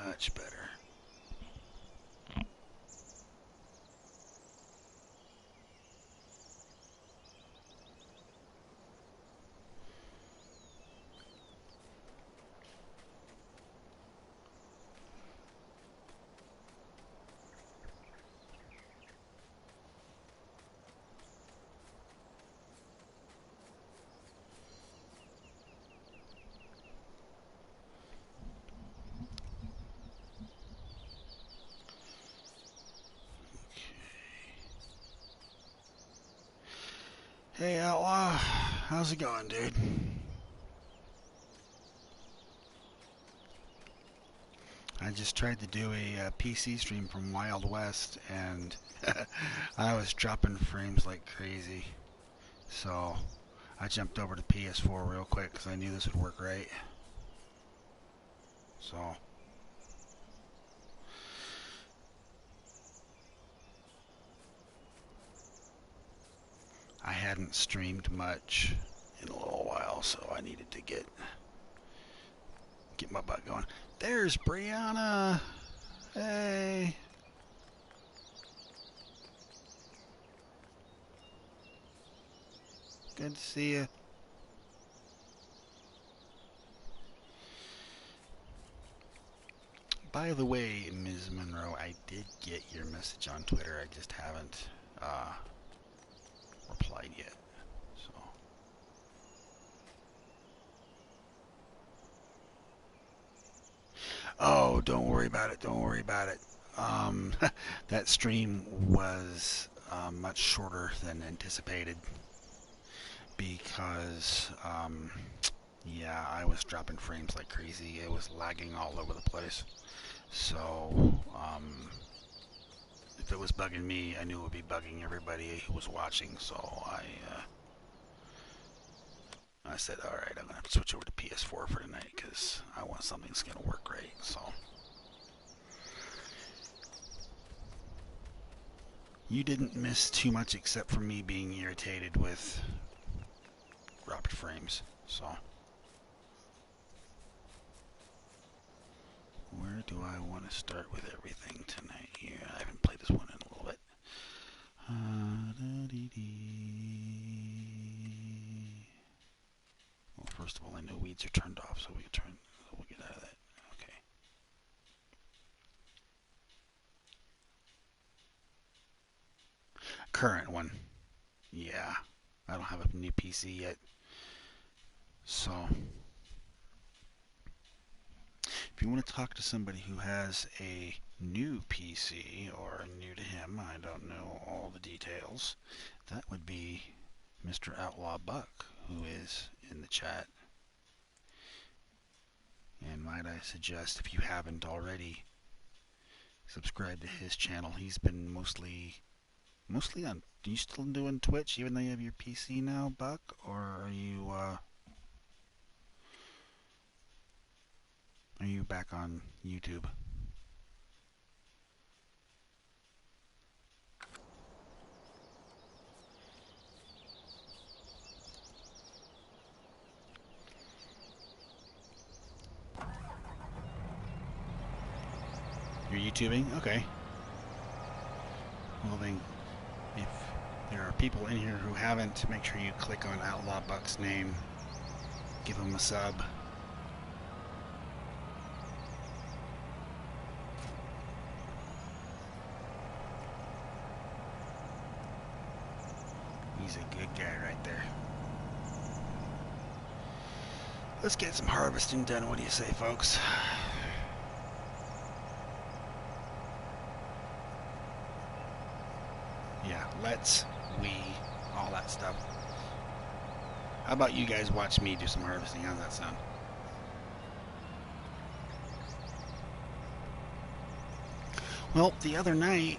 Much better. Hey, Outlaw. How's it going, dude? I just tried to do a PC stream from Wild West, and I was dropping frames like crazy. So I jumped over to ps4 real quick because I knew this would work right. So I hadn't streamed much in a little while, so I needed to get my butt going. There's Brianna. Hey. Good to see you. By the way, Ms. Monroe, I did get your message on Twitter. I just haven't replied yet. So. Oh, don't worry about it. Don't worry about it. That stream was much shorter than anticipated because, yeah, I was dropping frames like crazy. It was lagging all over the place. So, if it was bugging me, I knew it would be bugging everybody who was watching. So I said, all right, I'm going to have to switch over to ps4 for tonight because I want something that's going to work right. So you didn't miss too much except for me being irritated with dropped frames. So where do I want to start with everything tonight here? I haven't played this one in a little bit. Well, first of all, I know weeds are turned off, so we'll get out of that. Okay. Current one. Yeah. I don't have a new PC yet. So if you want to talk to somebody who has a new PC or new to him, I don't know all the details, that would be Mr. Outlaw Buck, who is in the chat. And might I suggest, if you haven't already, subscribe to his channel. He's been mostly on. Are you still doing Twitch, even though you have your PC now, Buck, or are you back on YouTube? You're YouTubing? Okay. Well then, if there are people in here who haven't, make sure you click on Outlaw Buck's name. Give him a sub. He's a good guy right there. Let's get some harvesting done. What do you say, folks? Yeah, all that stuff. How about you guys watch me do some harvesting? How's that sound? Well, the other night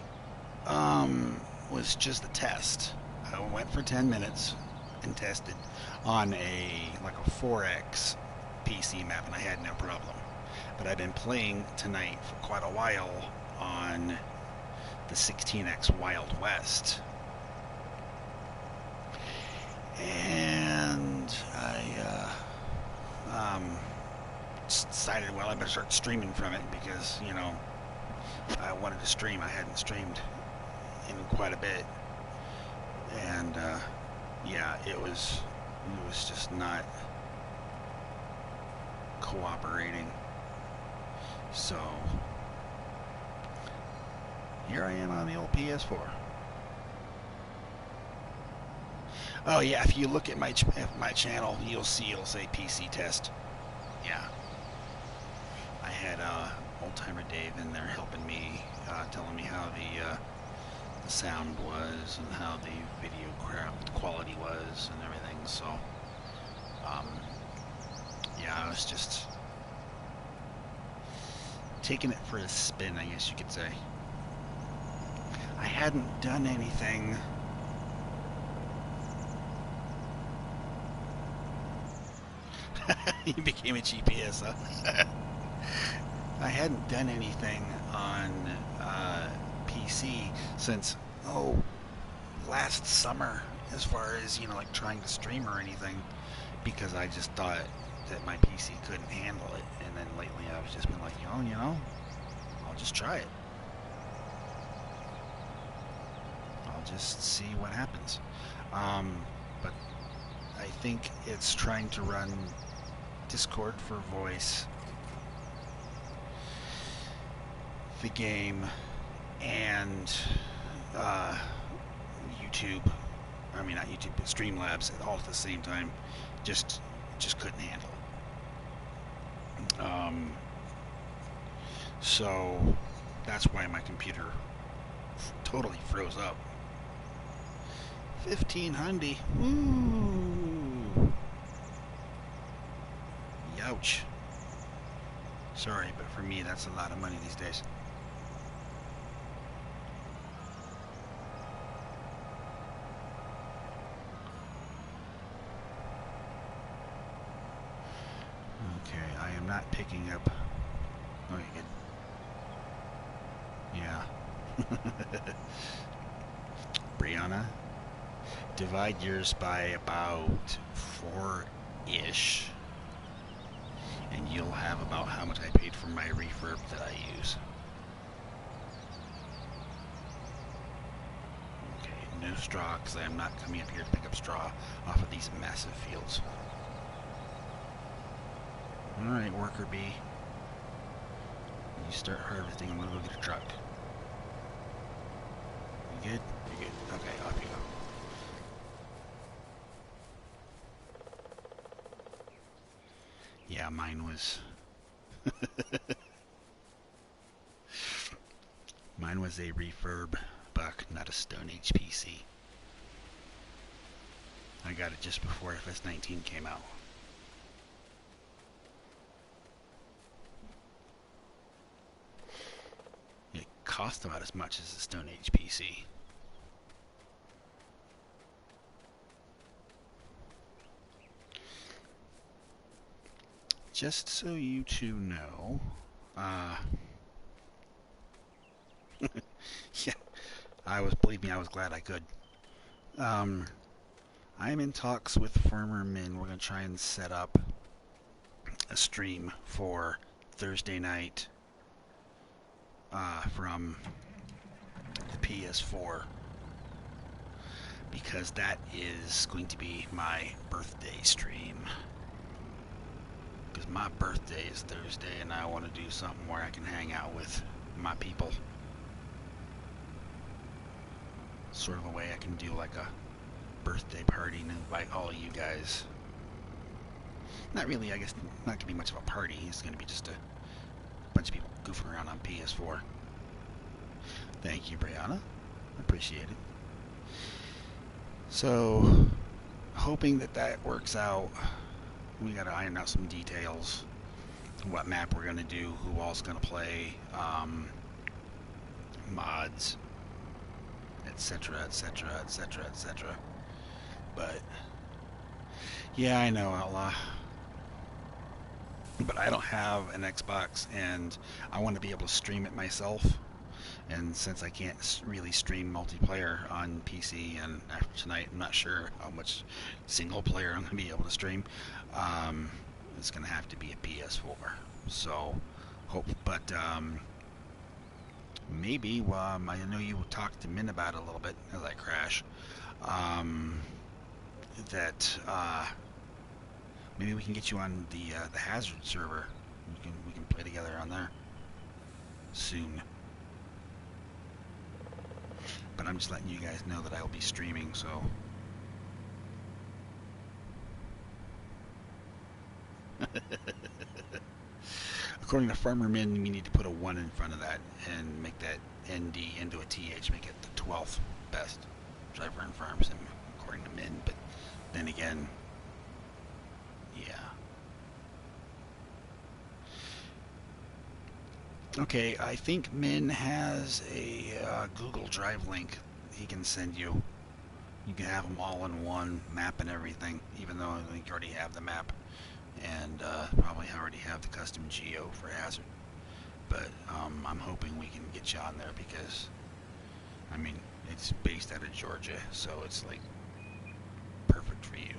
was just a test. I went for 10 minutes and tested on like a 4X PC map, and I had no problem. But I've been playing tonight for quite a while on the 16X Wild West. And I decided, well, I better start streaming from it because, you know, I wanted to stream. I hadn't streamed in quite a bit, and yeah, it was just not cooperating. So here I am on the old PS4. Oh yeah, if you look at my channel, you'll see it'll say PC test. Yeah, I had old timer Dave in there helping me, telling me how the sound was and how the video quality was and everything. So um, yeah, I was just taking it for a spin, I guess you could say. I hadn't done anything. He became a GPS, huh? I hadn't done anything on PC since, last summer, as far as, you know, like trying to stream or anything, because I just thought that my PC couldn't handle it. And then lately I've just been like, I'll just try it. I'll just see what happens. But I think it's trying to run Discord for voice, the game, and YouTube. I mean, not YouTube, but Streamlabs all at the same time. Just couldn't handle it. So that's why my computer totally froze up. 1500. Woo! Youch. Sorry, but for me, that's a lot of money these days. Okay, I am not picking up. Okay, good. Yeah. Brianna, divide yours by about 4-ish, and you'll have about how much I paid for my reverb that I use. Okay, no straw, because I am not coming up here to pick up straw off of these massive fields. Alright, worker bee. You start harvesting, I'm gonna go get a truck. You good? You're good. Okay, off you go. Yeah, mine was... Mine was a refurb buck, not a Stone Age PC. I got it just before FS19 came out. It cost about as much as a Stone Age PC. Just so you two know, yeah, believe me, I was glad I could. I'm in talks with Farmer Min. We're going to try and set up a stream for Thursday night from the PS4, because that is going to be my birthday stream. Because my birthday is Thursday and I want to do something where I can hang out with my people. Sort of a way I can do like a birthday party and invite all of you guys. Not really, I guess, not going to be much of a party. It's going to be just a bunch of people goofing around on PS4. Thank you, Brianna. Appreciate it. So, hoping that works out. We got to iron out some details. What map we're going to do, who all's going to play, mods, etc., etc., etc., etc. But, yeah, I know, Outlaw. But I don't have an Xbox, and I want to be able to stream it myself. And since I can't really stream multiplayer on PC, and after tonight, I'm not sure how much single player I'm going to be able to stream. it's going to have to be a ps4. So but maybe I know you talked to Min about it a little bit as I crash. Um, that maybe we can get you on the Hazard server. We can play together on there soon. But I'm just letting you guys know that I will be streaming, so. According to Farmer Min, we need to put a 1 in front of that and make that ND into a TH, make it the 12th best driver in Farm Sim, according to Min. But then again, yeah. Okay, I think Min has a Google Drive link he can send you. You can have them all in one map and everything, even though I think you already have the map and probably already have the custom geo for Hazard. But I'm hoping we can get you on there because, I mean, it's based out of Georgia, so it's like perfect for you.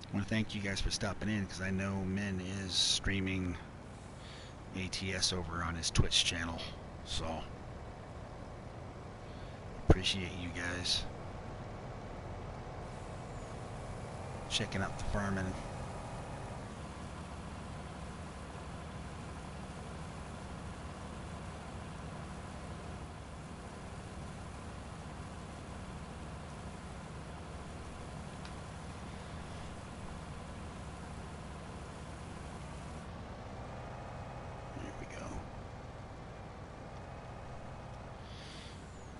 I want to thank you guys for stopping in because I know Min is streaming ATS over on his Twitch channel, so appreciate you guys checking out the farming.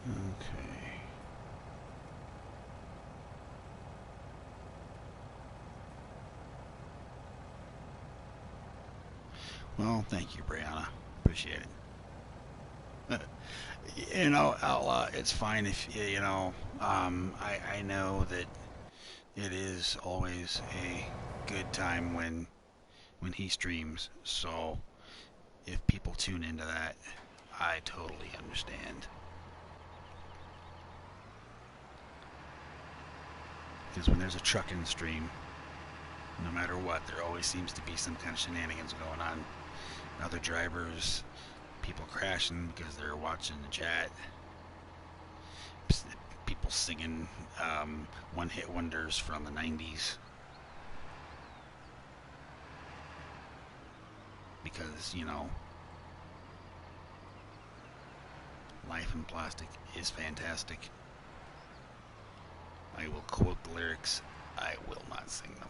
Okay. Well, thank you, Brianna. Appreciate it. You know, it's fine if, you know, I know that it is always a good time when he streams, so if people tune into that, I totally understand. Because when there's a trucking stream, no matter what, there always seems to be some kind of shenanigans going on. Other drivers, people crashing because they're watching the chat, people singing one-hit wonders from the 90s. Because, you know, life in plastic is fantastic. I will quote the lyrics, I will not sing them.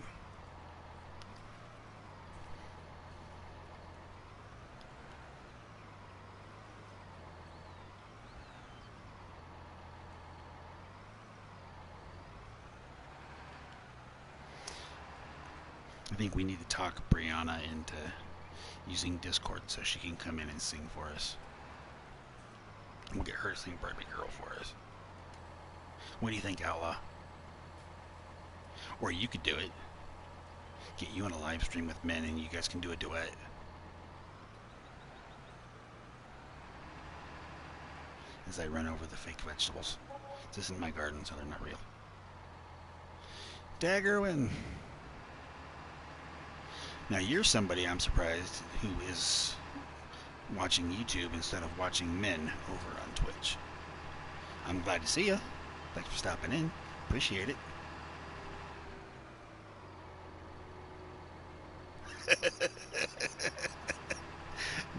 I think we need to talk Brianna into using Discord so she can come in and sing for us. We'll get her to sing Barbie Girl for us. What do you think, Outlaw? Or you could do it. Get you on a live stream with Min and you guys can do a duet. As I run over the fake vegetables. This isn't my garden, so they're not real. Daggerwin! Now you're somebody I'm surprised who is watching YouTube instead of watching Min over on Twitch. I'm glad to see you. Thanks for stopping in. Appreciate it.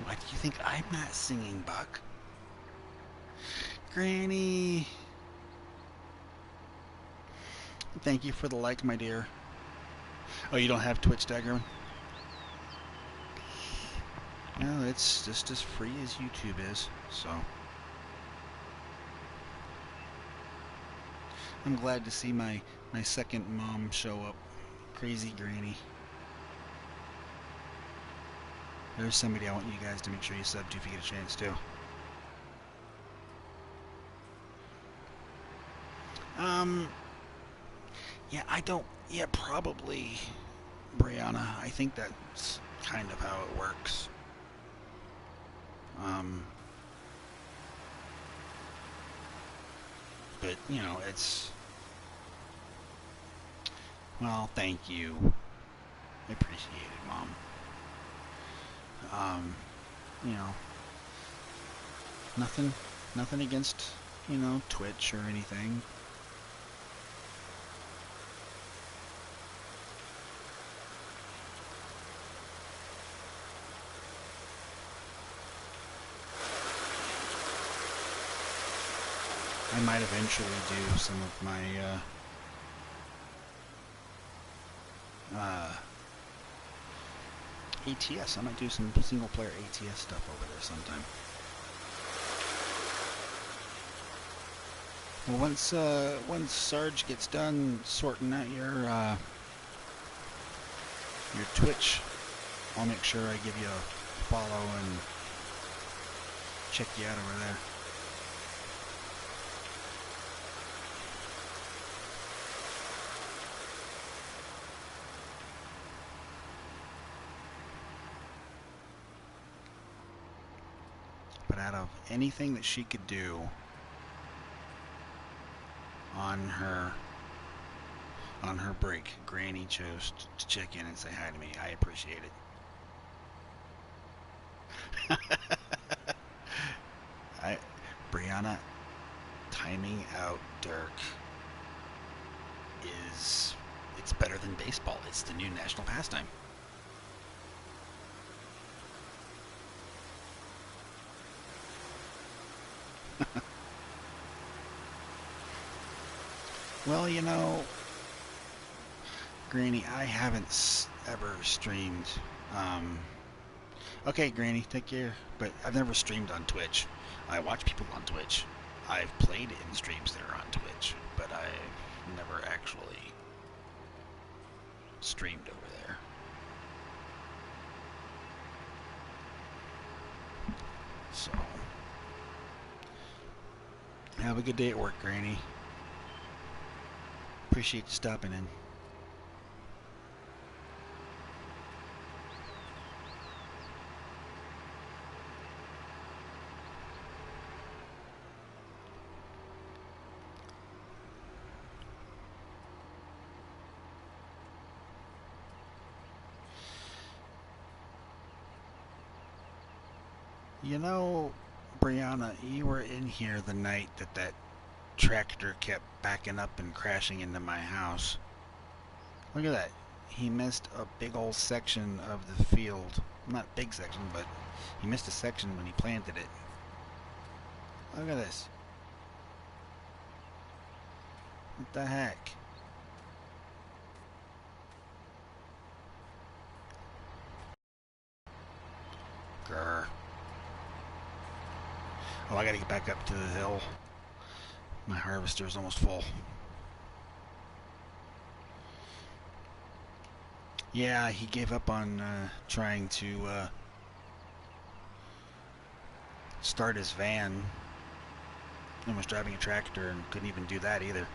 Why do you think I'm not singing, Buck? Granny. Thank you for the like, my dear. Oh, you don't have Twitch, Daggerman? No, it's just as free as YouTube is, so. I'm glad to see my second mom show up. Crazy Granny. There's somebody I want you guys to make sure you sub to if you get a chance to. Yeah, I don't, yeah, probably, Brianna. I think that's kind of how it works. but you know, it's well, thank you. I appreciate it, Mom. Um, you know, nothing, nothing against, you know, Twitch or anything. I might eventually do some of my ATS. I might do some single player ATS stuff over there sometime. Well, once Sarge gets done sorting out your Twitch, I'll make sure I give you a follow and check you out over there. But out of anything that she could do on her break, Granny chose to check in and say hi to me. I appreciate it. Brianna, timing out Dirk it's better than baseball. It's the new national pastime. Well, you know, Granny, I haven't ever streamed. Okay, Granny, take care. But I've never streamed on Twitch. I watch people on Twitch. I've played in streams that are on Twitch, but I've never actually streamed over there. So, have a good day at work, Granny. Appreciate you stopping in. You know, Brianna, you were in here the night that tractor kept backing up and crashing into my house. Look at that. He missed a big old section of the field. Not big section, but he missed a section when he planted it. Look at this. What the heck? Grr. Oh, I gotta get back up to the hill. My harvester's almost full. Yeah, he gave up on trying to start his van and was driving a tractor and couldn't even do that either.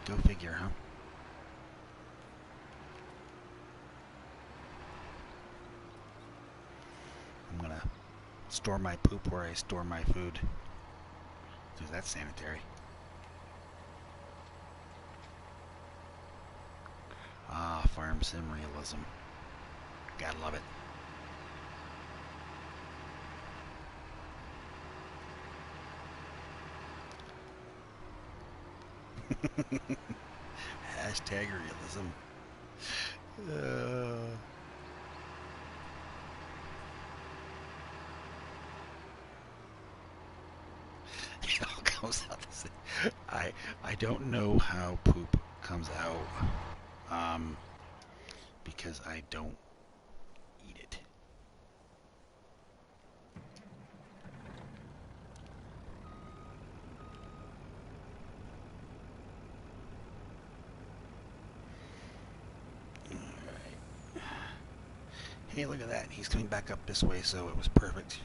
Go figure, huh? I'm gonna store my poop where I store my food, because that's sanitary. Ah, farm sim realism. Gotta love it. Hashtag realism. It all comes out the same. I don't know how poop comes out, because I don't eat it. Hey, look at that. He's coming back up this way, so it was perfect.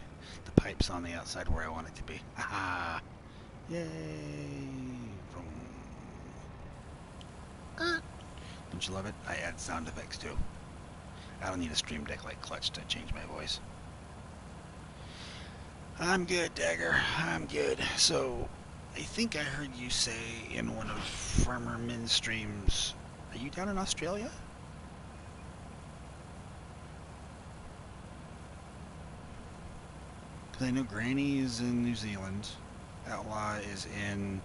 The pipe's on the outside where I want it to be. Aha! Yay! Don't you love it? I add sound effects too. I don't need a stream deck like Clutch to change my voice. I'm good, Dagger. I'm good. So, I think I heard you say in one of Farmer Min's streams, are you down in Australia? Because I know Granny is in New Zealand, Outlaw is in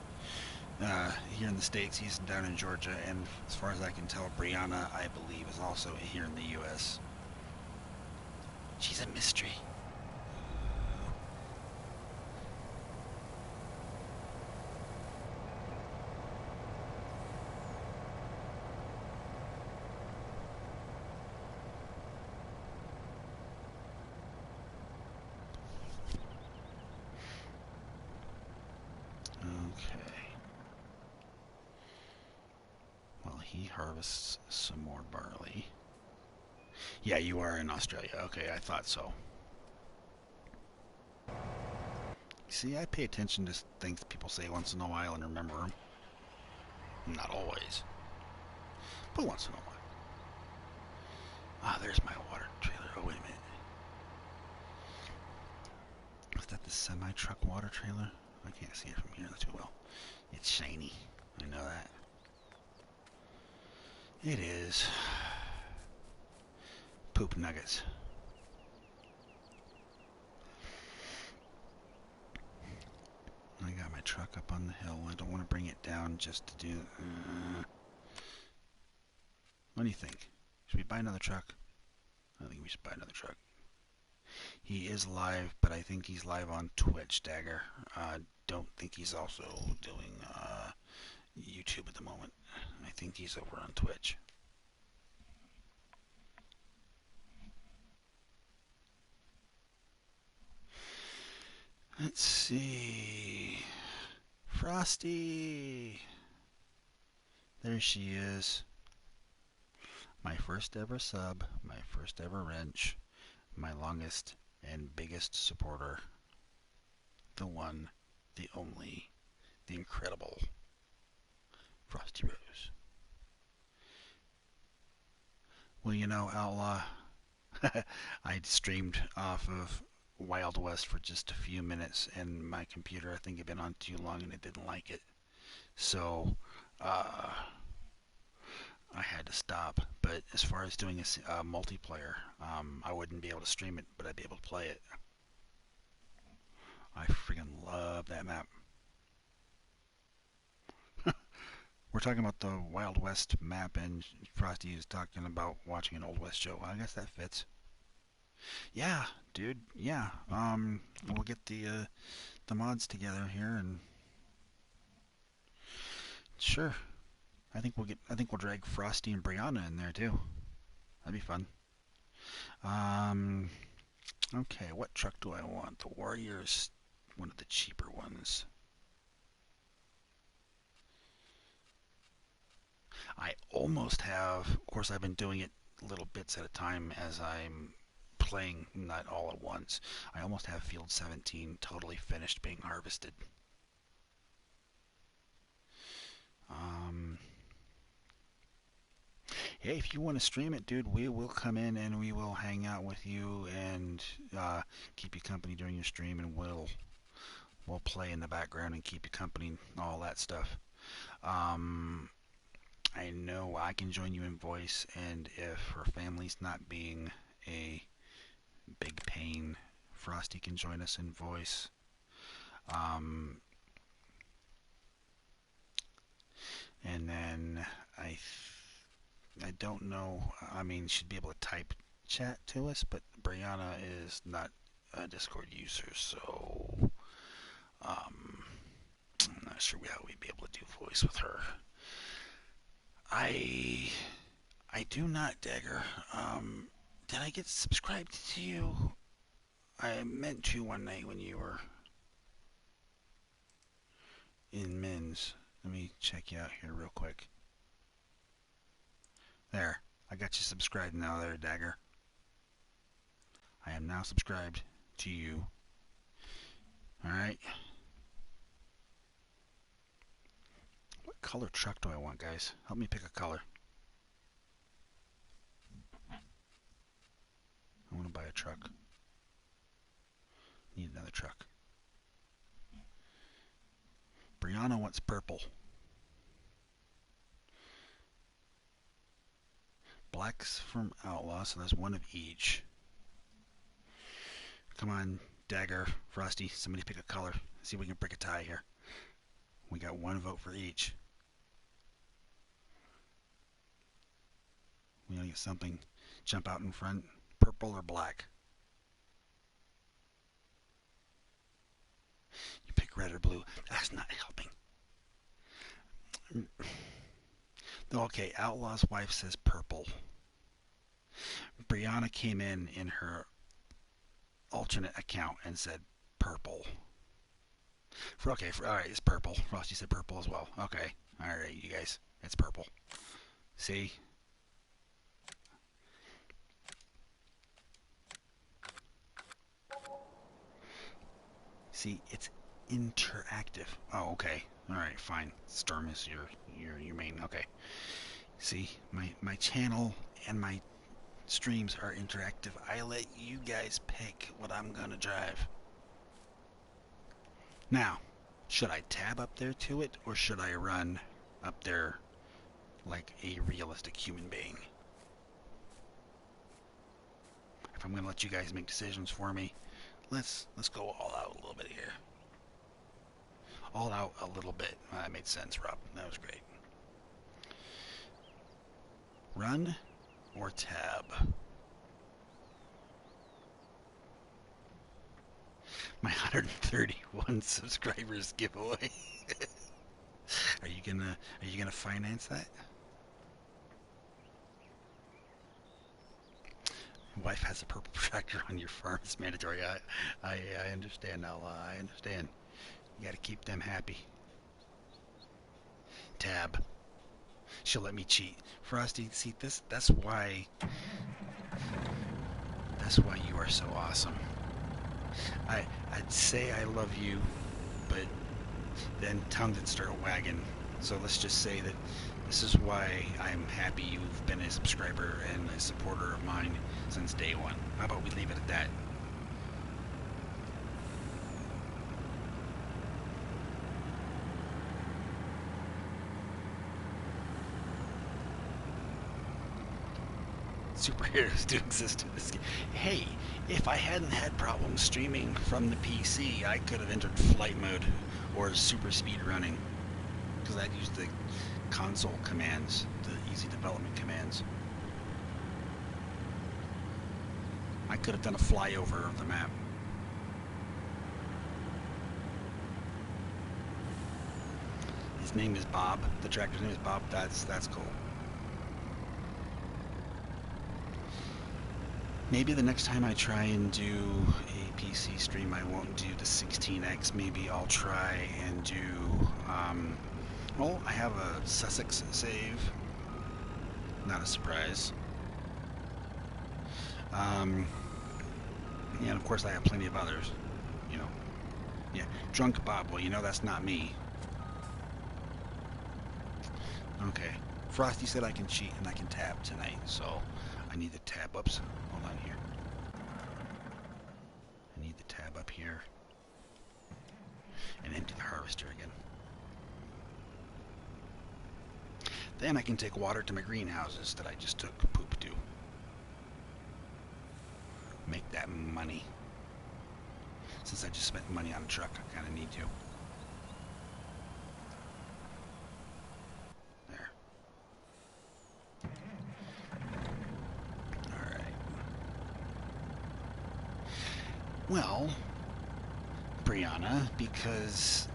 here in the States, he's down in Georgia, and as far as I can tell, Brianna, I believe, is also here in the U.S. She's a mystery. Okay. Well, he harvests some more barley. Yeah, you are in Australia. Okay, I thought so. See, I pay attention to things people say once in a while and remember them. Not always, but once in a while. Ah, there's my water trailer. Oh, wait a minute. Is that the semi-truck water trailer? I can't see it from here too well. It's shiny. I know that. It is. Poop nuggets. I got my truck up on the hill. I don't want to bring it down just to do... what do you think? Should we buy another truck? I think we should buy another truck. He is live, but I think he's live on Twitch, Dagger. Don't think he's also doing YouTube at the moment. I think he's over on Twitch. Let's see. Frosty! There she is. My first ever sub, my first ever wrench, my longest and biggest supporter. The one, the only, the incredible Frosty Rose. Well, you know, Outlaw, I streamed off of Wild West for just a few minutes, and my computer, I think, had been on too long and it didn't like it. So, I had to stop. But as far as doing a multiplayer, I wouldn't be able to stream it, but I'd be able to play it. I freaking love that map. We're talking about the Wild West map, and Frosty is talking about watching an Old West show. Well, I guess that fits. Yeah, dude. Yeah. We'll get the mods together here, and sure. I think we'll drag Frosty and Brianna in there too. That'd be fun. Um. Okay, what truck do I want? The Warrior's one of the cheaper ones. I almost have. Of course, I've been doing it little bits at a time as I'm playing, not all at once. I almost have Field 17 totally finished being harvested. Um, hey, if you want to stream it, dude, we will come in and we will hang out with you and keep you company during your stream, and we'll play in the background and keep you company and all that stuff. Um, I know I can join you in voice, and if her family's not being a big pain, Frosty can join us in voice. Um, and then I don't know. I mean, she'd be able to type chat to us, but Brianna is not a Discord user, so um, I'm not sure how we'd be able to do voice with her. I I do not, Dagger. Did I get subscribed to you? I meant to one night when you were in men's. Let me check you out here real quick. There. I got you subscribed now there, Dagger. I am now subscribed to you. Alright. What color truck do I want, guys? Help me pick a color. I want to buy a truck. Need another truck. Brianna wants purple. Black's from Outlaw, so there's one of each. Come on, Dagger, Frosty, somebody pick a color. See if we can break a tie here. We got one vote for each. We gotta get something. Jump out in front. Purple or black? You pick red or blue. That's not helping. Okay, Outlaw's wife says purple. Brianna came in her alternate account and said purple. Alright, it's purple. Frosty said purple as well. Okay, alright, you guys, it's purple. See? See, it's interactive. Oh, okay. Alright, fine. Storm is your main. Okay. See, my channel and my streams are interactive. I let you guys pick what I'm gonna drive. Now, should I tab up there to it, or should I run up there like a realistic human being? If I'm gonna let you guys make decisions for me, let's go all out a little bit here. All out a little bit. That made sense, Rob. That was great. Run or tab? My 131 subscribers giveaway. Are you gonna finance that? Wife has a purple tractor on your farm. It's mandatory. I understand now. I understand. You gotta keep them happy. Tab. She'll let me cheat. Frosty, see this? That's why you are so awesome. I'd say I love you, but then tongue would start wagging. So let's just say that this is why I'm happy you've been a subscriber and a supporter of mine since day one. How about we leave it at that? Superheroes do exist in this game. Hey, if I hadn't had problems streaming from the PC, I could have entered flight mode or super speed running, because I'd use the console commands, the easy development commands. I could have done a flyover of the map. His name is Bob. The tractor's name is Bob. That's cool. Maybe the next time I try and do a PC stream, I won't do the 16x. Maybe I'll try and do, well, I have a Sussex save. Not a surprise. And of course I have plenty of others, you know. Yeah, Drunk Bob, well, you know that's not me. Okay, Frosty said I can cheat and I can tab tonight, so I need the tab. Oops, hold on here. I need the tab up here. And empty the harvester again. Then I can take water to my greenhouses that I just took poop to. Make that money. Since I just spent money on a truck, I kind of need to. There. Alright. Well, Brianna, because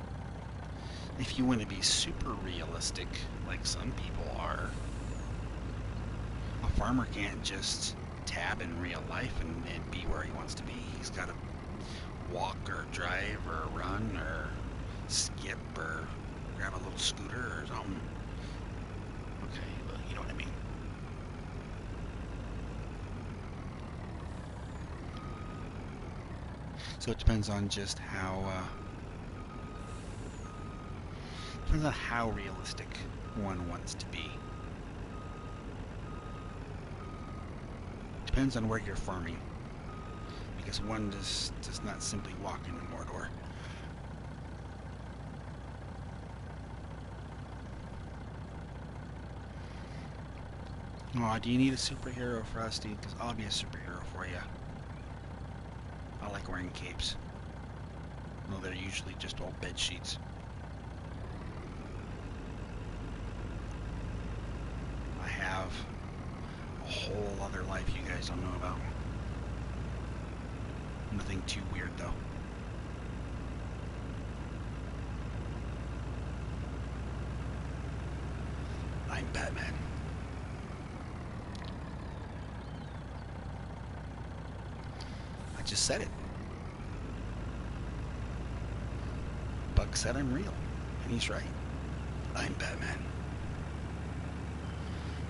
if you want to be super realistic, like some people are, a farmer can't just tab in real life and be where he wants to be. He's got to walk or drive or run or skip or grab a little scooter or something. Okay, well, you know what I mean. So it depends on just how realistic one wants to be. Depends on where you're farming. guess one does not simply walk into Mordor. Aw, do you need a superhero, Frosty? Because I'll be a superhero for you. I like wearing capes. Well, they're usually just old bed sheets. I have a whole other life you guys don't know about. Nothing too weird, though. I'm Batman. I just said it. Buck said I'm real, and he's right. I'm Batman.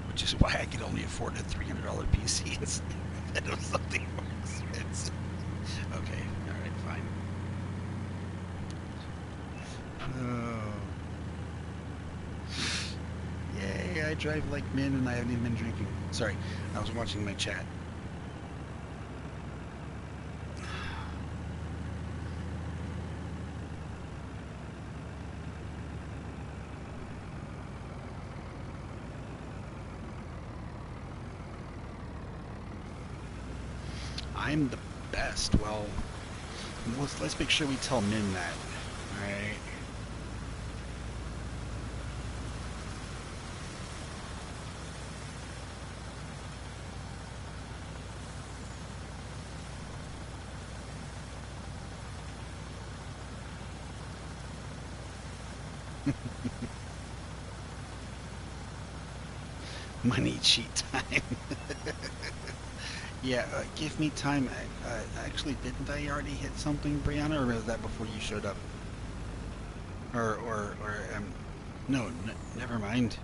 Which is why I could only afford a $300 PC instead of something more expensive. Okay, alright, fine. Oh. Yay, I drive like men and I haven't even been drinking. Sorry, I was watching my chat. I'm the best. Well, let's make sure we tell Min that. All right. Money cheat time. Yeah, give me time. Actually, didn't I already hit something, Brianna, or was that before you showed up? Or no, never mind.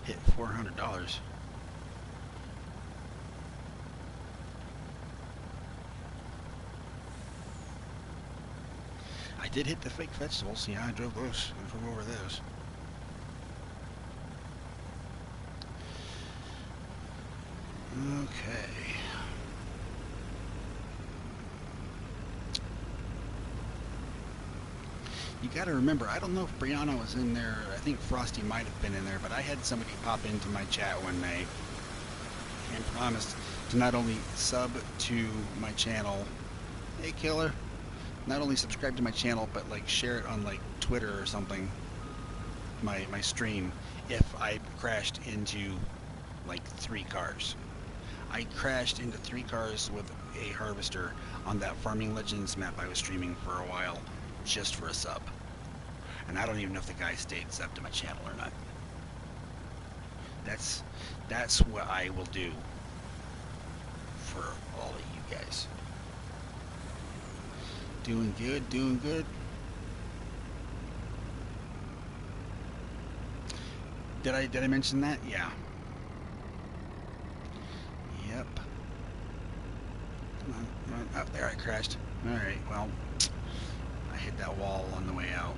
Hit $400. I did hit the fake vegetables. Yeah, I drove those. I drove over those. Okay. You gotta remember, I don't know if Brianna was in there. I think Frosty might have been in there, but I had somebody pop into my chat one night and promised to not only sub to my channel, hey killer, not only subscribe to my channel, but like share it on like Twitter or something, my stream, if I crashed into like 3 cars. I crashed into 3 cars with a harvester on that Farming Legends map I was streaming for a while, just for a sub. And I don't even know if the guy stayed subbed to my channel or not. That's what I will do for all of you guys. Doing good, doing good. Did I mention that? Yeah. Yep. Come on. Oh, there I crashed. Alright, well, I hit that wall on the way out.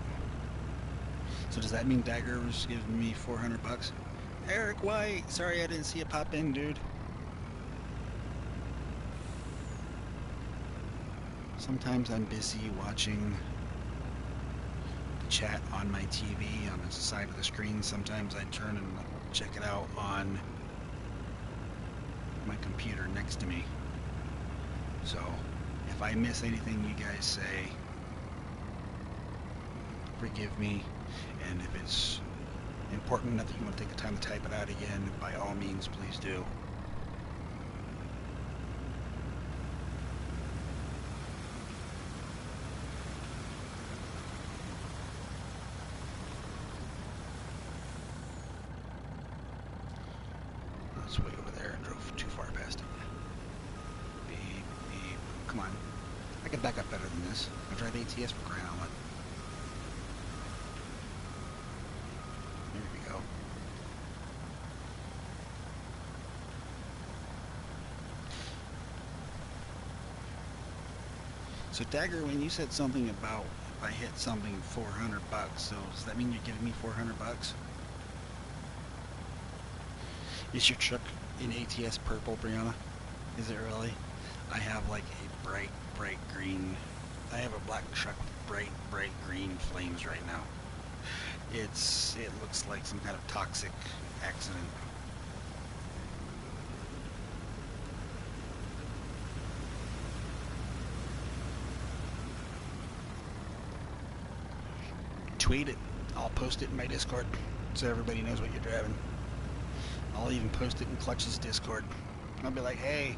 So does that mean Dagger was giving me $400? Eric White! Sorry I didn't see you pop in, dude. Sometimes I'm busy watching the chat on my TV on the side of the screen. Sometimes I turn and check it out on my computer next to me. So if I miss anything you guys say, forgive me. And if it's important enough that you want to take the time to type it out again, by all means, please do. It's way over there. I drove too far past it. Beep, beep. Come on. I can back up better than this. I drive ATS for crying out loud. There we go. So Dagger, when you said something about if I hit something $400, so does that mean you're giving me $400? Is your truck in ATS purple, Brianna? Is it really? I have like a bright, bright green. I have a black truck with bright, bright green flames right now. It looks like some kind of toxic accident. Tweet it. I'll post it in my Discord so everybody knows what you're driving. I'll even post it in Clutch's Discord. I'll be like, hey,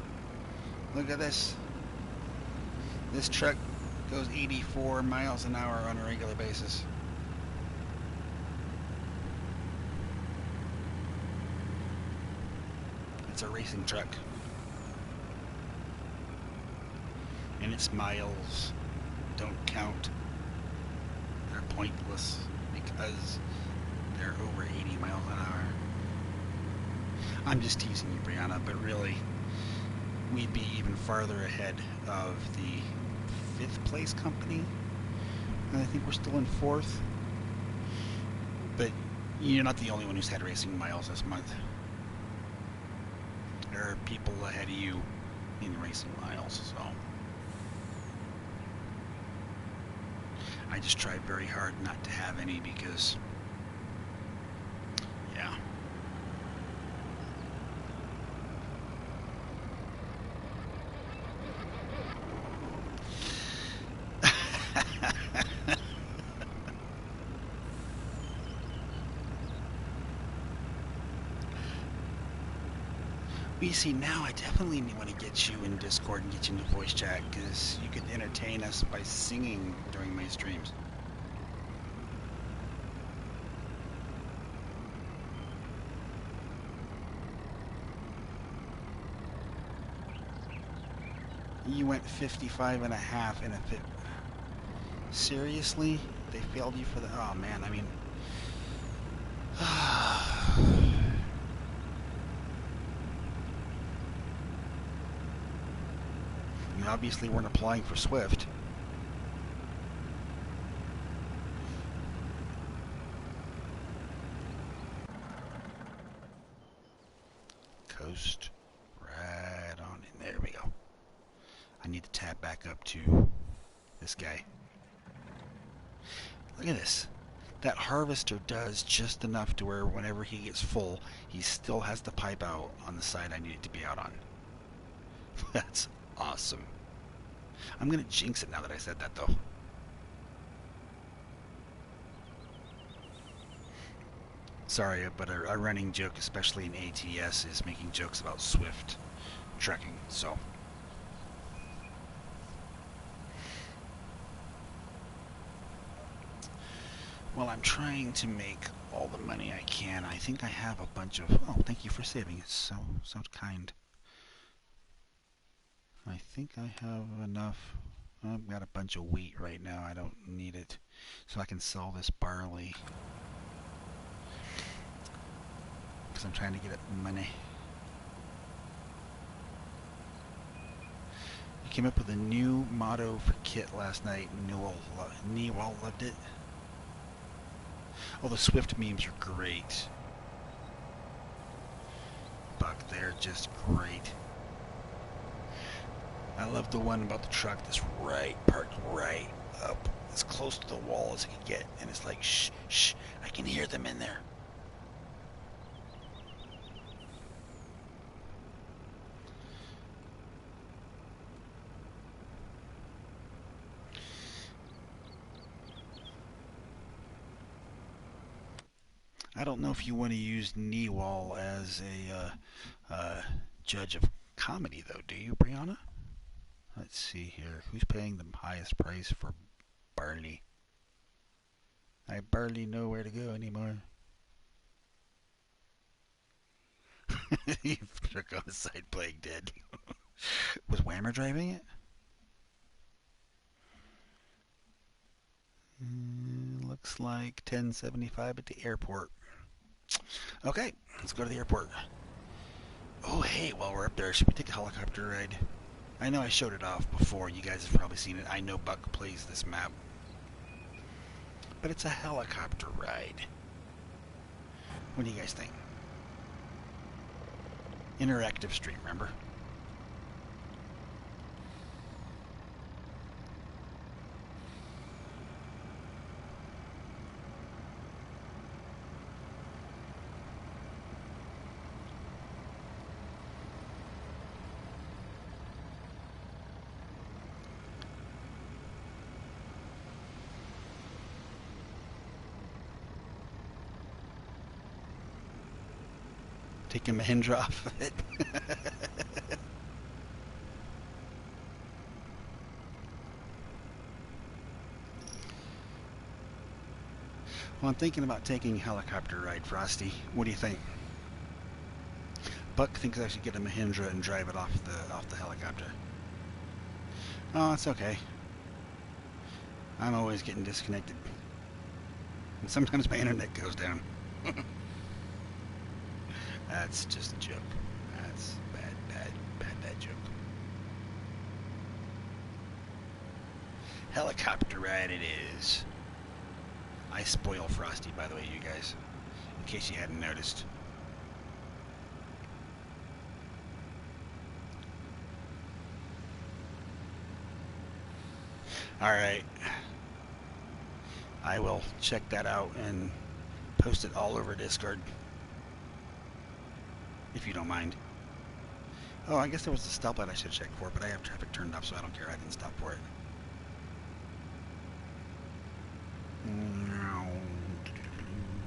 look at this. This truck goes 84 miles an hour on a regular basis. It's a racing truck. And its miles don't count. They're pointless because they're over 80 miles an hour. I'm just teasing you, Brianna, but really, we'd be even farther ahead of the 5th place company. And I think we're still in 4th. But you're not the only one who's had racing miles this month. There are people ahead of you in racing miles, so I just tried very hard not to have any because, yeah. You see, now I definitely want to get you in Discord and get you into voice chat because you could entertain us by singing during my streams. You went 55 and a half in a fit. Seriously? They failed you for the... Oh, man, I mean... You obviously weren't applying for Swift. Coast right on in. There we go. I need to tab back up to this guy. Look at this. That harvester does just enough to where whenever he gets full, he still has to pipe out on the side I need it to be out on. That's awesome. I'm going to jinx it now that I said that, though. Sorry, but a running joke, especially in ATS, is making jokes about Swift trekking, so... Well, I'm trying to make all the money I can. I think I have a bunch of... Oh, thank you for saving. It's so kind. I think I have enough. I've got a bunch of wheat right now. I don't need it. So I can sell this barley. Because I'm trying to get it money. You came up with a new motto for Kit last night. Newell loved it. Oh, the Swift memes are great. Buck, they're just great. I love the one about the truck that's parked right up, as close to the wall as it can get, and it's like, shh, shh, I can hear them in there. I don't know if you want to use Newall as a judge of comedy, though, do you, Brianna? Let's see here. Who's paying the highest price for barley? I barely know where to go anymore. You've struck on the side playing dead. Was Whammer driving it? Looks like 1075 at the airport. Okay, let's go to the airport. Oh, hey, while we're up there, should we take a helicopter ride? I know I showed it off before. You guys have probably seen it. I know Buck plays this map. But it's a helicopter ride. What do you guys think? Interactive stream, remember? Taking Mahindra off of it. Well, I'm thinking about taking a helicopter ride, Frosty. What do you think? Buck thinks I should get a Mahindra and drive it off the helicopter. Oh, it's okay. I'm always getting disconnected. And sometimes my internet goes down. That's just a joke. That's bad joke. Helicopter ride it is. I spoil Frosty, by the way, you guys. In case you hadn't noticed. Alright. I will check that out and post it all over Discord. If you don't mind. Oh, I guess there was a stoplight I should check for, but I have traffic turned off, so I don't care. I didn't stop for it.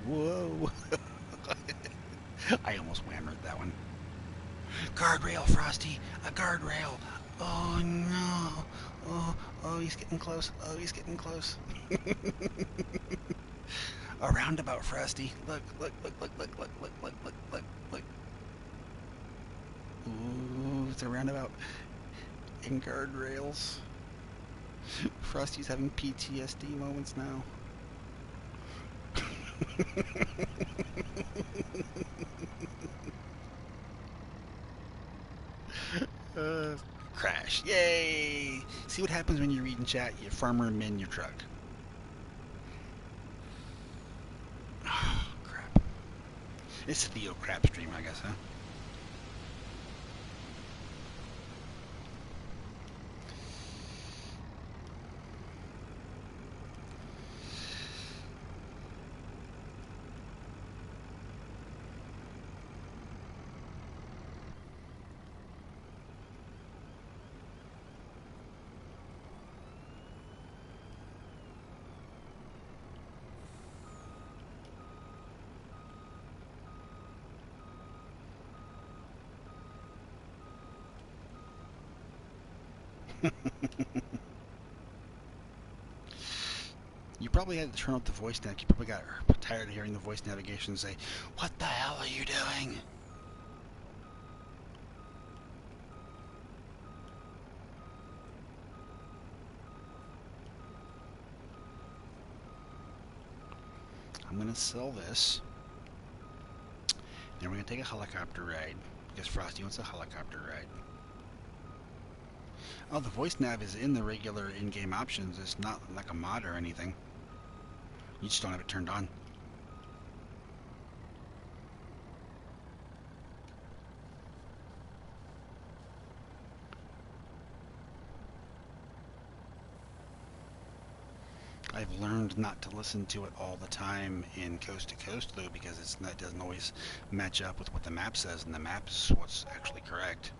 Whoa. I almost whammered that one. Guardrail, Frosty! A guardrail! Oh, no! Oh, he's getting close. Oh, he's getting close. A roundabout, Frosty. Look. Ooh, it's a roundabout. And guardrails. Frosty's having PTSD moments now. Crash. Yay! See what happens when you read in chat? You farmer min your truck. Oh, crap. It's a Theo crap stream, I guess, huh? You probably had to turn up the voice nav. You probably got tired of hearing the voice navigation say, "What the hell are you doing?" I'm going to sell this. Then we're going to take a helicopter ride. Because Frosty wants a helicopter ride. Oh, the voice nav is in the regular in-game options. It's not like a mod or anything. You just don't have it turned on. I've learned not to listen to it all the time in Coast to Coast, though, because it doesn't always match up with what the map says, and the map is what's actually correct.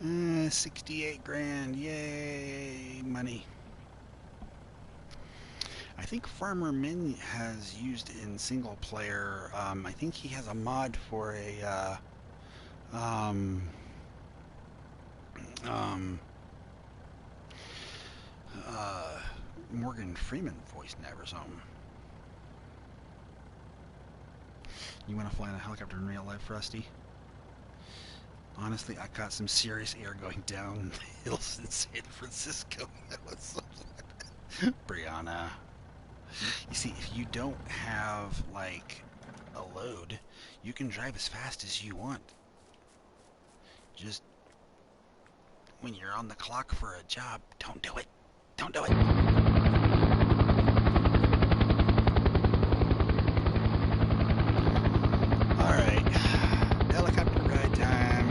68 grand, yay, money. I think Farmer Min has used in single player. I think he has a mod for a Morgan Freeman voice nav or something. You want to fly in a helicopter in real life, Rusty? Honestly, I got some serious air going down the hills in San Francisco. That was so sad. Brianna. You see, if you don't have, like, a load, you can drive as fast as you want. Just when you're on the clock for a job, don't do it. Don't do it. Alright, helicopter ride time.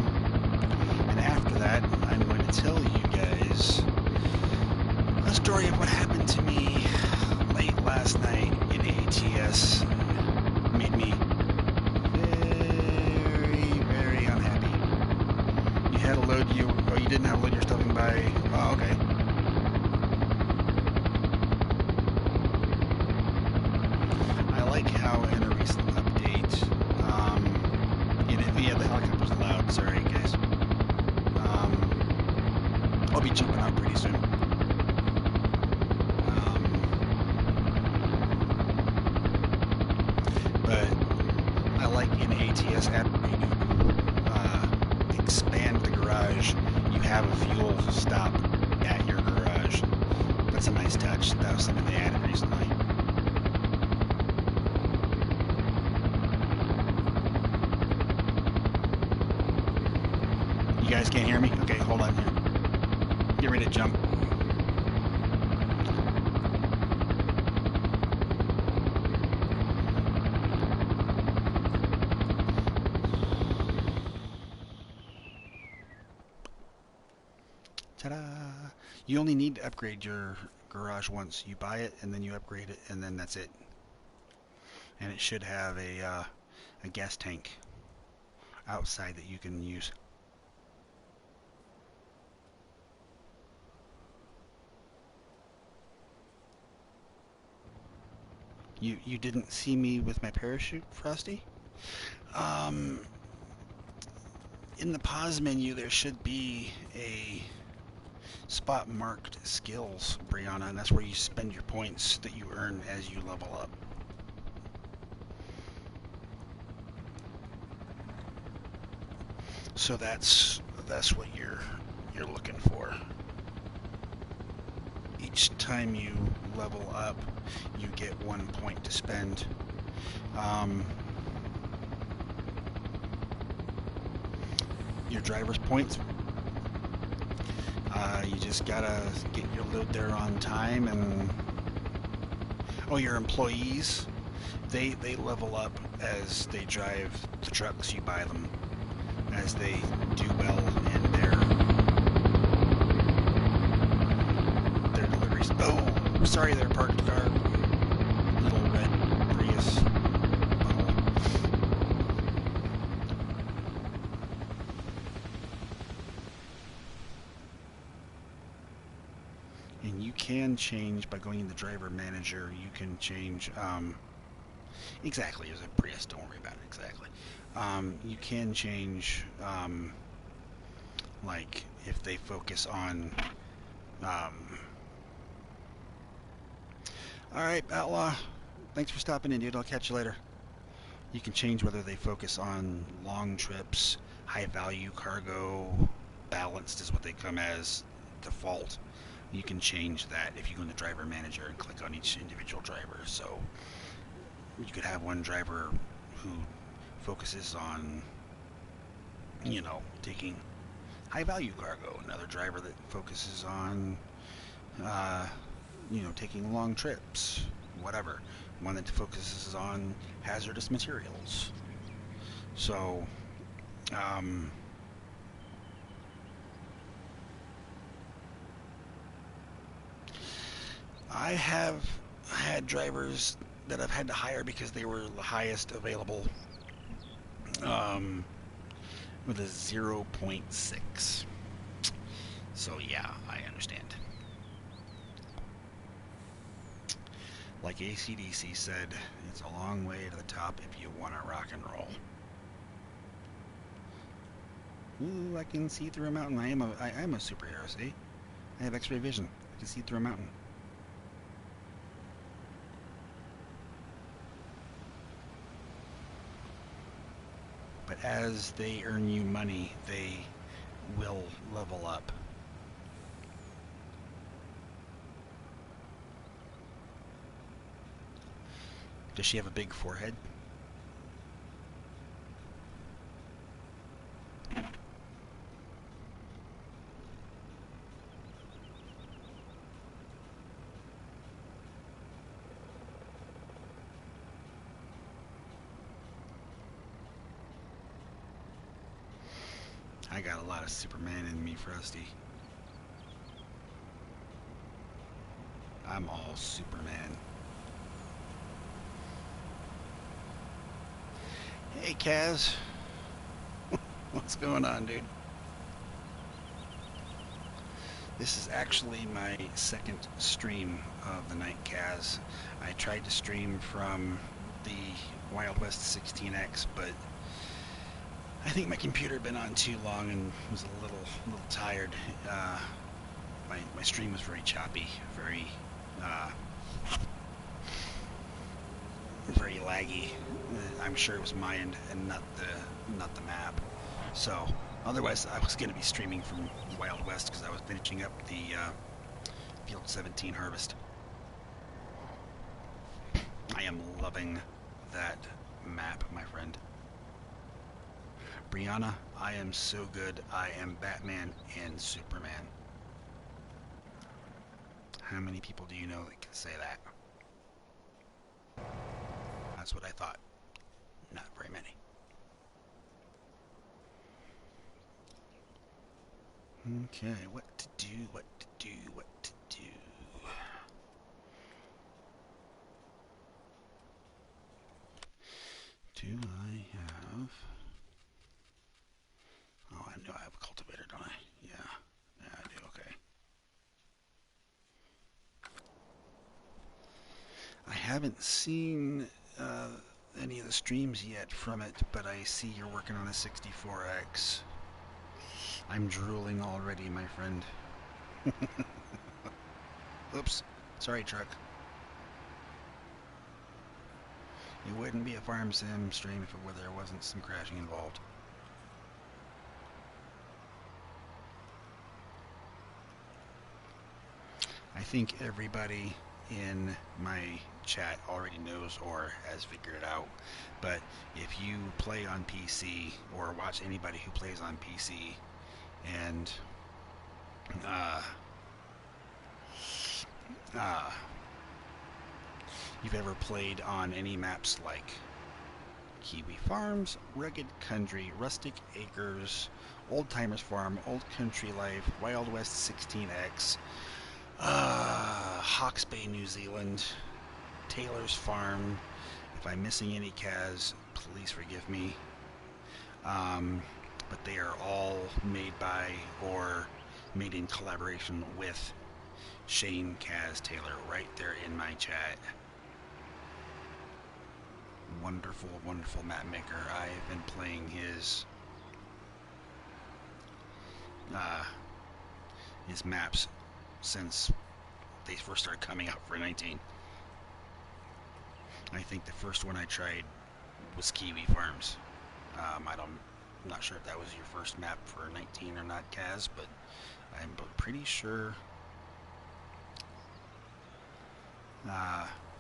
And after that, I'm going to tell you guys a story of what happened to me late last night in ATS. Made me very, very unhappy. You had to load you. Oh, you didn't have to load your stuffing by. Oh, okay. I like how in a recent update, yeah, the helicopter's loud. Sorry, guys. I'll be jumping out pretty soon. But I like in ATS after you expand the garage, you have a fuel stop at your garage. That's a nice touch. That was something they added recently. You guys can't hear me? Okay, hold on here. Get ready to jump. Ta-da! You only need to upgrade your garage once. You buy it and then you upgrade it and then that's it. And it should have a gas tank outside that you can use. You didn't see me with my parachute, Frosty? Um, in the pause menu, there should be a spot marked skills, Brianna, and that's where you spend your points that you earn as you level up. So that's what you're looking for. Each time you level up, you get 1 point to spend. Your driver's points. You just gotta get your load there on time, and your employees, they level up as they drive the trucks. You buy them as they do well in their deliveries. Oh, sorry, they're parked car. Little red Prius. And you can change by going in the driver manager. You can change exactly as a Prius. Don't worry about it. Exactly. You can change like if they focus on. All right, Outlaw. Thanks for stopping in, dude. I'll catch you later. You can change whether they focus on long trips, high value cargo, balanced is what they come as default. You can change that if you go in the driver manager and click on each individual driver. So you could have one driver who focuses on, taking high value cargo, another driver that focuses on, taking long trips, whatever. One that focuses on hazardous materials. So, I have had drivers that I've had to hire because they were the highest available with a 0.6. So yeah, I understand. Like AC/DC said, it's a long way to the top if you want to rock and roll. Ooh, I can see through a mountain. I am a superhero, see? I have X-ray vision. I can see through a mountain. But as they earn you money, they will level up. Does she have a big forehead? I got a lot of Superman in me, Frosty. I'm all Superman. Hey, Kaz. What's going on, dude? This is actually my second stream of the night, Kaz. I tried to stream from the Wild West 16X, but I think my computer had been on too long and was a little tired. My stream was very choppy, uh, very laggy. I'm sure it was my end and not the map. So otherwise, I was going to be streaming from Wild West because I was finishing up the Field 17 harvest. I am loving that map, my friend. Brianna, I am so good. I am Batman and Superman. How many people do you know that can say that? That's what I thought. Not very many. Okay, what to do, what to do, what to do. Do I have... Oh, I know I have a cultivator, don't I? Yeah, I do, okay. I haven't seen any of the streams yet from it, but I see you're working on a 64X. I'm drooling already, my friend. Oops. Sorry, truck. It wouldn't be a farm sim stream if there wasn't some crashing involved. I think everybody in my chat already knows or has figured it out, but if you play on PC or watch anybody who plays on PC and you've ever played on any maps like Kiwi Farms, Rugged Country, Rustic Acres, Old Timers Farm, Old Country Life, Wild West 16X, Hawke's Bay, New Zealand, Taylor's Farm. If I'm missing any Kaz, please forgive me. But they are all made by or made in collaboration with Shane Kaz Taylor right there in my chat. Wonderful, wonderful map maker. I've been playing his maps since they first started coming out for 19. I think the first one I tried was Kiwi Farms. I'm not sure if that was your first map for 19 or not, Kaz, but I'm pretty sure.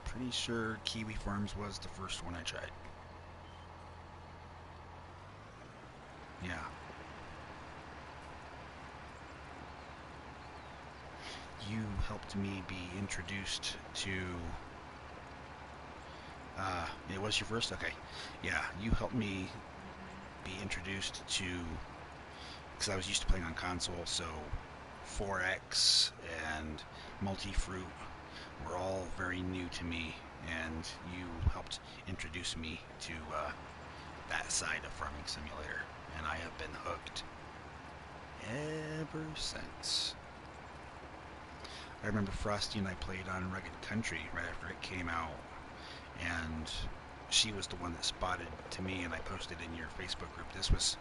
Pretty sure Kiwi Farms was the first one I tried. Yeah. You helped me be introduced to... it was your first? Okay. Yeah, you helped me be introduced to... Because I was used to playing on console, so 4X and Multi-Fruit were all very new to me, and you helped introduce me to that side of Farming Simulator, and I have been hooked ever since. I remember Frosty and I played on Rugged Country right after it came out, and she was the one that spotted to me, and I posted in your Facebook group. This was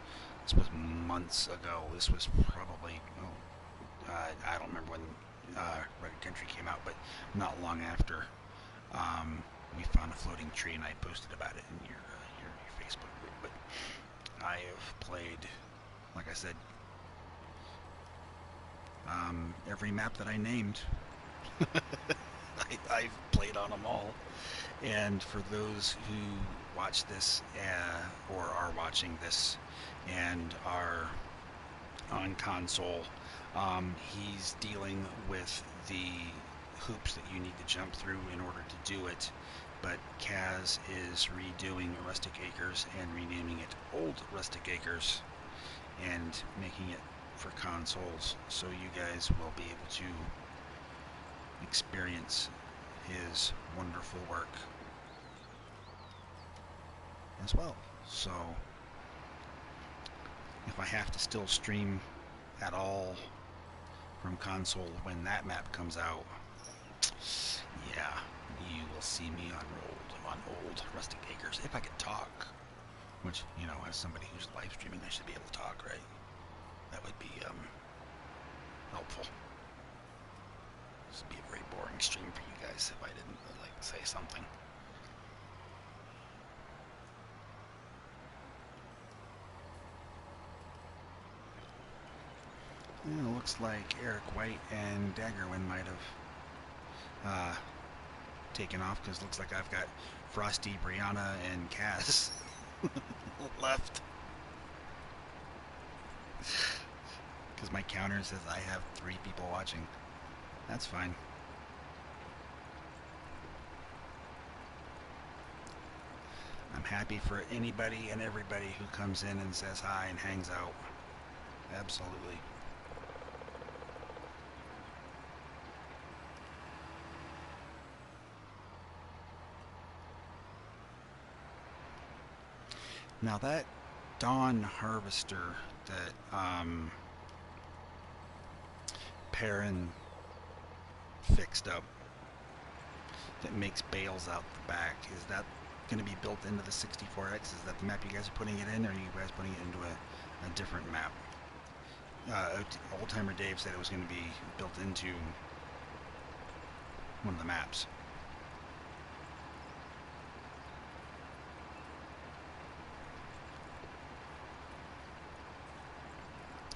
months ago. This was probably I don't remember when Rugged Country came out, but not long after. We found a floating tree, and I posted about it in your Facebook group. But I have played, like I said, every map that I named. I've played on them all. And for those who watch this or are watching this and are on console, he's dealing with the hoops that you need to jump through in order to do it. But Kaz is redoing Rustic Acres and renaming it Old Rustic Acres. and making it for consoles, so you guys will be able to experience his wonderful work as well. So if I have to still stream at all from console when that map comes out, yeah, you will see me on old Rustic Acres if I could talk. Which, you know, as somebody who's live streaming, I should be able to talk, right? That would be helpful. This would be a very boring stream for you guys if I didn't like say something. And it looks like Eric White and Daggerwin might have taken off, because it looks like I've got Frosty, Brianna, and Cass left. Because my counter says I have 3 people watching. That's fine. I'm happy for anybody and everybody who comes in and says hi and hangs out. Absolutely. Now that Dawn Harvester that Perrin fixed up, that makes bales out the back, is that going to be built into the 64X? Is that the map you guys are putting it in, or are you guys putting it into a different map? Old Timer Dave said it was going to be built into one of the maps.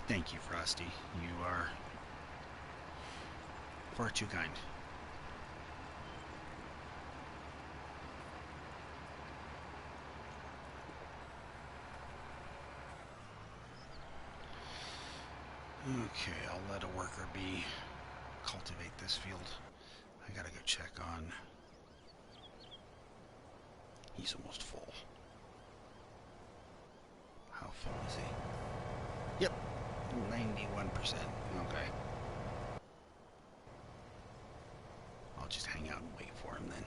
Thank you, Frosty. You are far too kind. Okay, I'll let a worker bee cultivate this field. I gotta go check on... He's almost full. How full is he? Yep, 91%. Okay. I'll just hang out and wait for him then.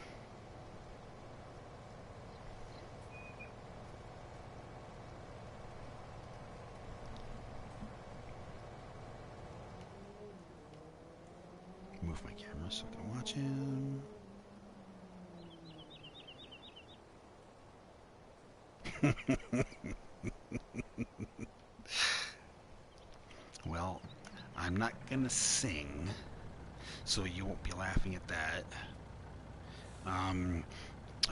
Move my camera so I can watch him. Well, I'm not gonna sing, so you won't be laughing at that. I'm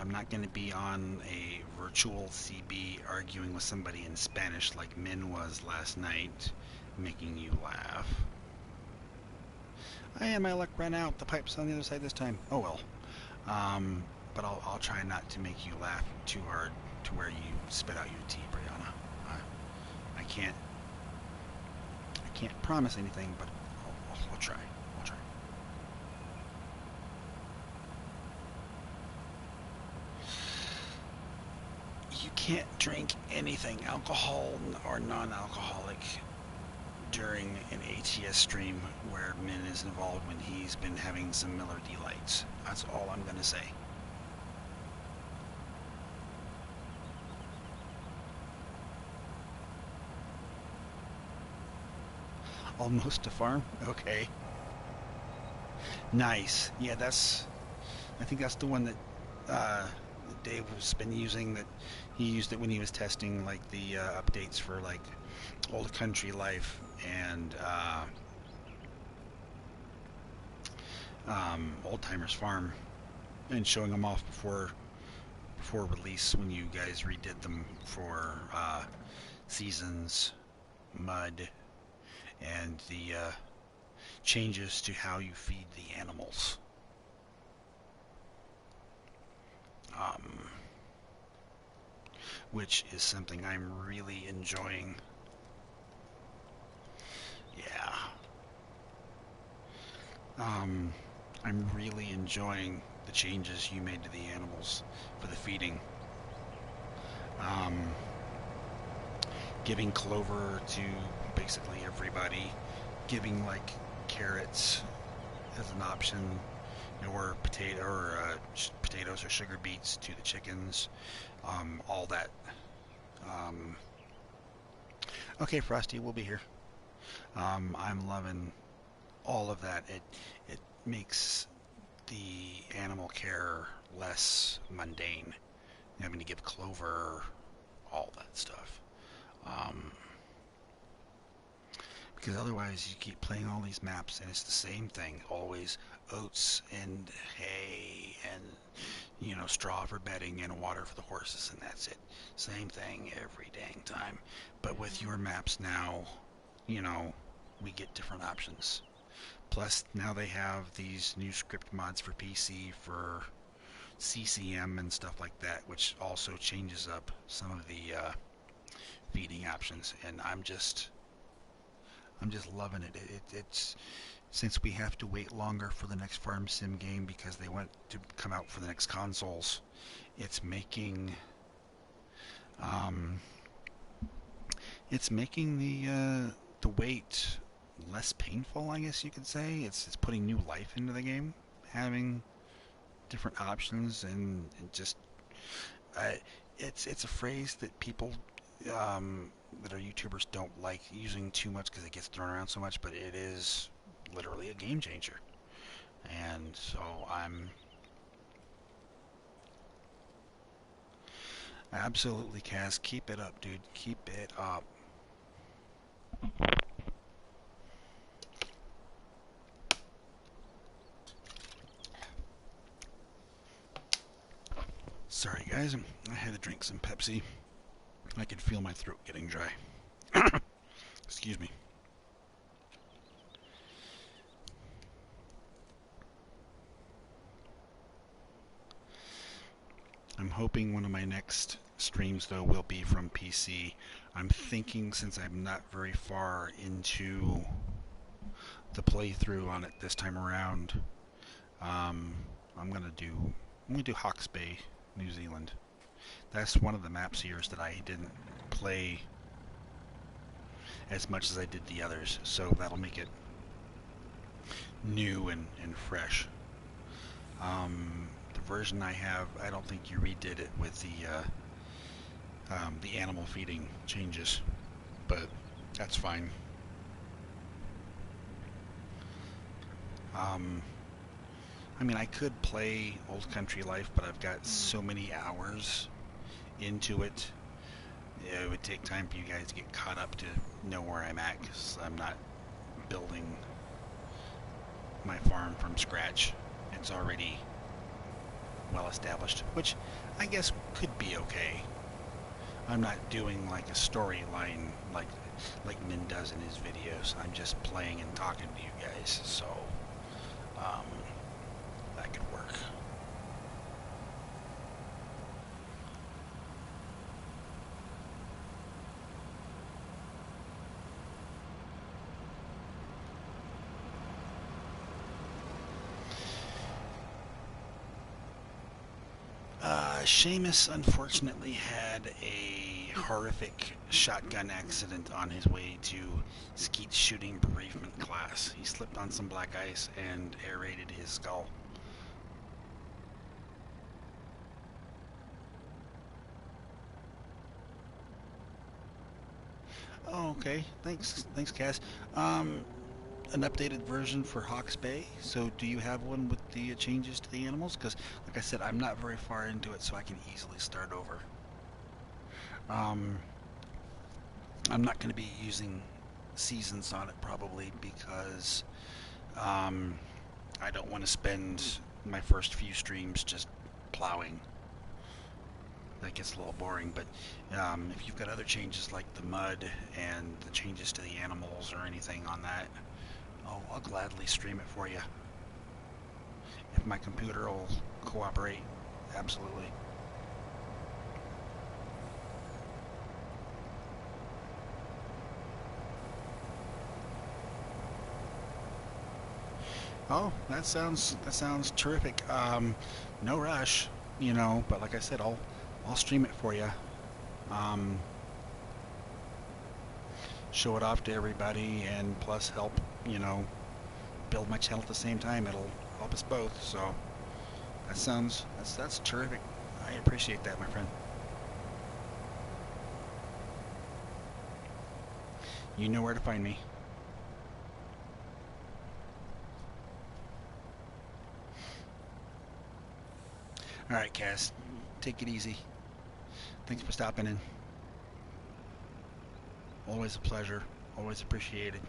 not gonna be on a virtual CB arguing with somebody in Spanish like Min was last night, making you laugh. And my luck ran out. The pipe's on the other side this time. Oh well. But I'll try not to make you laugh too hard to where you spit out your tea, Brianna. I can't promise anything, but I'll try. I'll try. You can't drink anything alcohol or non-alcoholic during an ATS stream where Min is involved when he's been having some Miller Delights. That's all I'm going to say. Almost a farm? Okay. Nice. Yeah, I think that's the one that Dave has been using, that he used it when he was testing like the updates for like Old Country Life and Old Timers Farm, and showing them off before release when you guys redid them for Seasons, Mud, and the changes to how you feed the animals. Which is something I'm really enjoying. Yeah. I'm really enjoying the changes you made to the animals for the feeding. giving clover to basically everybody, giving like carrots as an option, or potatoes or sugar beets to the chickens, all that. Um, okay, Frosty, we'll be here. I'm loving all of that. It makes the animal care less mundane. Having to give clover, all that stuff. Um, because otherwise you keep playing all these maps and it's the same thing. Always oats and hay and straw for bedding and water for the horses, and that's it. Same thing every dang time. But with your maps now, you know, we get different options. Plus, now they have these new script mods for PC for CCM and stuff like that, which also changes up some of the feeding options. And I'm just loving it. It's since we have to wait longer for the next farm sim game because they want to come out for the next consoles. It's making um, the wait less painful, I guess you could say. It's putting new life into the game, having different options, and just uh, it's a phrase that people that are YouTubers don't like using too much because it gets thrown around so much, but it is literally a game changer. And so I'm absolutely, Kaz, keep it up, dude. Keep it up. Sorry, guys. I had to drink some Pepsi. I could feel my throat getting dry. Excuse me. I'm hoping one of my next streams, though, will be from PC. I'm thinking, since I'm not very far into the playthrough on it this time around, um, I'm gonna do Hawke's Bay, New Zealand. That's one of the maps here that I didn't play as much as I did the others, so that'll make it new and fresh. The version I have, I don't think you redid it with the animal feeding changes, but that's fine. Um, I mean, I could play Old Country Life, but I've got so many hours into it. It would take time for you guys to get caught up to know where I'm at, because I'm not building my farm from scratch. It's already well established, which I guess could be okay. I'm not doing like a storyline like Min does in his videos. I'm just playing and talking to you guys, so um, that could work. Seamus unfortunately had a horrific shotgun accident on his way to skeet shooting bereavement class. He slipped on some black ice and aerated his skull. Oh, okay. Thanks, Cass. An updated version for Hawke's Bay. So, do you have one with the changes to the animals? Because, like I said, I'm not very far into it, so I can easily start over. Um, I'm not going to be using seasons on it probably because I don't want to spend my first few streams just plowing. That gets a little boring, but if you've got other changes like the mud and the changes to the animals or anything on that, I'll gladly stream it for you. If my computer will cooperate, absolutely. Oh, that sounds terrific. No rush, but like I said, I'll stream it for you. Um, show it off to everybody, and plus help, you know, build my channel at the same time. It'll help us both. So that's terrific. I appreciate that, my friend. You know where to find me. All right, Cass. Take it easy. Thanks for stopping in. Always a pleasure. Always appreciated.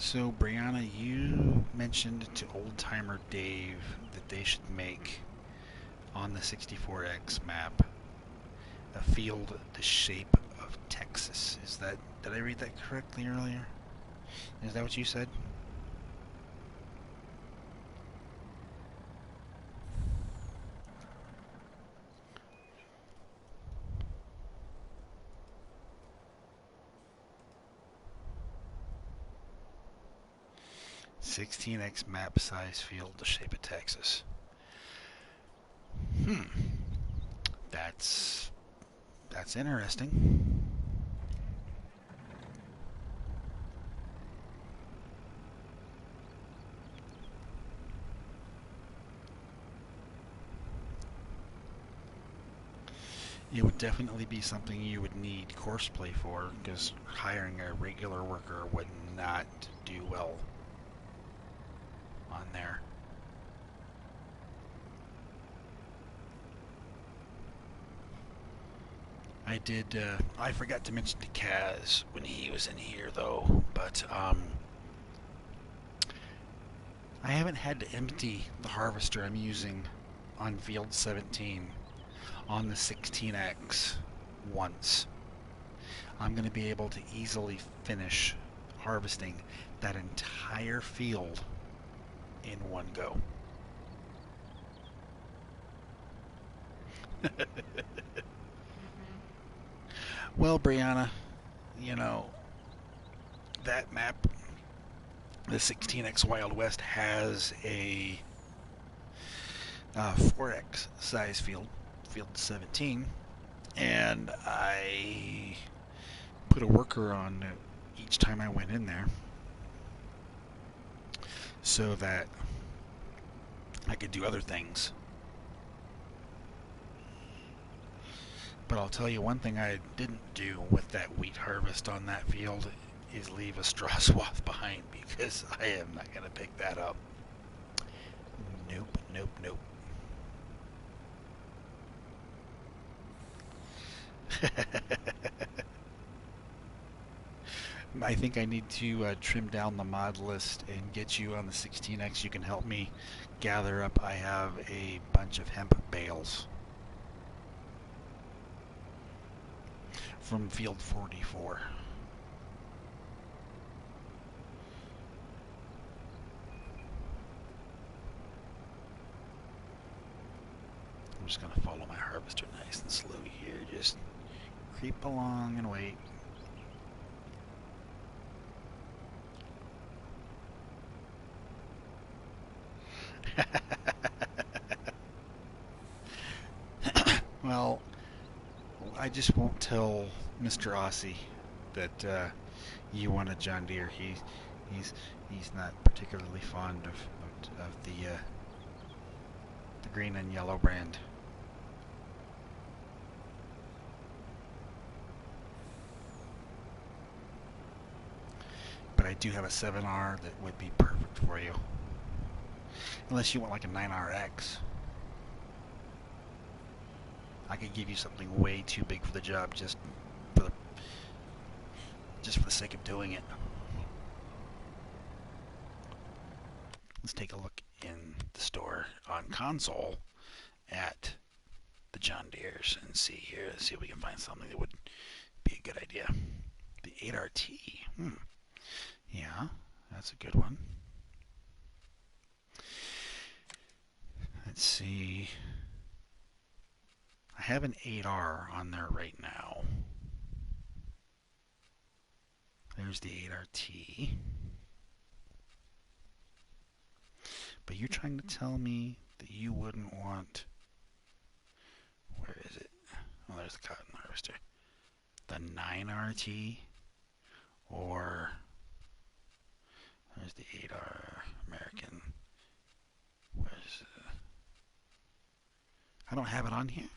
So, Brianna, you mentioned to Old Timer Dave that they should make on the 64X map a field the shape of Texas. Is that, did I read that correctly earlier? Is that what you said? "16x map size field the shape of Texas." Hmm, that's interesting. It would definitely be something you would need courseplay for, because hiring a regular worker would not do well on there. I did. I forgot to mention to Kaz when he was in here, though. But I haven't had to empty the harvester I'm using on field 17 on the 16X once. I'm going to be able to easily finish harvesting that entire field in one go. Well, Brianna, you know, that map, the 16X Wild West, has a 4X size field, field 17, and I put a worker on each time I went in there so that I could do other things. But I'll tell you one thing I didn't do with that wheat harvest on that field is leave a straw swath behind, because I am not going to pick that up. Nope, nope, nope. I think I need to trim down the mod list and get you on the 16X. You can help me gather up. I have a bunch of hemp bales from field 44. I'm just going to follow my harvester nice and slow here. Just creep along and wait. Well, I just won't tell Mr. Aussie that you want a John Deere. He's not particularly fond of the green and yellow brand. But I do have a 7R that would be perfect for you. Unless you want like a 9RX. I could give you something way too big for the job just for the sake of doing it. Let's take a look in the store on console at the John Deeres and see here. Let's see if we can find something that would be a good idea. The 8RT. Yeah, that's a good one. Let's see. I have an 8R on there right now. There's the 8RT. But you're trying to tell me that you wouldn't want... Where is it? Oh, there's the cotton harvester. The 9RT, or there's the 8R American. Where's I don't have it on here.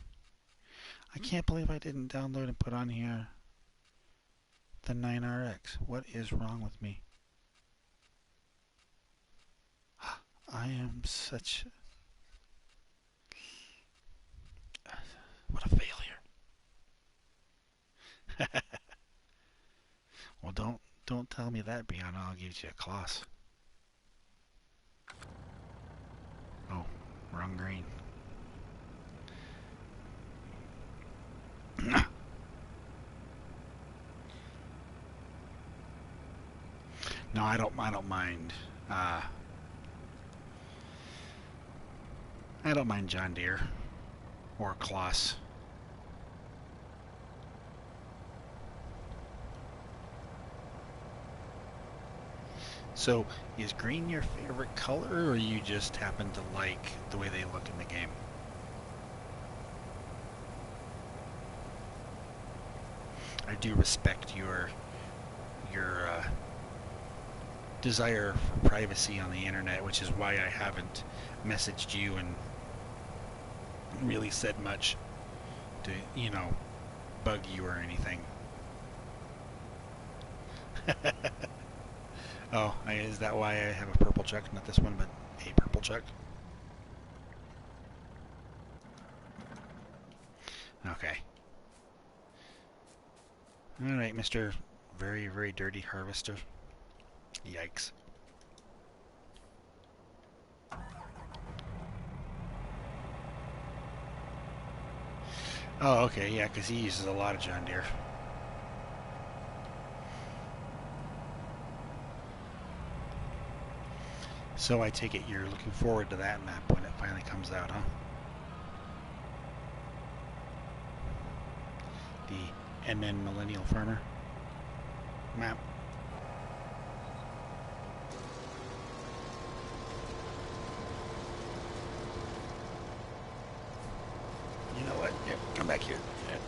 I can't believe I didn't download and put on here the 9RX. What is wrong with me? I am such... What a failure. Well, don't tell me that, Brianna. I'll give you a class. Oh, wrong green. No, I don't mind. I don't mind John Deere or Kloss. So, is green your favorite color, or you just happen to like the way they look in the game? I do respect your desire for privacy on the internet, which is why I haven't messaged you and really said much to, bug you or anything. Oh, is that why I have a purple check? Not this one, but a purple check? Okay. Alright, Mr. Very, very dirty harvester. Yikes. Oh, okay, yeah, because he uses a lot of John Deere. So I take it you're looking forward to that map when it finally comes out, huh? The MN Millennial Farmer map. You know what? Here, come back here. Yeah.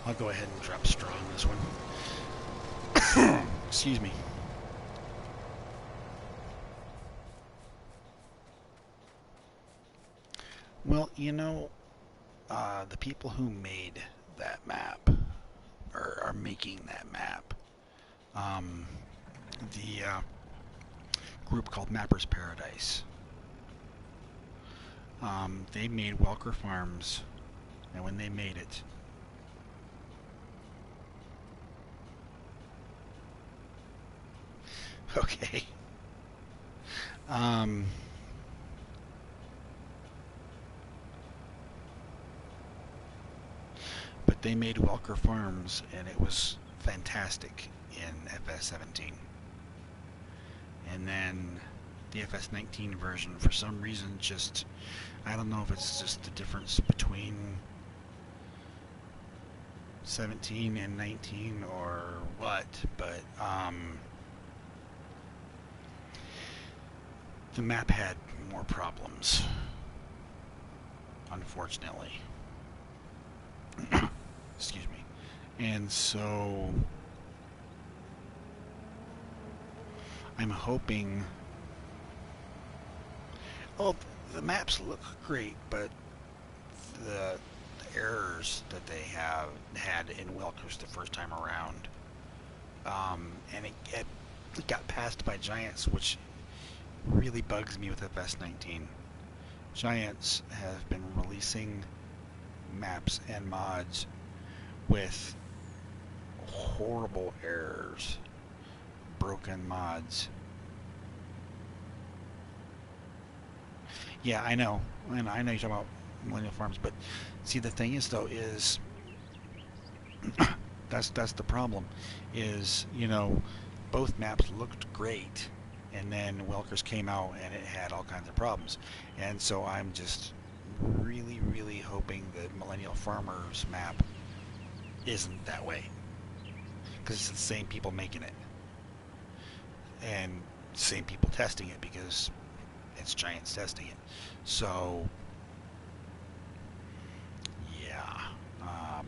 I'll go ahead and drop straw on this one. Excuse me. Well, the people who made that map, or are making that map, the group called Mappers Paradise, they made Welker Farms, and when they made it, okay, but they made Welker Farms, and it was fantastic in FS17. And then the FS19 version, for some reason, just, I don't know if it's just the difference between 17 and 19 or what, but the map had more problems, unfortunately. Excuse me. And so I'm hoping... Oh, the maps look great, but the errors that they had in Welkers the first time around, and it got passed by Giants, which really bugs me with FS19. Giants have been releasing maps and mods with horrible errors, broken mods. Yeah, I know you're talking about Millennial Farms, but see, the thing is, though, is That's the problem. Is both maps looked great, and then Welkers came out and it had all kinds of problems, and so I'm just really really hoping that Millennial Farmers map isn't that way because it's the same people making it and same people testing it because it's Giants testing it. So yeah, um,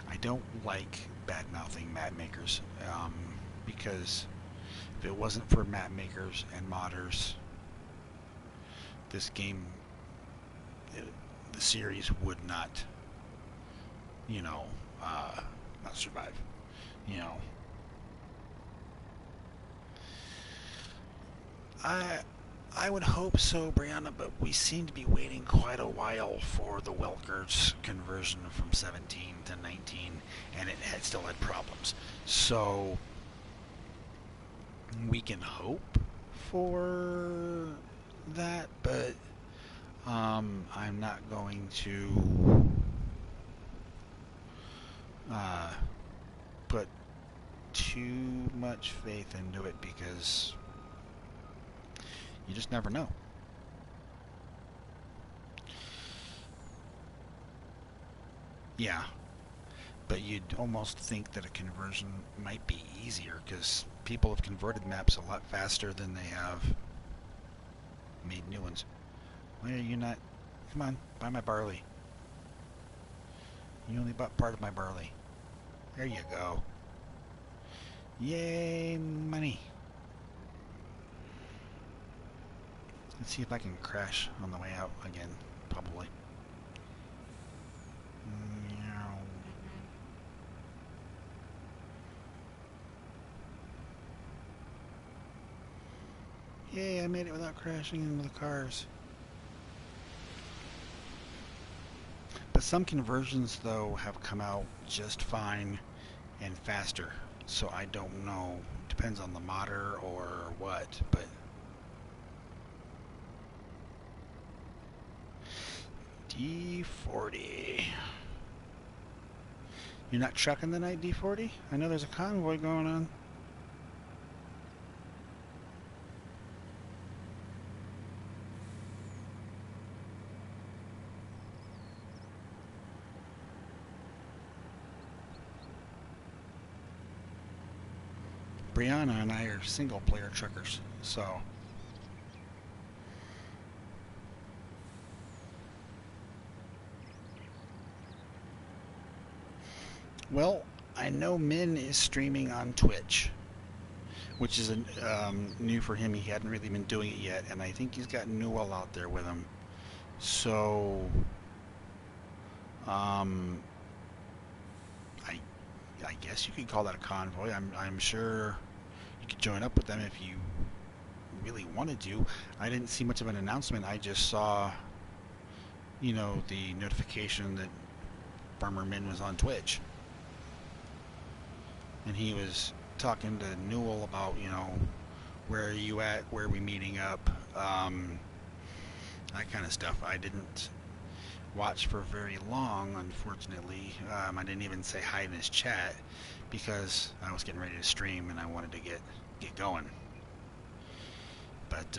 I don't like bad mouthing map makers because if it wasn't for map makers and modders, this game, it, the series would not, you know, not survive. You know, I I would hope so, Brianna, but we seem to be waiting quite a while for the Welkers conversion from 17 to 19, and it still had problems. So we can hope for that, but I'm not going to uh, put too much faith into it because you just never know. Yeah, but you'd almost think that a conversion might be easier because people have converted maps a lot faster than they have made new ones. Why are you not? Come on, buy my barley. You only bought part of my barley. There you go. Yay, money. Let's see if I can crash on the way out again. Probably. Yay, I made it without crashing into the cars. But some conversions, though, have come out just fine and faster. So I don't know. Depends on the modder or what, but D40. You're not trucking the night, D40? I know there's a convoy going on. Brianna and I are single player truckers, so. Well, I know Min is streaming on Twitch, which is new for him. He hadn't really been doing it yet, and I think he's got Newell out there with him. So, um, I, I guess you could call that a convoy. I'm sure you could join up with them if you really wanted to. I didn't see much of an announcement. I just saw, the notification that Farmer Min was on Twitch. And he was talking to Newell about, where are you at, where are we meeting up, that kind of stuff. I didn't watch for very long, unfortunately. I didn't even say hi in his chat because I was getting ready to stream and I wanted to get going. But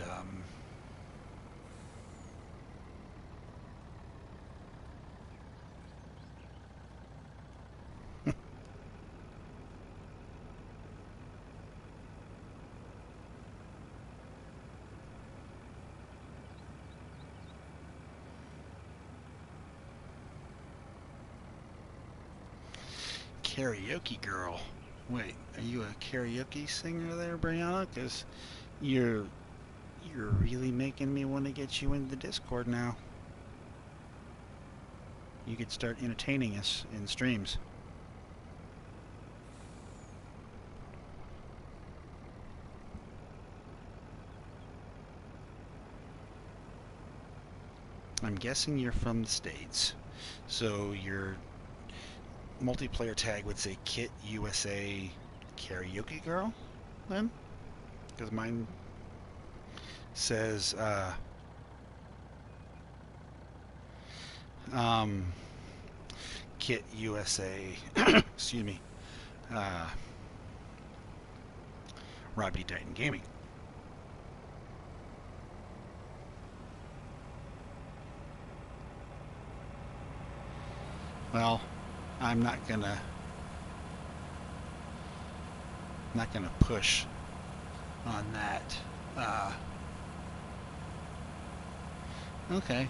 karaoke girl. Wait, are you a karaoke singer there, Brianna? Because you're really making me want to get you into the Discord now. You could start entertaining us in streams. I'm guessing you're from the States, so your multiplayer tag would say Kit USA Karaoke Girl, then? Because mine says, Kit USA, excuse me, uh, Robbie Titan Gaming. Well, I'm not gonna push on that. Okay,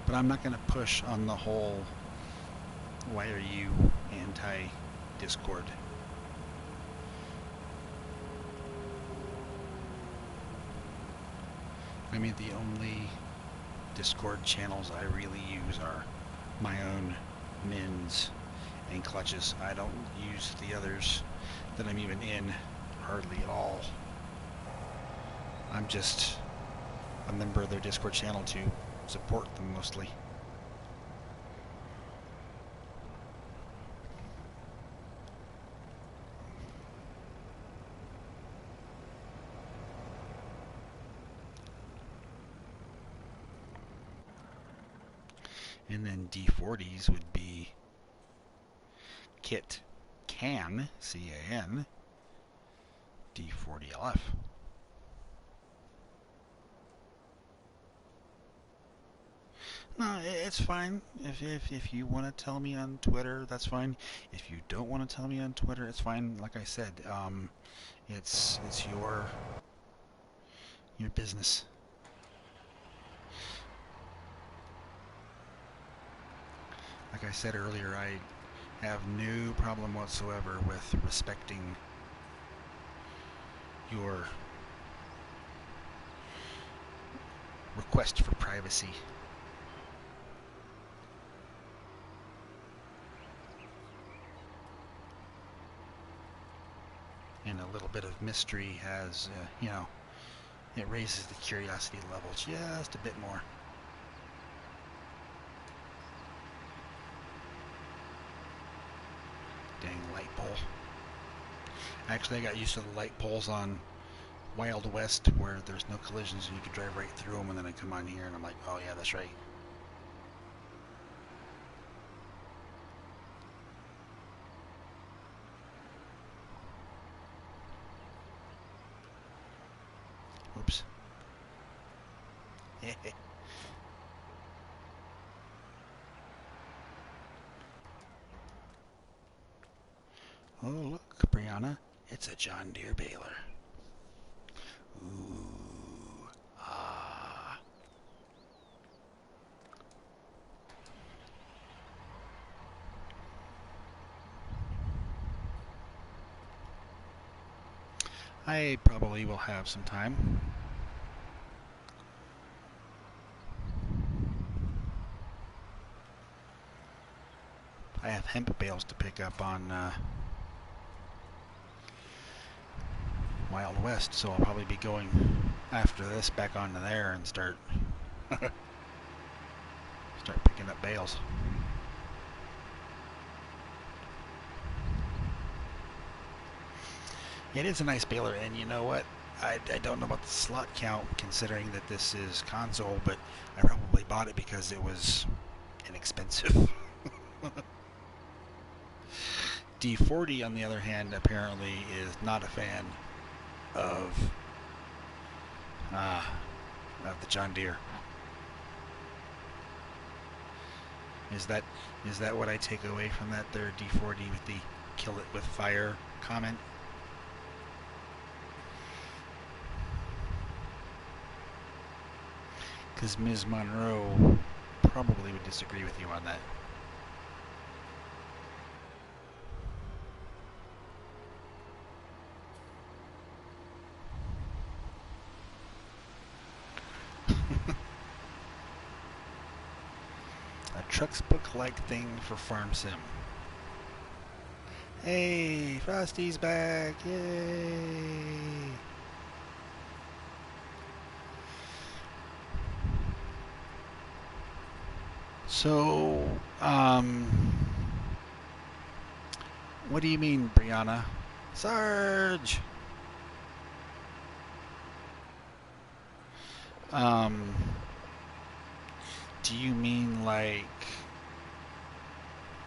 but I'm not gonna push on the whole. Why are you anti-Discord? I mean, the only Discord channels I really use are my own mins and clutches. I don't use the others that I'm even in hardly at all. I'm just a member of their Discord channel to support them mostly. And then D40s would be Kit Can, C-A-N, D40LF. No, it's fine. If you want to tell me on Twitter, that's fine. If you don't want to tell me on Twitter, it's fine. Like I said, it's your business. Like I said earlier, I have no problem whatsoever with respecting your request for privacy. And a little bit of mystery has, it raises the curiosity level just a bit more. Dang light pole. Actually, I got used to the light poles on Wild West where there's no collisions and you can drive right through them, and then I come on here and I'm like, oh yeah, that's right. Oops. Oh, look, Brianna. It's a John Deere baler. Ooh. Ah. I probably will have some time. I have hemp bales to pick up on Wild West, so I'll probably be going after this back onto there and start picking up bales. It is a nice baler, and you know what? I don't know about the slot count, considering that this is console, but I probably bought it because it was inexpensive. D40, on the other hand, apparently is not a fan of the John Deere. Is that what I take away from that there D40 with the kill it with fire comment? Because Ms. Monroe probably would disagree with you on that. A Trucks Book-like thing for Farm Sim. Hey, Frosty's back! Yay! So, what do you mean, Brianna? Sarge! Do you mean like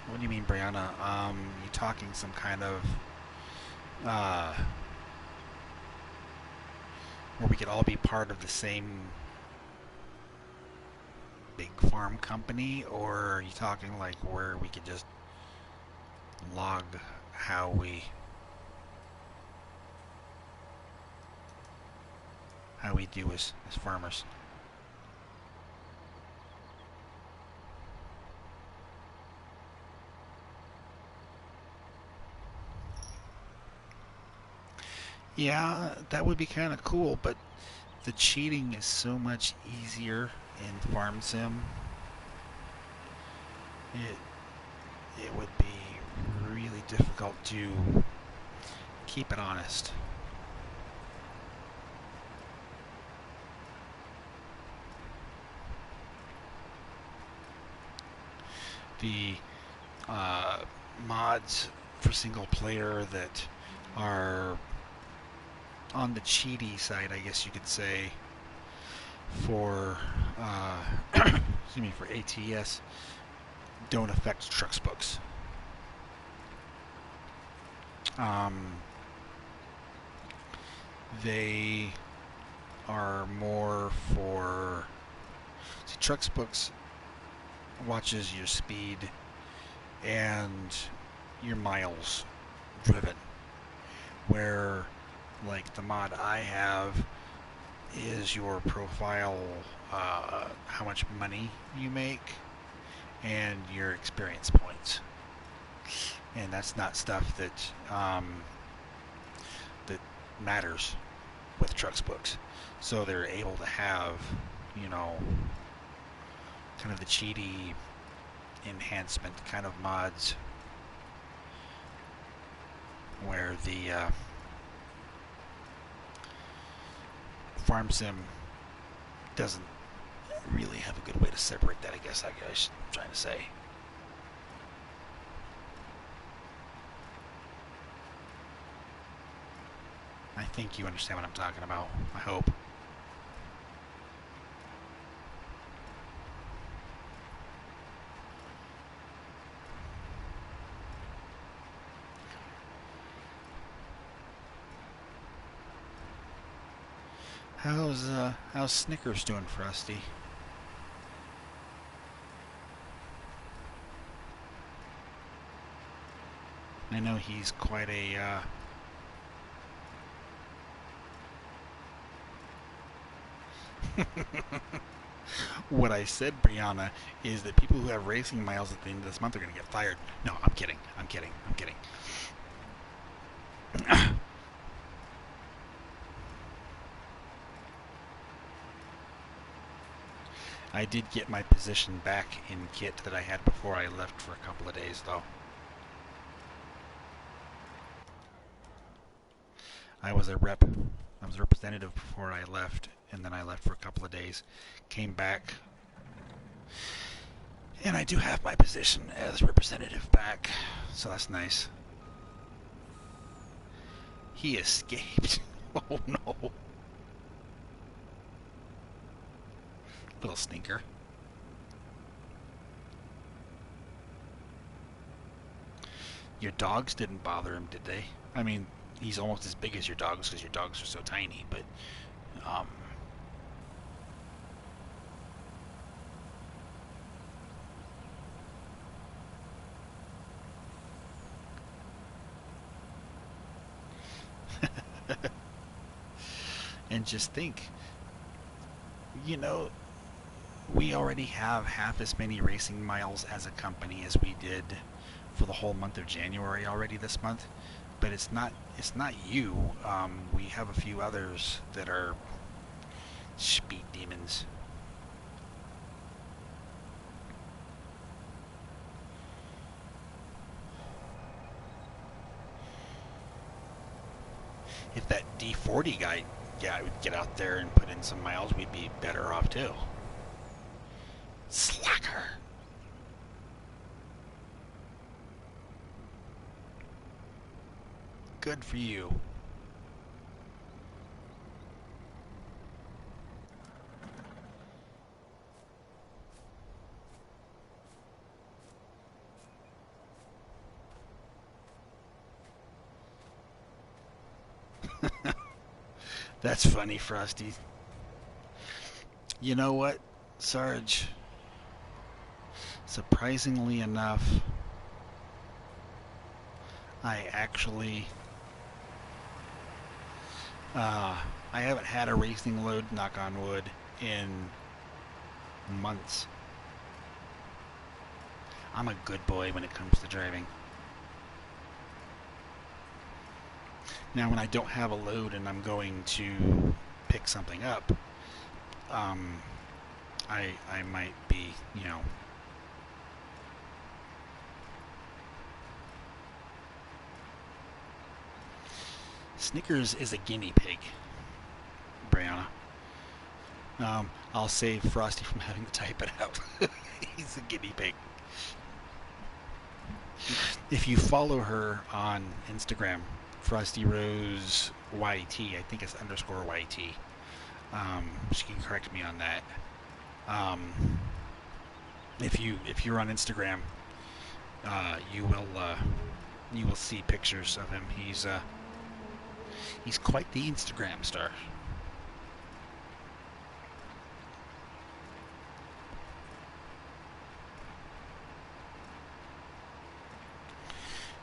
What do you mean, Brianna? You talking some kind of uh, where we could all be part of the same big farm company, or are you talking like where we could just log how we do as farmers? Yeah, that would be kind of cool, but the cheating is so much easier in Farm Sim. It it would be really difficult to keep it honest. The uh, mods for single player that are on the cheaty side, I guess you could say, for excuse me, for ATS don't affect trucks books. Um, they are more for see, trucks books watches your speed and your miles driven, where like the mod I have is your profile, how much money you make, and your experience points. And that's not stuff that matters with trucks books. So they're able to have, you know, kind of the cheaty enhancement kind of mods where the farm sim doesn't really have a good way to separate that, I guess I'm trying to say. I think you understand what I'm talking about. I hope. How's Snickers doing, Frosty? I know he's quite a what I said, Brianna, is that people who have racing miles at the end of this month are going to get fired. No, I'm kidding. I'm kidding. I'm kidding. I did get my position back in kit that I had before I left for a couple of days, though. I was a rep. I was a representative before I left, and then I left for a couple of days. Came back, and I do have my position as representative back, so that's nice. He escaped. Oh no. Little stinker. Your dogs didn't bother him, did they? I mean, he's almost as big as your dogs because your dogs are so tiny, but um, and just think, you know, we already have half as many racing miles as a company as we did for the whole month of January already this month. But it's not you. We have a few others that are speed demons. If that D40 guy would get out there and put in some miles, we'd be better off too. Slacker. Good for you. That's funny, Frosty. You know what, Sarge? Surprisingly enough, I actually I haven't had a racing load, knock on wood, in months. I'm a good boy when it comes to driving. Now, when I don't have a load and I'm going to pick something up, um, I might be, Snickers is a guinea pig, Brianna. I'll save Frosty from having to type it out. He's a guinea pig. If you follow her on Instagram, Frosty Rose YT, I think it's underscore YT. She can correct me on that. Um, if you're on Instagram, you will see pictures of him. He's quite the Instagram star.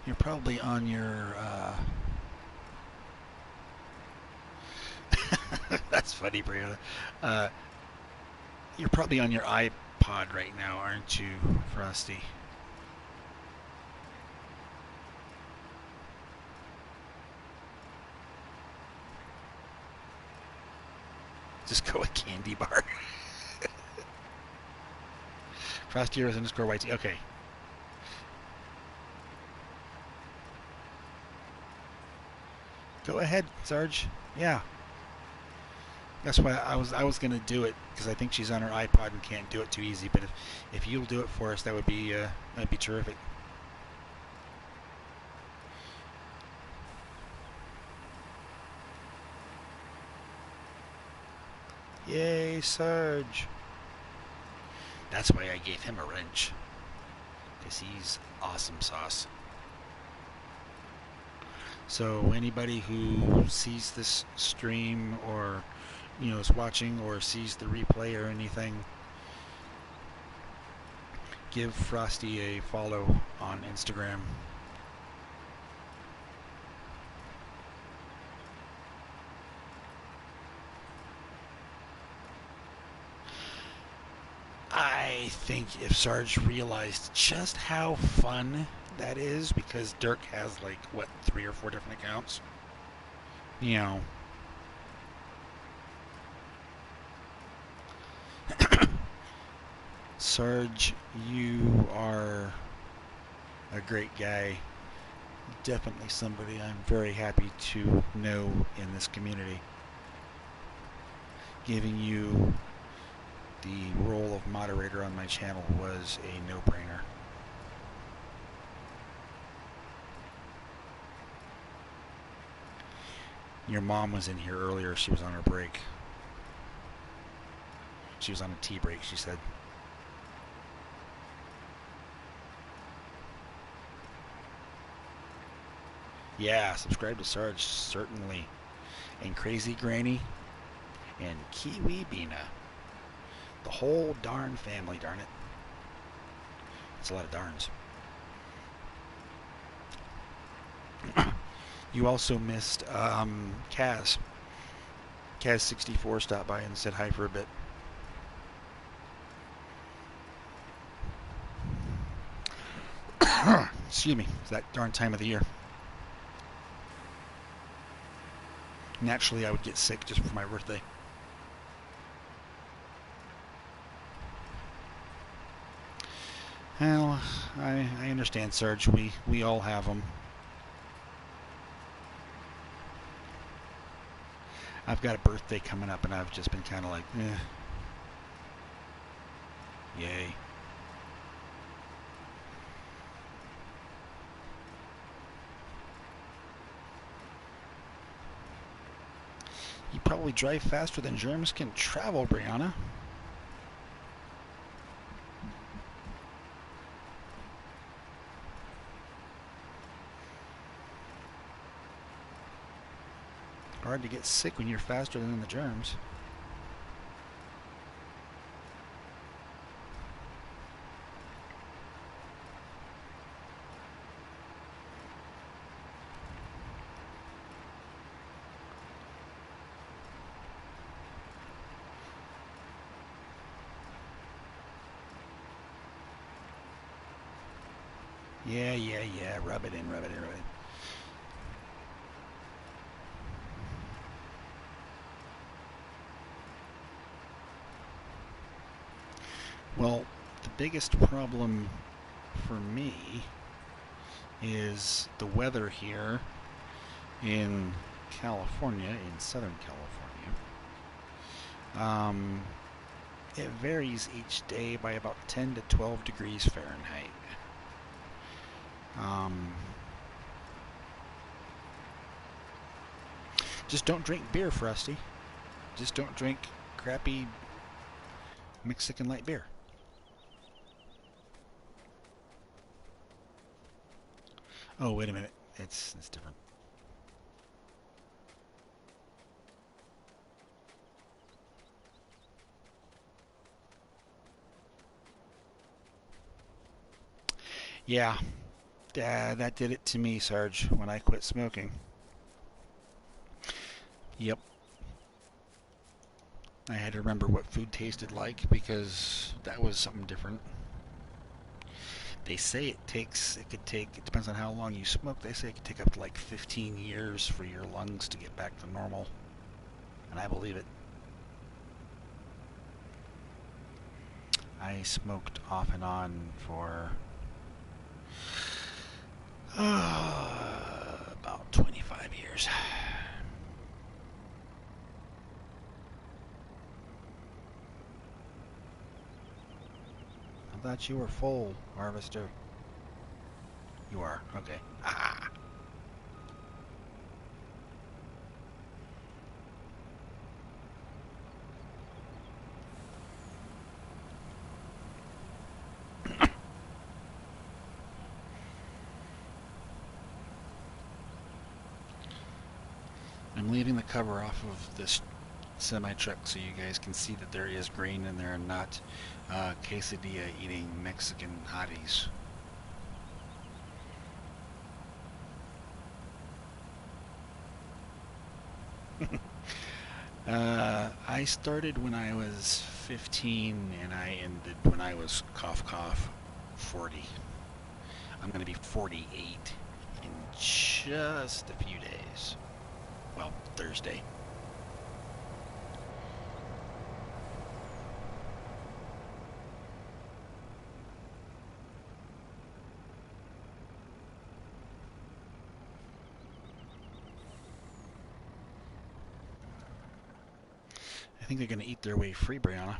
You're probably on your. That's funny, Brianna. Uh, you're probably on your iPod right now, aren't you, Frosty? Just go with candy bar. Frosty Rose underscore YT. Okay. Go ahead, Sarge. Yeah. That's why I was gonna do it because I think she's on her iPod and can't do it too easy. But if you'll do it for us, that'd be terrific. Yay, Sarge! That's why I gave him a wrench because he's awesome sauce. So anybody who sees this stream or is watching or sees the replay or anything, give Frosty a follow on Instagram. I think if Sarge realized just how fun that is, because Dirk has like what 3 or 4 different accounts, you know. Sarge, you are a great guy. Definitely somebody I'm very happy to know in this community. Giving you the role of moderator on my channel was a no-brainer. Your mom was in here earlier. She was on her break. She was on a tea break, she said. Yeah, subscribe to Sarge, certainly. And Crazy Granny and Kiwi Bina. The whole darn family, darn it. It's a lot of darns. You also missed Kaz. Kaz64 stopped by and said hi for a bit. Excuse me, it's that darn time of the year. Naturally, I would get sick just for my birthday. Well, I understand, Sarge. We all have them. I've got a birthday coming up, and I've just been kind of like, yay. You probably drive faster than germs can travel, Brianna. Hard to get sick when you're faster than the germs. Yeah. Rub it in, rub it in, rub it in. Well, the biggest problem for me is the weather here in California, in Southern California. It varies each day by about 10 to 12 degrees Fahrenheit. Just don't drink beer, Frosty. Just don't drink crappy Mexican light beer. Oh, wait a minute. It's different. Yeah, that did it to me, Sarge, when I quit smoking. Yep. I had to remember what food tasted like because that was something different. They say it could take, it depends on how long you smoke, they say it could take up to like 15 years for your lungs to get back to normal. And I believe it. I smoked off and on for about 25 years. I thought you were full, Harvester. You are? Okay. Ah. I'm leaving the cover off of this semi-truck so you guys can see that there is grain in there and not quesadilla eating Mexican hotties. I started when I was 15 and I ended when I was cough 40. I'm going to be 48 in just a few days. Well, Thursday. I think they're going to eat their way free, Brianna.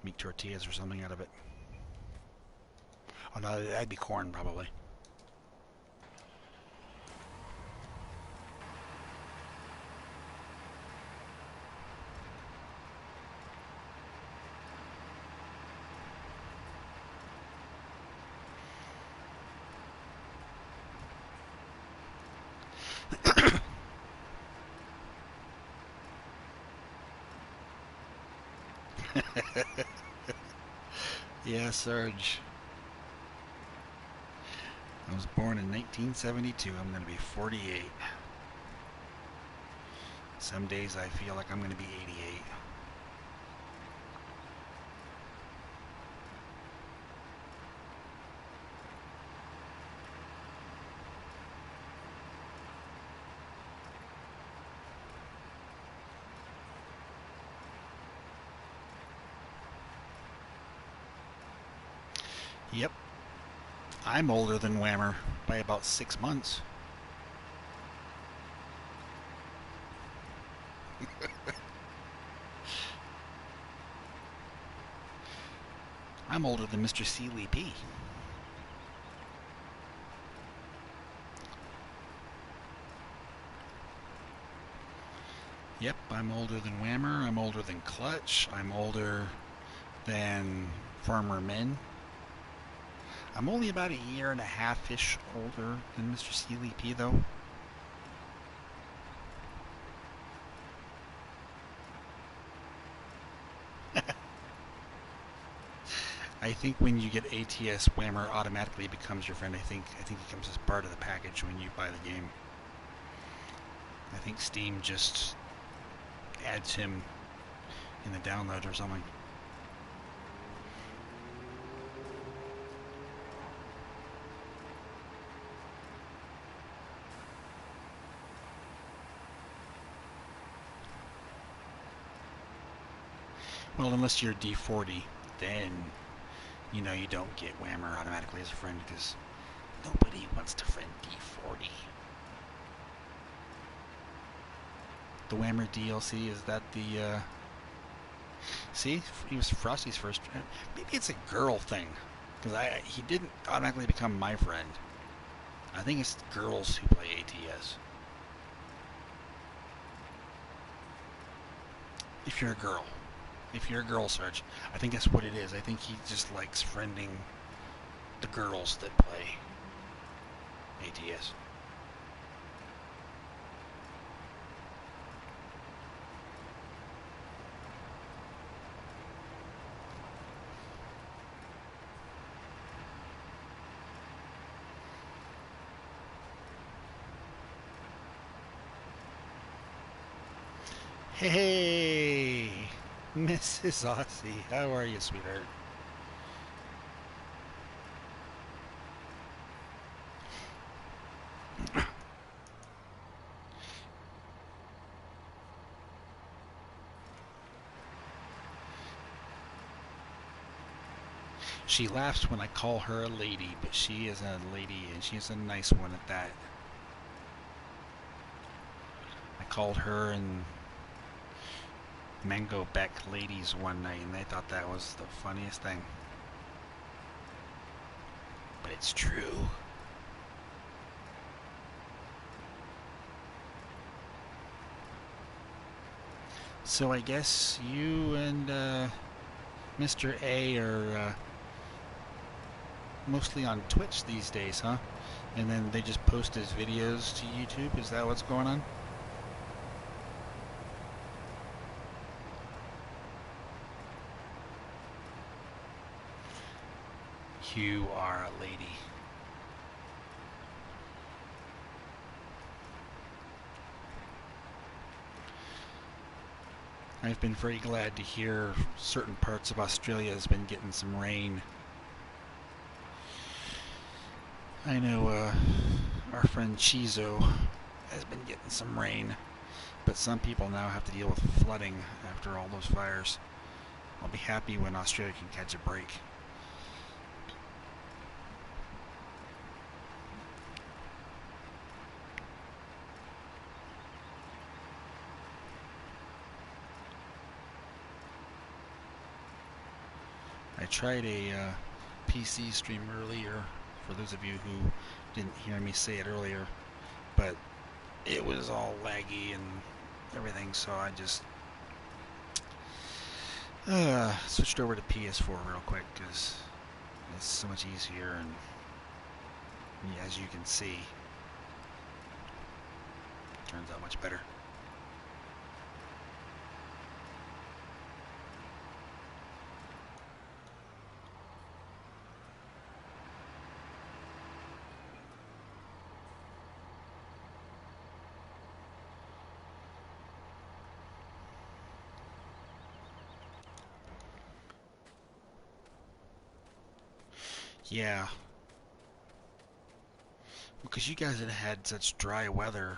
Make tortillas or something out of it. Oh no, that'd be corn probably. Yeah, Serge. I was born in 1972. I'm going to be 48. Some days I feel like I'm going to be 88. Yep. I'm older than Whammer by about 6 months. I'm older than Mr. Seeley P. Yep, I'm older than Whammer. I'm older than Clutch. I'm older than Farmer Men. I'm only about a year and a half-ish older than Mr. Seeley P, though. I think when you get ATS, Whammer automatically becomes your friend. I think it comes as part of the package when you buy the game. I think Steam just adds him in the download or something. Well, unless you're D40, then you know you don't get Whammer automatically as a friend because nobody wants to friend D40. The Whammer DLC, is that the see, he was Frosty's first. Maybe it's a girl thing, because he didn't automatically become my friend. I think it's girls who play ATS. If you're a girl, Sarge, I think that's what it is. I think he just likes friending the girls that play ATS. Hey, Mrs. Aussie, how are you, sweetheart? She laughs when I call her a lady, but she is a lady, and she's a nice one at that. I called her and Mango Beck ladies one night, and they thought that was the funniest thing. But it's true. So I guess you and Mr. A are mostly on Twitch these days, huh? And then they just post his videos to YouTube? Is that what's going on? You are a lady. I've been very glad to hear certain parts of Australia has been getting some rain. I know our friend Chizo has been getting some rain, but some people now have to deal with flooding after all those fires. I'll be happy when Australia can catch a break. I tried a PC stream earlier, for those of you who didn't hear me say it earlier, but it was all laggy and everything, so I just switched over to ps4 real quick because it's so much easier, and as you can see, it turns out much better. Yeah, because you guys had had such dry weather.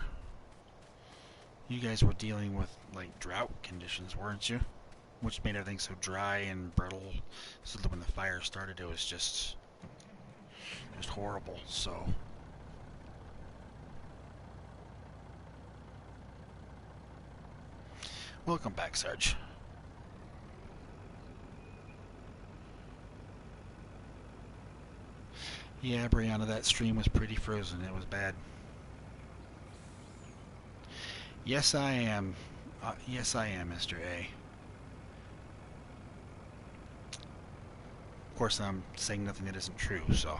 You guys were dealing with like drought conditions, weren't you? Which made everything so dry and brittle, so that when the fire started, it was just horrible. So welcome back, Sarge. Yeah, Brianna, that stream was pretty frozen. It was bad. Yes, I am. Yes, I am, Mr. A. Of course, I'm saying nothing that isn't true, so.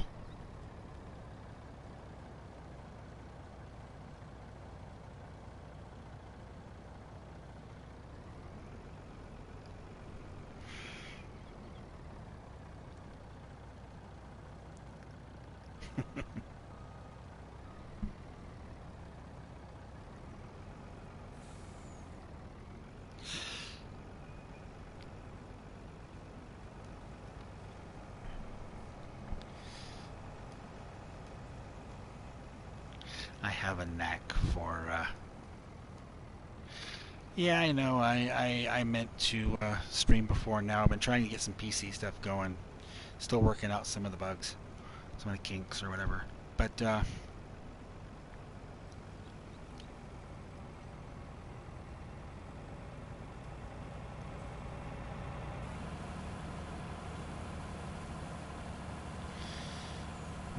I have a knack for. Yeah, I know. I meant to stream before now. I've been trying to get some PC stuff going. Still working out some of the bugs, some of the kinks or whatever. But I'm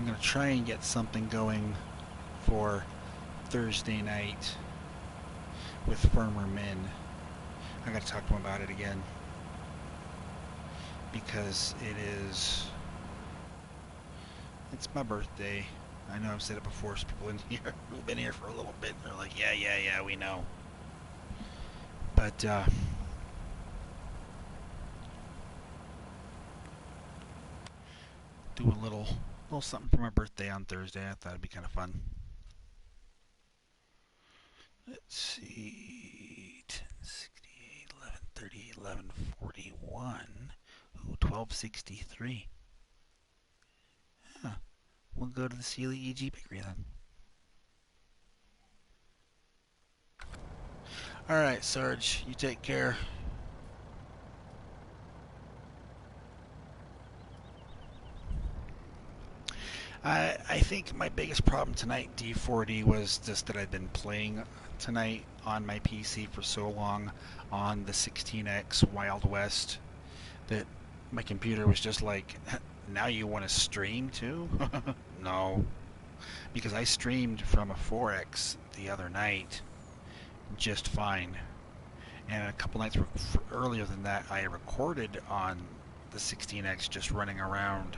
going to try and get something going for Thursday night with Firmer Men. I got to talk to him about it again because it's my birthday. I know I've said it before, so people in here who've been here for a little bit, they're like, yeah, we know. But do a little something for my birthday on Thursday. I thought it'd be kind of fun. Let's see, 1068, 1138, 1141. Ooh, 1263. Huh. We'll go to the Sealy EG Bakery then. Alright, Sarge, you take care. I think my biggest problem tonight, D40, was just that I'd been playing tonight on my PC for so long on the 16X Wild West that my computer was just like, now you want to stream too? No. Because I streamed from a 4X the other night just fine. And a couple nights earlier than that, I recorded on the 16X just running around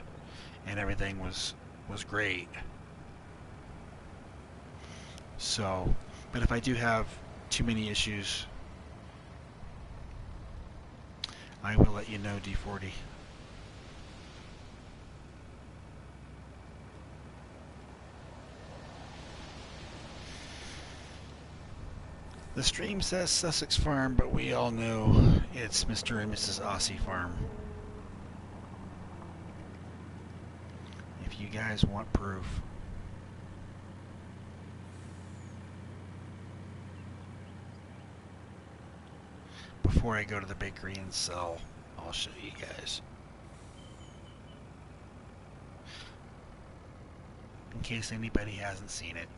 and everything was great. So, but if I do have too many issues, I will let you know, D40. The stream says Sussex Farm, but we all know it's Mr. and Mrs. Aussie Farm. If you guys want proof. Before I go to the bakery and sell, I'll show you guys. In case anybody hasn't seen it.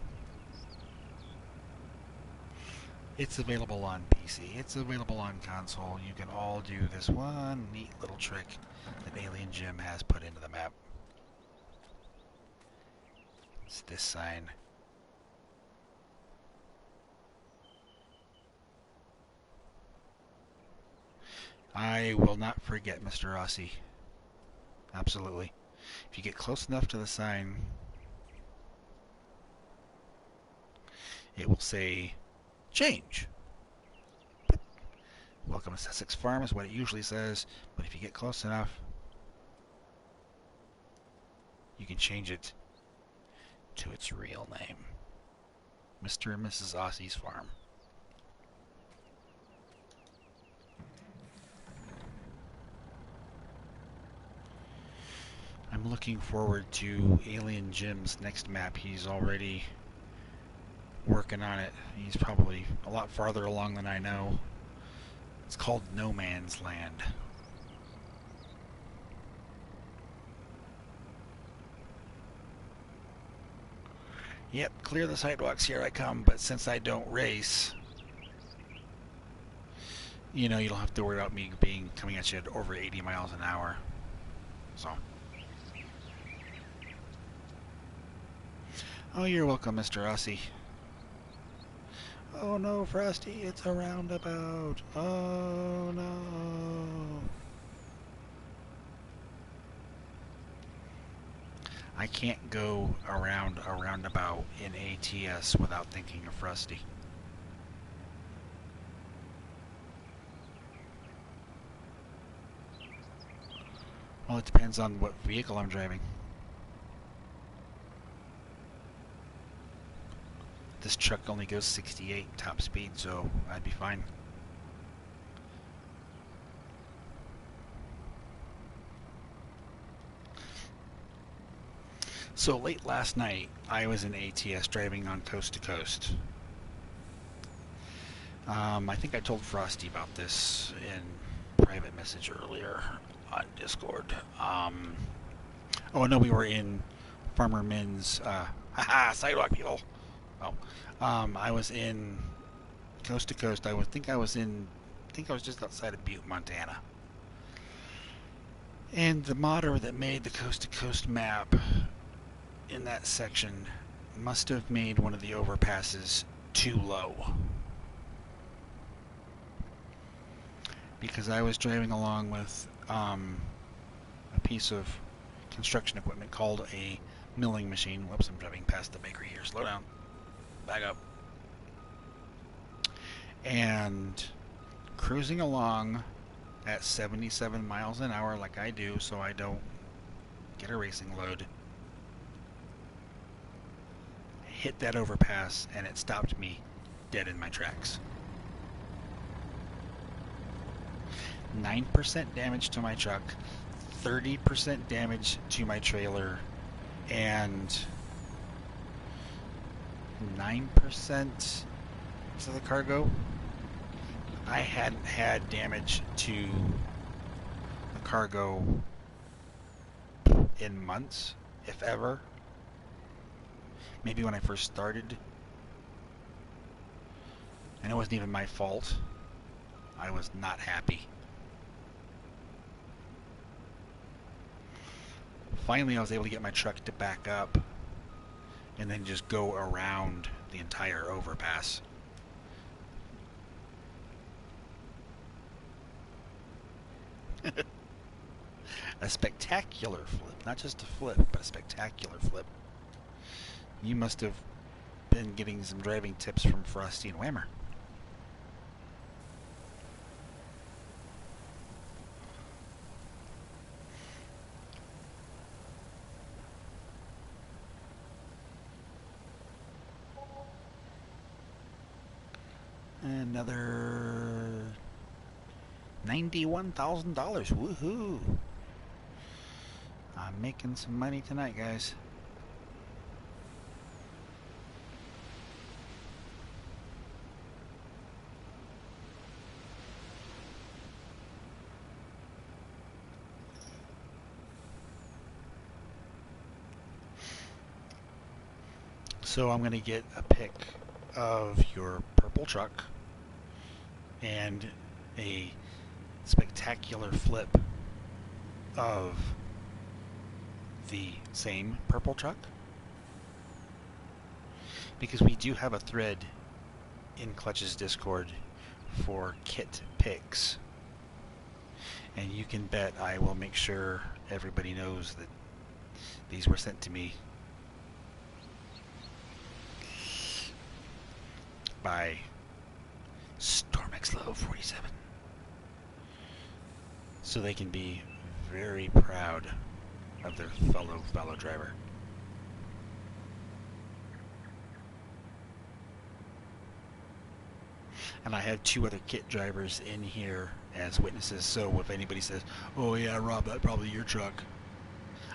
It's available on PC. It's available on console. You can all do this one neat little trick that Alien Jim has put into the map. It's this sign. I will not forget, Mr. Rossi. Absolutely. If you get close enough to the sign, it will say, change. Welcome to Sussex Farm is what it usually says, but if you get close enough, you can change it to its real name. Mr. and Mrs. Aussie's Farm. I'm looking forward to Alien Jim's next map. He's already working on it. He's probably a lot farther along than I know. It's called No Man's Land. Yep, clear the sidewalks, here I come, but since I don't race, you know, you don't have to worry about me coming at you at over 80 miles an hour. So. Oh, you're welcome, Mr. Rossi. Oh no, Frosty, it's a roundabout. Oh no. I can't go around a roundabout in ATS without thinking of Frosty. Well, it depends on what vehicle I'm driving. this truck only goes 68 top speed, so I'd be fine. So late last night, I was in ATS driving on coast to coast. I think I told Frosty about this in private message earlier on Discord. Oh no, we were in Farmer Min's sidewalk people. Oh, I was in coast to coast. I think I was just outside of Butte, Montana. And the modder that made the coast to coast map in that section must have made one of the overpasses too low. Because I was driving along with a piece of construction equipment called a milling machine. Whoops, I'm driving past the bakery here. Slow down. Back up. And cruising along at 77 miles an hour like I do so I don't get a racing load. Hit that overpass and it stopped me dead in my tracks. 9% damage to my truck, 30% damage to my trailer, and 9% to the cargo. I hadn't had damage to the cargo in months, if ever. Maybe when I first started. And it wasn't even my fault. I was not happy. Finally, I was able to get my truck to back up and then just go around the entire overpass. A spectacular flip. Not just a flip, but a spectacular flip. You must have been getting some driving tips from Frosty and Whammer. Another $91,000. Woohoo! I'm making some money tonight, guys. So I'm going to get a pic of your purple truck and a spectacular flip of the same purple truck, because we do have a thread in Clutch's Discord for kit pics, and you can bet I will make sure everybody knows that these were sent to me by StormXLow47, so they can be very proud of their fellow driver. And I have two other kit drivers in here as witnesses, so if anybody says, "Oh yeah, Rob, that's probably your truck,"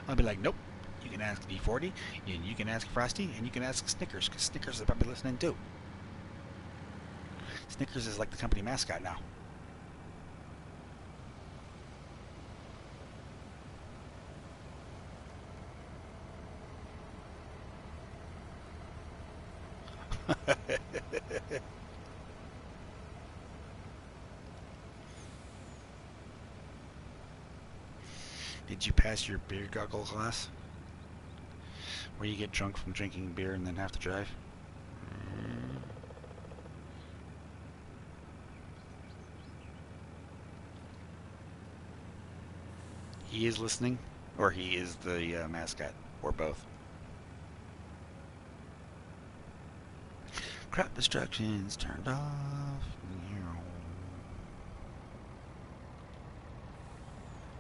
I'll be like, "Nope, you can ask D40, and you can ask Frosty, and you can ask Snickers, because Snickers is probably listening too." Snickers is like the company mascot now. Did you pass your beer goggle class? Where you get drunk from drinking beer and then have to drive? He is listening, or he is the mascot, or both. Crop distractions turned off.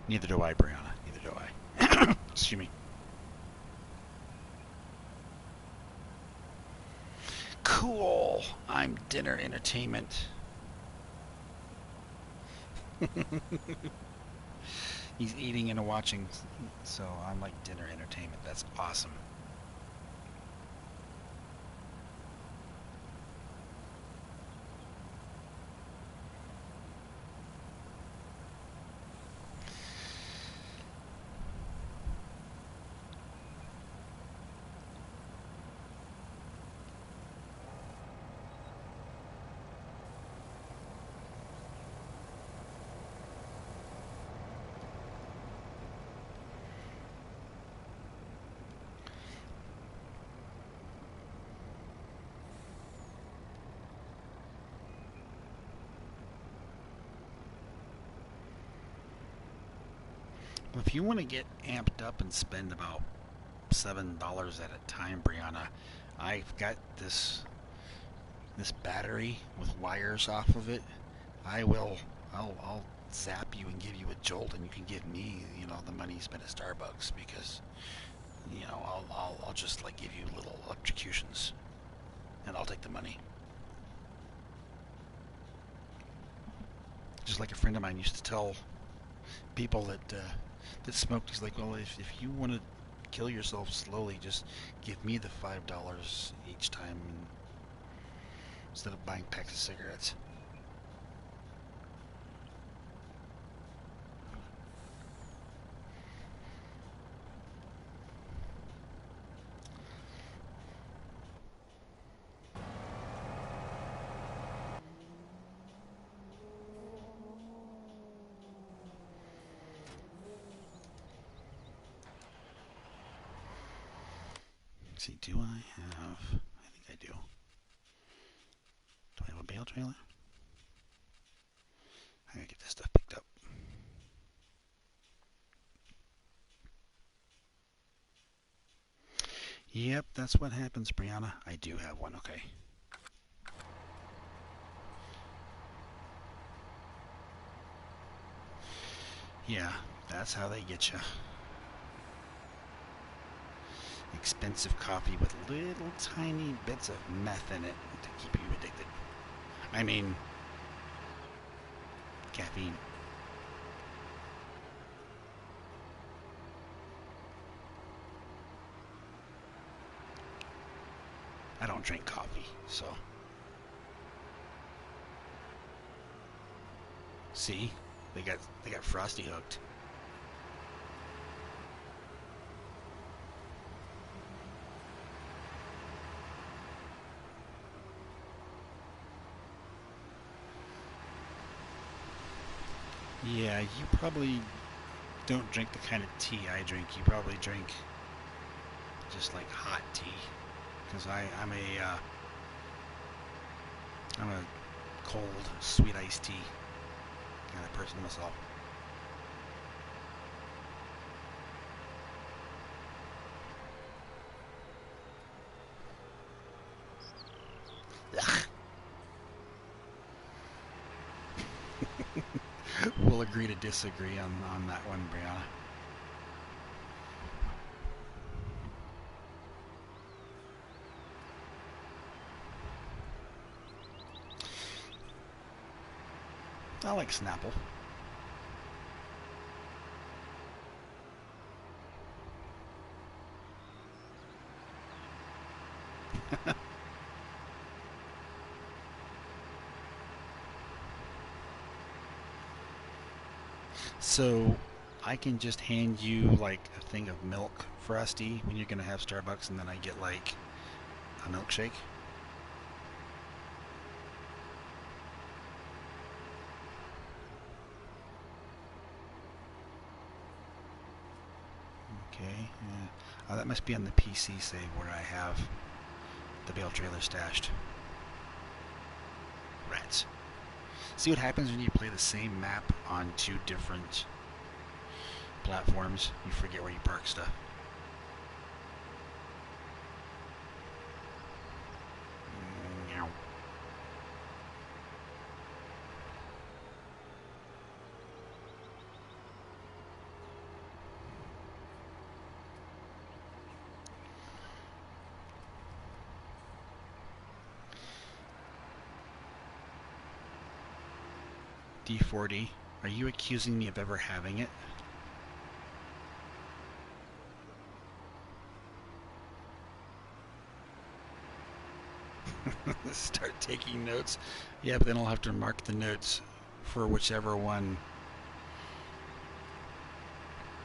Neither do I, Brianna. Neither do I. Excuse me. Cool. cool. I'm dinner entertainment. He's eating and watching, so I'm like dinner entertainment. That's awesome. If you want to get amped up and spend about $7 at a time, Brianna, I've got this battery with wires off of it. I will. I'll zap you and give you a jolt, and you can give me, the money you spent at Starbucks because, I'll just like give you little electrocutions, and I'll take the money. Just like a friend of mine used to tell people that smoked. He's like, well, if you want to kill yourself slowly, just give me the $5 each time instead of buying packs of cigarettes. Let's see, do I have? I think I do. Do I have a bale trailer? I gotta get this stuff picked up. Yep, that's what happens, Brianna. I do have one, okay. Yeah, that's how they get you. Expensive coffee with little tiny bits of meth in it to keep you addicted. I mean, caffeine. I don't drink coffee, so. See, they got Frosty hooked. Yeah, you probably don't drink the kind of tea I drink. You probably drink just like hot tea, because I'm a cold sweet iced tea kind of person myself. We'll agree to disagree on that one, Brianna. I like Snapple. So I can just hand you like a thing of milk, Frosty, when you're gonna have Starbucks, and then I get like a milkshake. Okay. Yeah. Oh, that must be on the PC save where I have the bale trailer stashed. Rats. See what happens when you play the same map on two different platforms? You forget where you park stuff. Meow. D40. Are you accusing me of ever having it? Start taking notes. Yeah, but then I'll have to mark the notes for whichever one.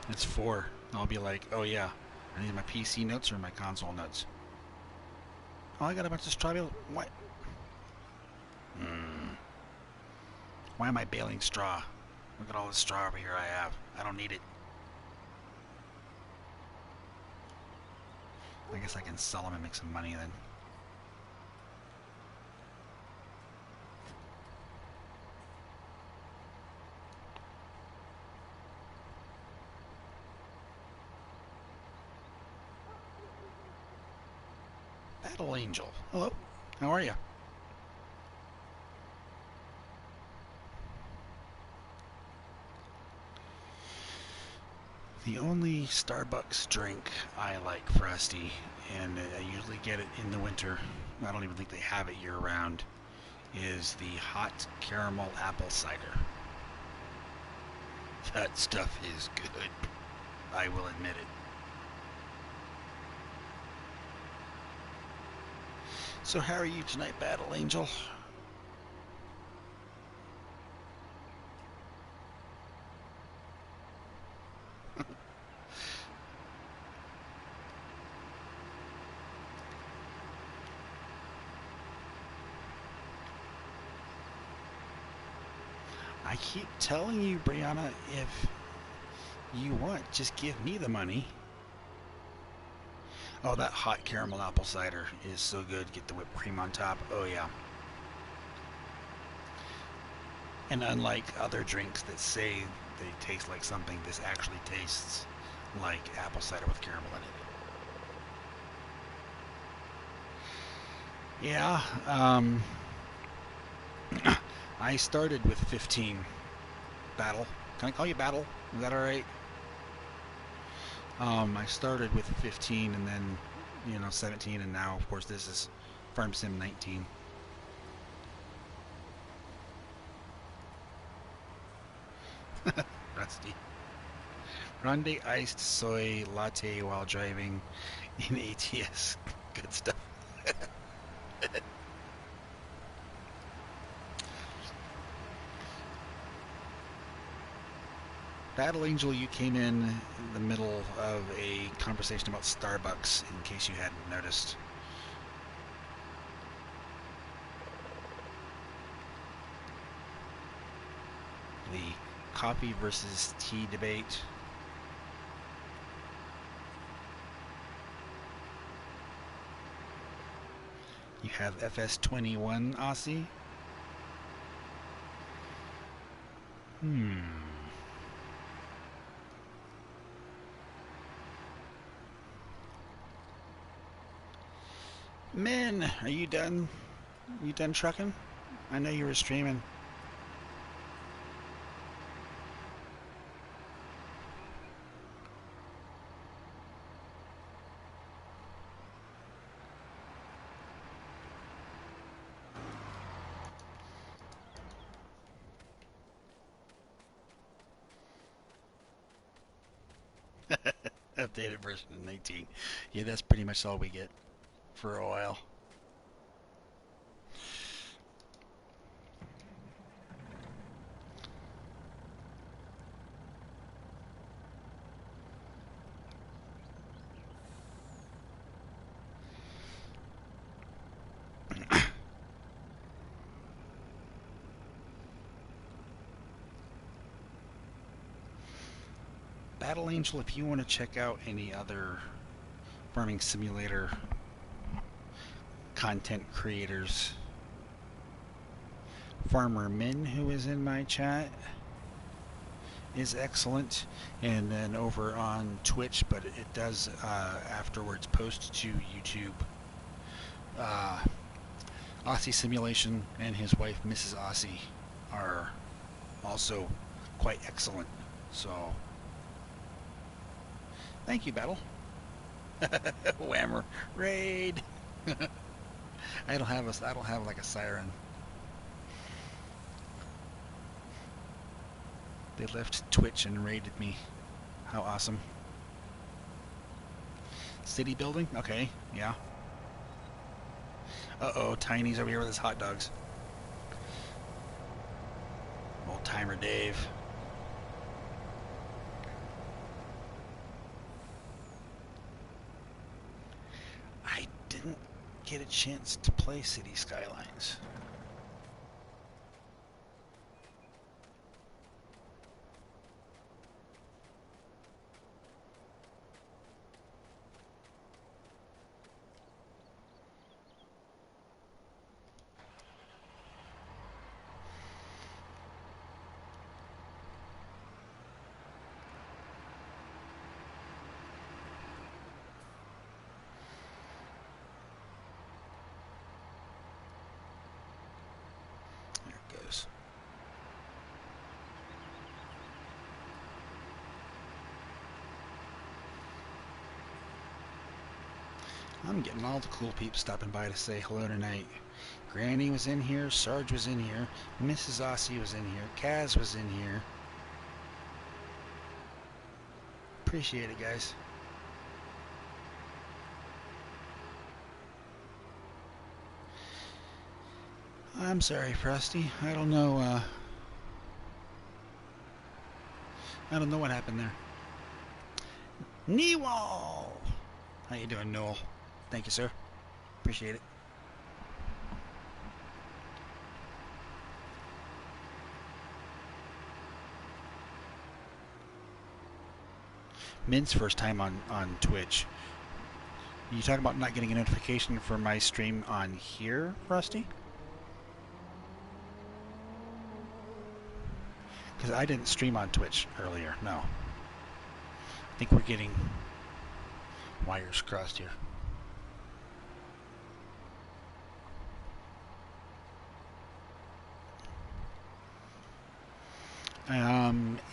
It's 4. I'll be like, oh yeah, I need my PC notes or my console notes. Oh, I got a bunch of strawberry. What? Why am I baling straw? Look at all this straw over here I have. I don't need it. I guess I can sell them and make some money then. Battle Angel. Hello. How are you? The only Starbucks drink I like, Frosty, and I usually get it in the winter, I don't even think they have it year-round, is the hot caramel apple cider. That stuff is good. I will admit it. So how are you tonight, Battle Angel? I keep telling you, Brianna, if you want, just give me the money. Oh, that hot caramel apple cider is so good. Get the whipped cream on top. Oh, yeah. And unlike other drinks that say they taste like something, this actually tastes like apple cider with caramel in it. Yeah, I started with 15. Battle. Can I call you Battle? Is that alright? I started with 15 and then, 17, and now, of course, this is Farm Sim 19. Rusty. Grande iced soy latte while driving in ATS. Good stuff. Battle Angel, you came in the middle of a conversation about Starbucks, in case you hadn't noticed. The coffee versus tea debate. You have FS21 Aussie. Men, are you done? You done trucking? I know you were streaming. Updated version of 19. Yeah, that's pretty much all we get for a while. Battle Angel, if you want to check out any other farming simulator content creators, Farmer Min, who is in my chat, is excellent, and then over on Twitch, but it does afterwards post to YouTube. Aussie Simulation and his wife Mrs. Aussie are also quite excellent. So thank you, Battle. Whammer raid. I don't have like a siren. They left Twitch and raided me. How awesome. City building? Okay, yeah. Uh-oh, Tiny's over here with his hot dogs. Old timer Dave. I didn't get a chance to play City Skylines. There it goes. I'm getting all the cool peeps stopping by to say hello tonight. Granny was in here, Sarge was in here, Mrs. Aussie was in here, Kaz was in here. Appreciate it, guys. I'm sorry, Frosty. I don't know what happened there. Neewall! How you doing, Noel? Thank you, sir. Appreciate it. Min's first time on Twitch. You talking about not getting a notification for my stream on here, Frosty? Because I didn't stream on Twitch earlier, no. I think we're getting wires crossed here.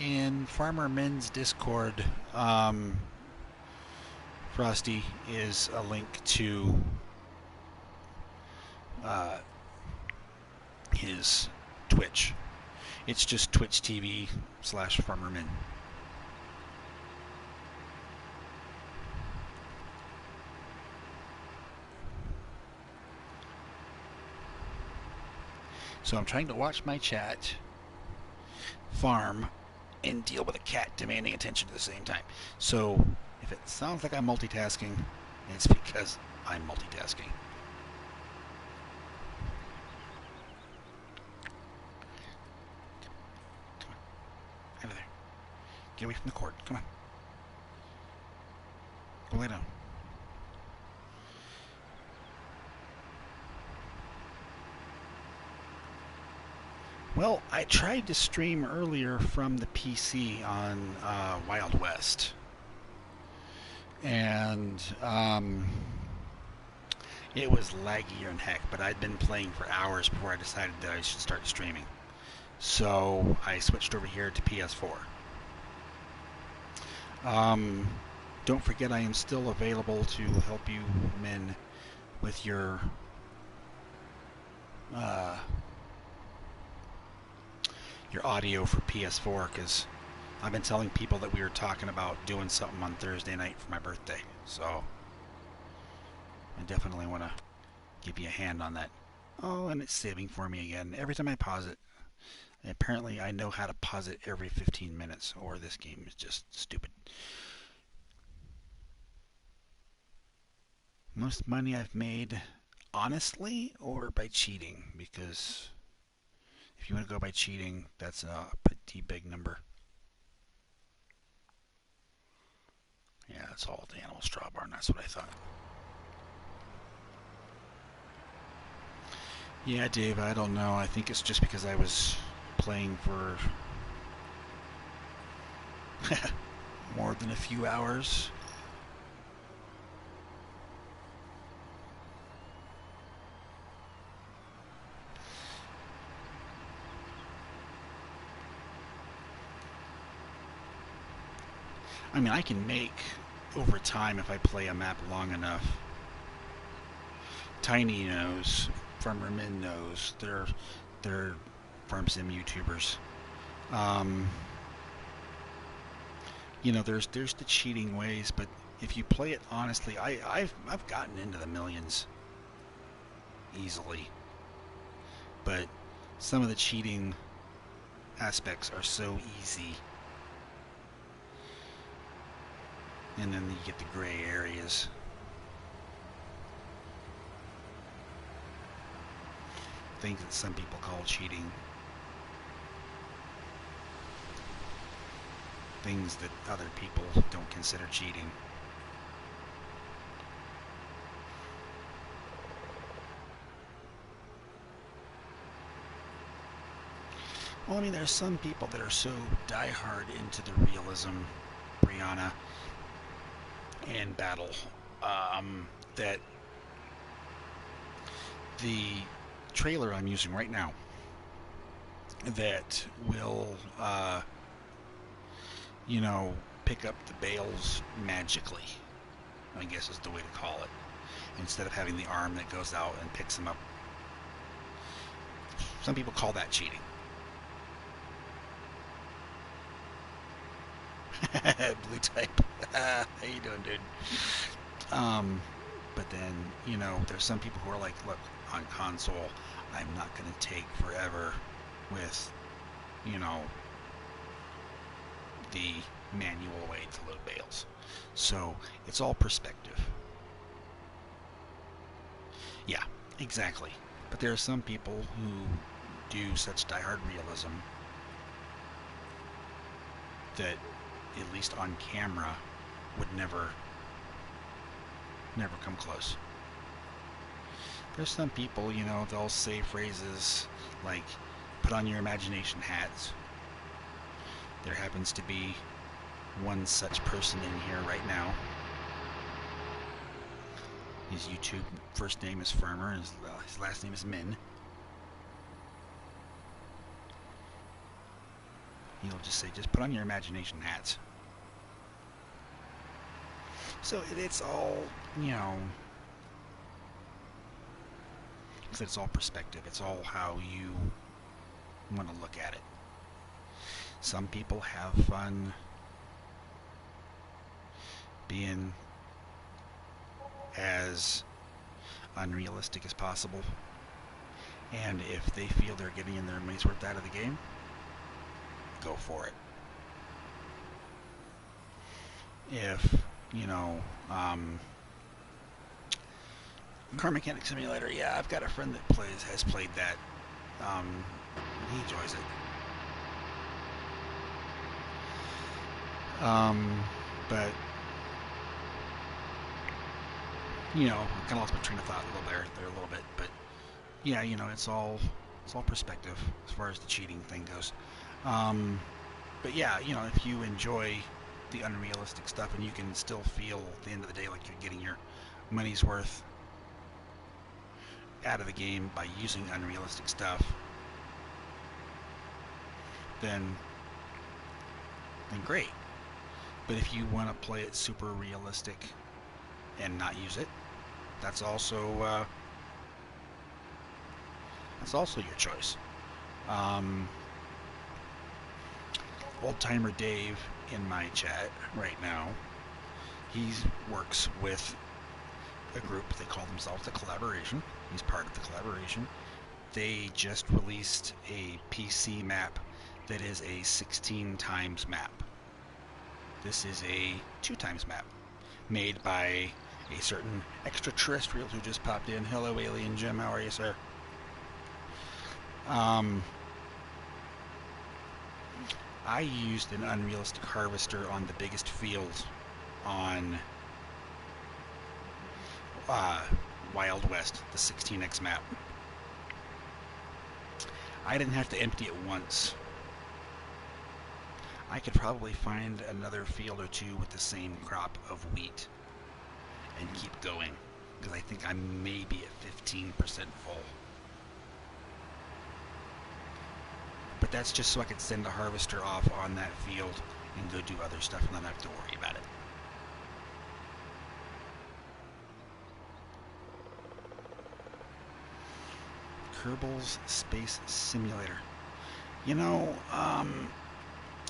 In Farmer Min's Discord, Frosty, is a link to his Twitch. It's just Twitch TV/Farmer Min. So I'm trying to watch my chat, farm, and deal with a cat demanding attention at the same time. So if it sounds like I'm multitasking, it's because I'm multitasking. Come on. Out of there. Get away from the cord. Come on. Go lay down. Well, I tried to stream earlier from the PC on Wild West. And it was laggier than heck, but I'd been playing for hours before I decided that I should start streaming. So I switched over here to ps4. Don't forget I am still available to help you, Min, with your audio for ps4, because I've been telling people that we were talking about doing something on Thursday night for my birthday, so I definitely want to give you a hand on that. Oh, and it's saving for me again every time I pause it. Apparently I know how to pause it every 15 minutes, or this game is just stupid. Most money I've made honestly or by cheating, because if you want to go by cheating, that's a pretty big number. Yeah, that's all the animal straw barn. That's what I thought. Yeah, Dave, I don't know. I think it's just because I was playing for more than a few hours. I mean, I can make over time if I play a map long enough. Tiny knows, Farmer Min knows, they're farm sim YouTubers. there's the cheating ways, but if you play it honestly, I've gotten into the millions easily, but some of the cheating aspects are so easy, and then you get the gray areas. Things that some people call cheating. Things that other people don't consider cheating. Well, I mean, there's some people that are so diehard into the realism, Brianna, and battle, that the trailer I'm using right now that will, pick up the bales magically, I guess is the way to call it, instead of having the arm that goes out and picks them up. Some people call that cheating. Blue type. How you doing, dude? But then, there's some people who are like, look, on console, I'm not going to take forever with, the manual way to load bales. So it's all perspective. Yeah, exactly. But there are some people who do such diehard realism that, at least on camera, would never come close. There's some people, they'll say phrases like, put on your imagination hats. There happens to be one such person in here right now. His YouTube first name is Firmer, and his last name is Min. He'll just say, just put on your imagination hats. So it's all, it's all perspective. It's all how you want to look at it. Some people have fun being as unrealistic as possible, and if they feel they're getting their money's worth out of the game, go for it. If Car Mechanic Simulator, yeah, I've got a friend that has played that. He enjoys it. But I kind of lost my train of thought a little bit. But yeah, it's all perspective as far as the cheating thing goes. But yeah, if you enjoy the unrealistic stuff and you can still feel at the end of the day like you're getting your money's worth out of the game by using unrealistic stuff, then great. But if you want to play it super realistic and not use it, that's also your choice. Old Timer Dave in my chat right now, he works with a group. They call themselves the Collaboration. He's part of the Collaboration. They just released a PC map that is a 16 times map. This is a 2 times map made by a certain extraterrestrial who just popped in. Hello, Alien Jim. How are you, sir? I used an unrealistic harvester on the biggest field on Wild West, the 16x map. I didn't have to empty it once. I could probably find another field or two with the same crop of wheat and keep going, because I think I may be at 15% full. But that's just so I could send the harvester off on that field and go do other stuff and not have to worry about it. Kerbals Space Simulator.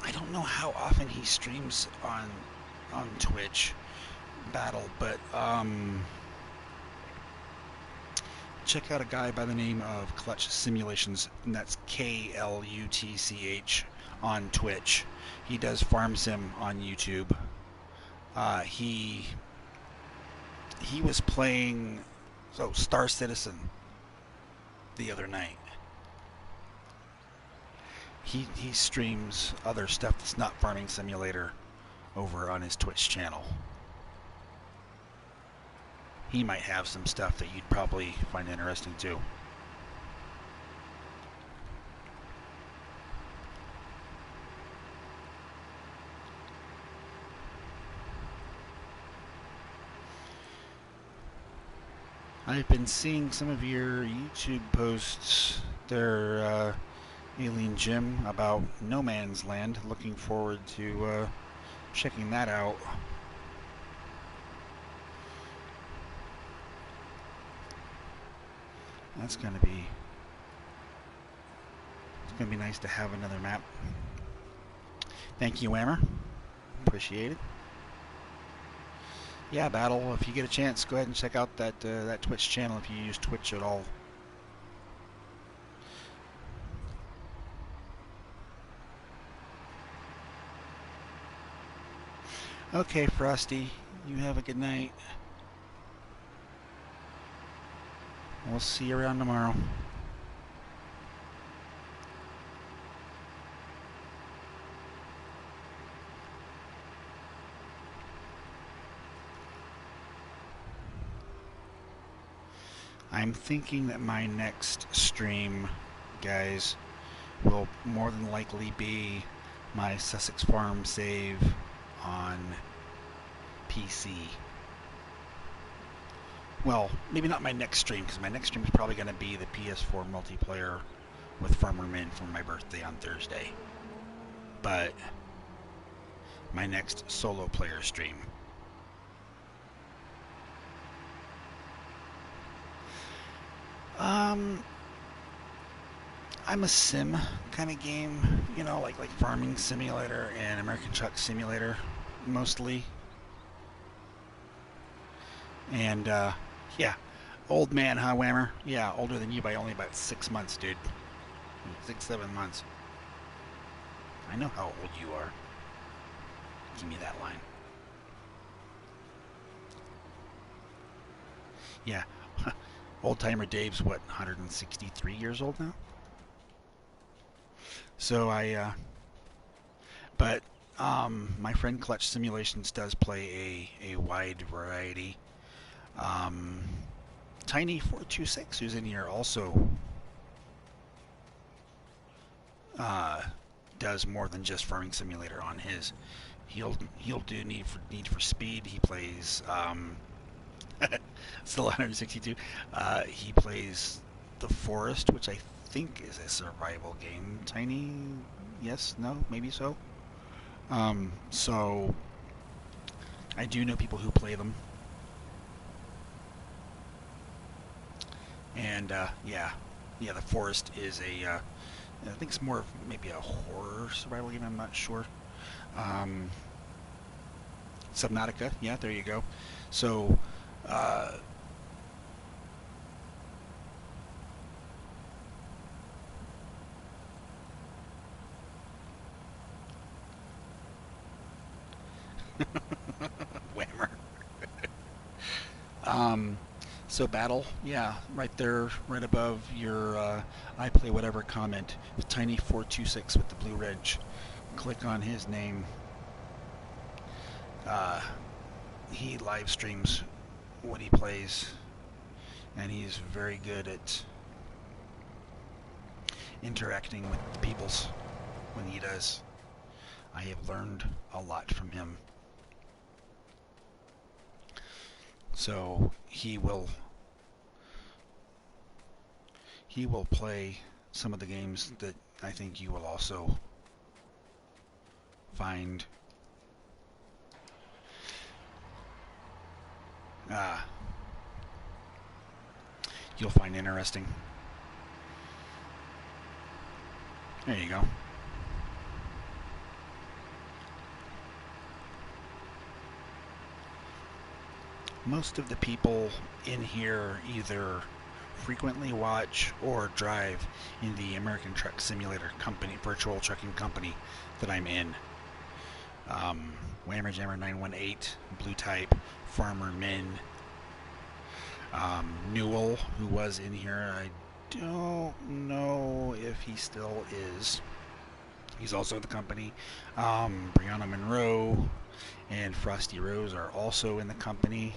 I don't know how often he streams on Twitch Battle, but check out a guy by the name of Clutch Simulations, and that's KLUTCH on Twitch. He does Farm Sim on YouTube. He was playing Star Citizen the other night. He streams other stuff that's not Farming Simulator over on his Twitch channel. He might have some stuff that you'd probably find interesting too. I've been seeing some of your YouTube posts there, Alien Jim, about No Man's Land. Looking forward to checking that out. It's gonna be nice to have another map. Thank you, Whammer. Appreciate it. Yeah, Battle. If you get a chance, go ahead and check out that Twitch channel if you use Twitch at all. Okay, Frosty. You have a good night. We'll see you around tomorrow. I'm thinking that my next stream, guys, will more than likely be my Sussex Farm save on PC. Well, maybe not my next stream, because my next stream is probably going to be the ps4 multiplayer with Farmer Min for my birthday on Thursday. But my next solo player stream. I'm a sim kind of game, you know, like Farming Simulator and American Truck Simulator, mostly. And, yeah, old man, huh, Whammer? Yeah, older than you by only about 6 months, dude. 6, 7 months. I know how old you are. Give me that line. Yeah, old timer Dave's what, 163 years old now? So my friend Clutch Simulations does play a wide variety. Tiny426, who's in here, also does more than just Farming Simulator on his. He'll do Need for Speed. He plays still 162. He plays The Forest, which I think is a survival game. Tiny, yes, no, maybe so. So I do know people who play them. And yeah, The Forest is I think it's more of maybe a horror survival game. I'm not sure. Subnautica, yeah, there you go. So Whammer. So Battle, yeah, right there, right above your I play whatever comment with Tiny426 with the blue ridge. Click on his name. He live streams what he plays, and he's very good at interacting with the peoples when he does. I have learned a lot from him. So he will play some of the games that I think you will also find you'll find interesting. There you go. Most of the people in here either frequently watch or drive in the American Truck Simulator company, virtual trucking company that I'm in. Um, Whammer Jammer 918, Blue Type, Farmer Min, Newell, who was in here. I don't know if he still is. He's also in the company. Brianna Monroe and Frosty Rose are also in the company.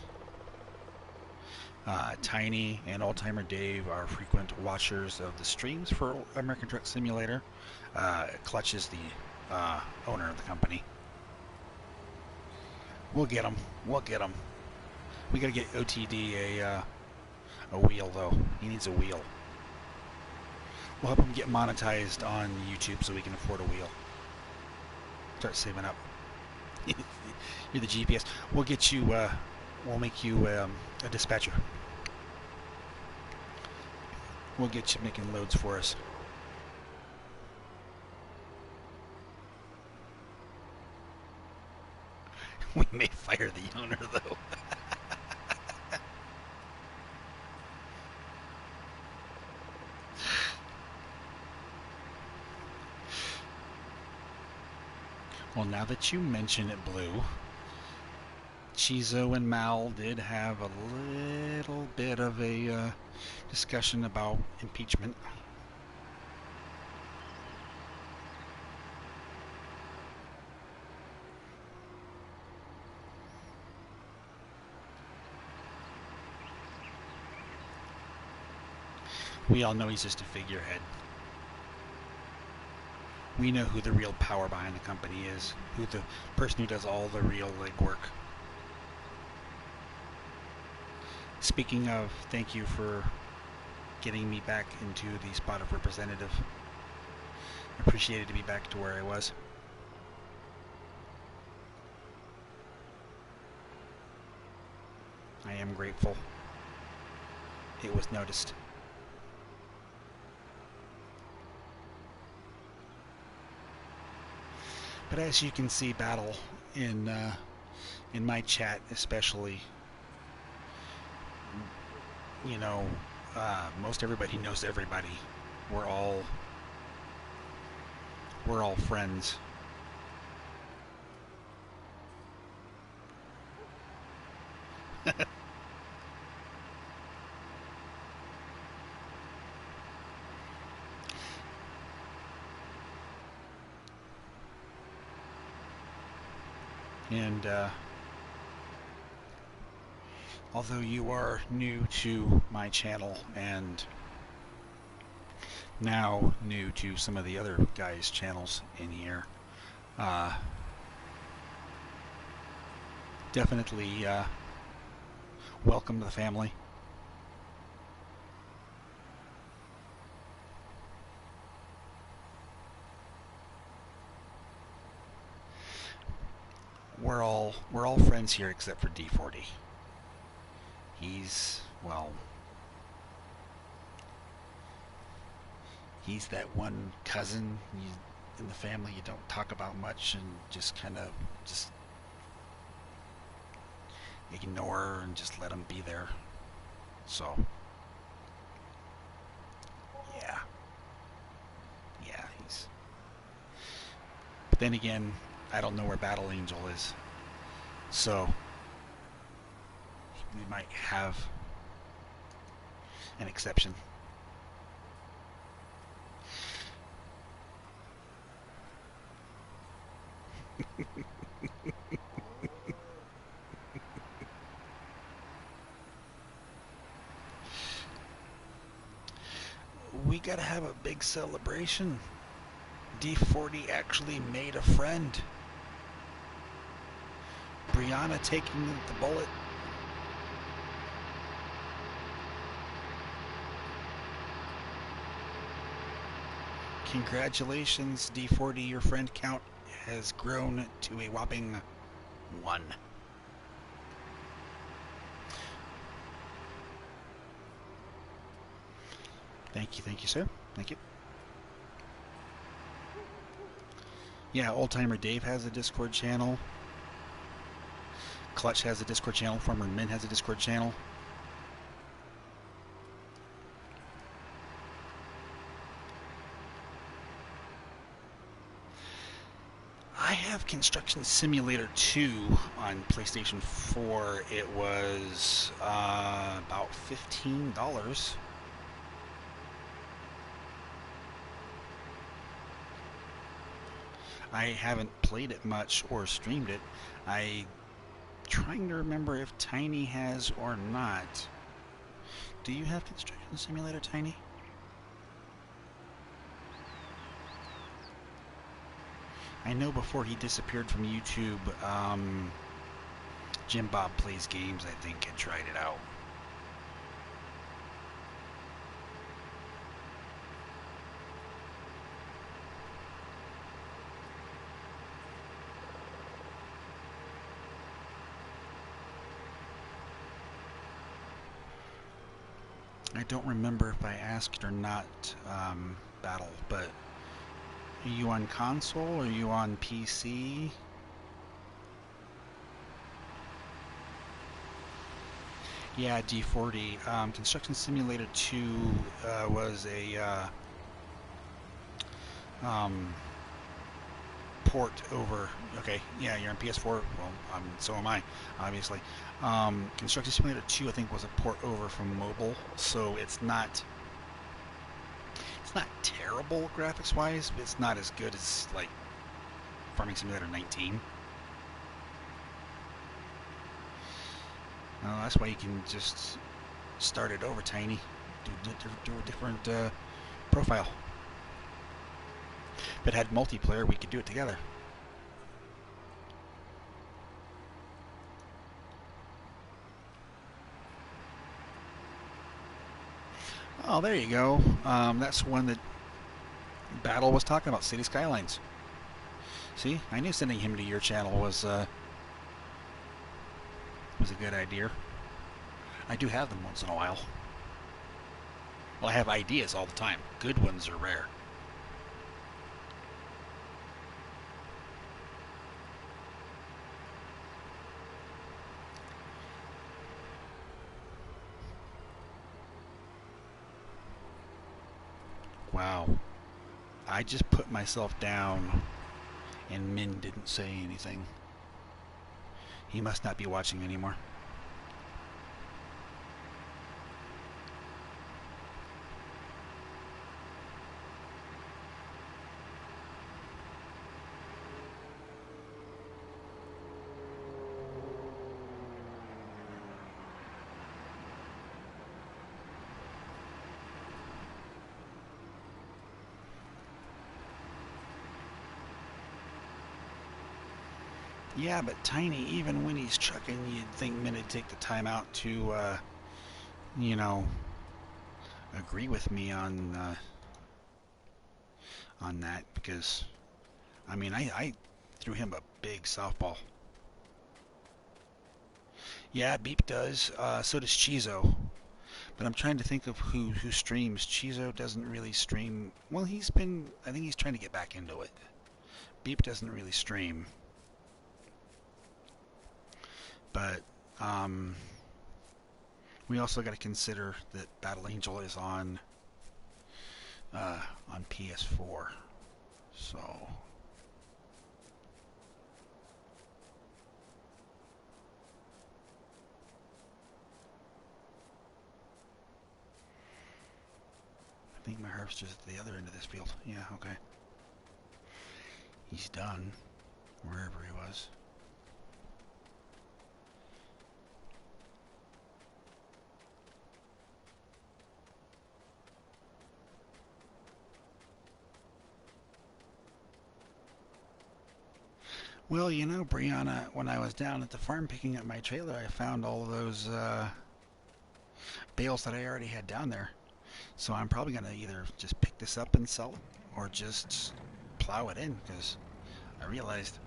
Tiny and Old Timer Dave are frequent watchers of the streams for American Truck Simulator. Clutch is the owner of the company. We'll get him. We'll get him. We gotta get OTD a wheel though. He needs a wheel. We'll help him get monetized on YouTube so we can afford a wheel. Start saving up. You're the GPS. We'll get you. We'll make you a dispatcher. We'll get you making loads for us. We may fire the owner though. Well, now that you mention it, Blue, Chizo and Mal did have a little bit of a discussion about impeachment. We all know he's just a figurehead. We know who the real power behind the company is, who the person who does all the real legwork. Speaking of, thank you for getting me back into the spot of representative. I appreciated to be back to where I was. I am grateful. It was noticed. But as you can see, battle in my chat, especially, you know, most everybody knows everybody. We're all friends. And although you are new to my channel and now new to some of the other guys' channels in here, definitely welcome to the family. We're all friends here except for D40. He's, well, he's that one cousin in the family you don't talk about much and just kind of just ignore and just let him be there. So, yeah, he's. But then again, I don't know where Battle Angel is, so we might have an exception. We gotta have a big celebration. D40 actually made a friend. Brianna taking the bullet. Congratulations, D40. Your friend count has grown to a whopping 1. Thank you, sir. Thank you. Yeah, Old Timer Dave has a Discord channel. Clutch has a Discord channel. Former Min has a Discord channel. I have Construction Simulator 2 on PlayStation 4. It was about $15. I haven't played it much or streamed it. I'm trying to remember if Tiny has or not. Do you have Construction Simulator, Tiny? I know before he disappeared from YouTube, Jim Bob Plays Games, I think, had tried it out. I don't remember if I asked or not, Battle, but are you on console? Are you on PC? Yeah, D40. Construction Simulator 2 was a port over. Okay, yeah, you're on PS4. Well, so am I, obviously. Construction Simulator 2, I think, was a port over from mobile, so it's not terrible graphics-wise, but it's not as good as like Farming Simulator 19. That's why you can just start it over, Tiny. Do a different profile. If it had multiplayer, we could do it together. Oh, there you go. That's one that Battle was talking about, City Skylines. See, I knew sending him to your channel was a good idea. I do have them once in a while. Well, I have ideas all the time. Good ones are rare. Wow. I just put myself down and Min didn't say anything. He must not be watching anymore. Yeah, but Tiny, even when he's trucking, you'd think Min'd take the time out to, you know, agree with me on that, because, I mean, I threw him a big softball. Yeah, Beep does. So does Chizo. But I'm trying to think of who streams. Chizo doesn't really stream. Well, I think he's trying to get back into it. Beep doesn't really stream. But we also got to consider that Battle Angel is on ps4, so I think my harvester's at the other end of this field. Yeah, okay. He's done wherever he was. Well, you know, Brianna, when I was down at the farm picking up my trailer, I found all of those bales that I already had down there. So I'm probably going to either just pick this up and sell it, or just plow it in, because I realized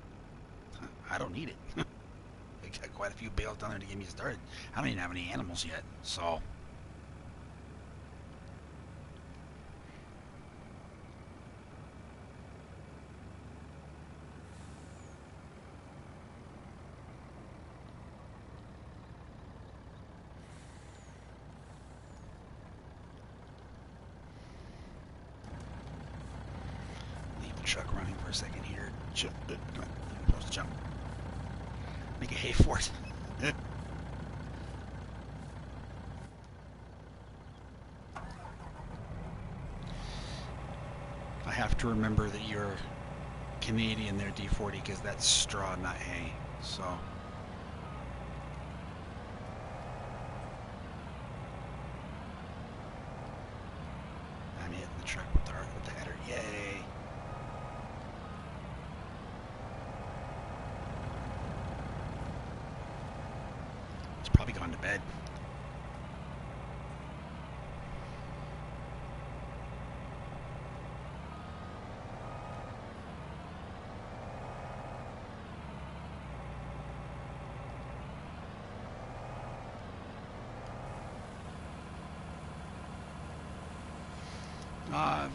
I don't need it. I got quite a few bales down there to get me started. I don't even have any animals yet, so... truck running for a second here. Supposed to jump. Make a hay for it. I have to remember that you're Canadian there, D40, because that's straw, not hay. So. I'm hitting the truck with the header. Yay! It's probably gone to bed.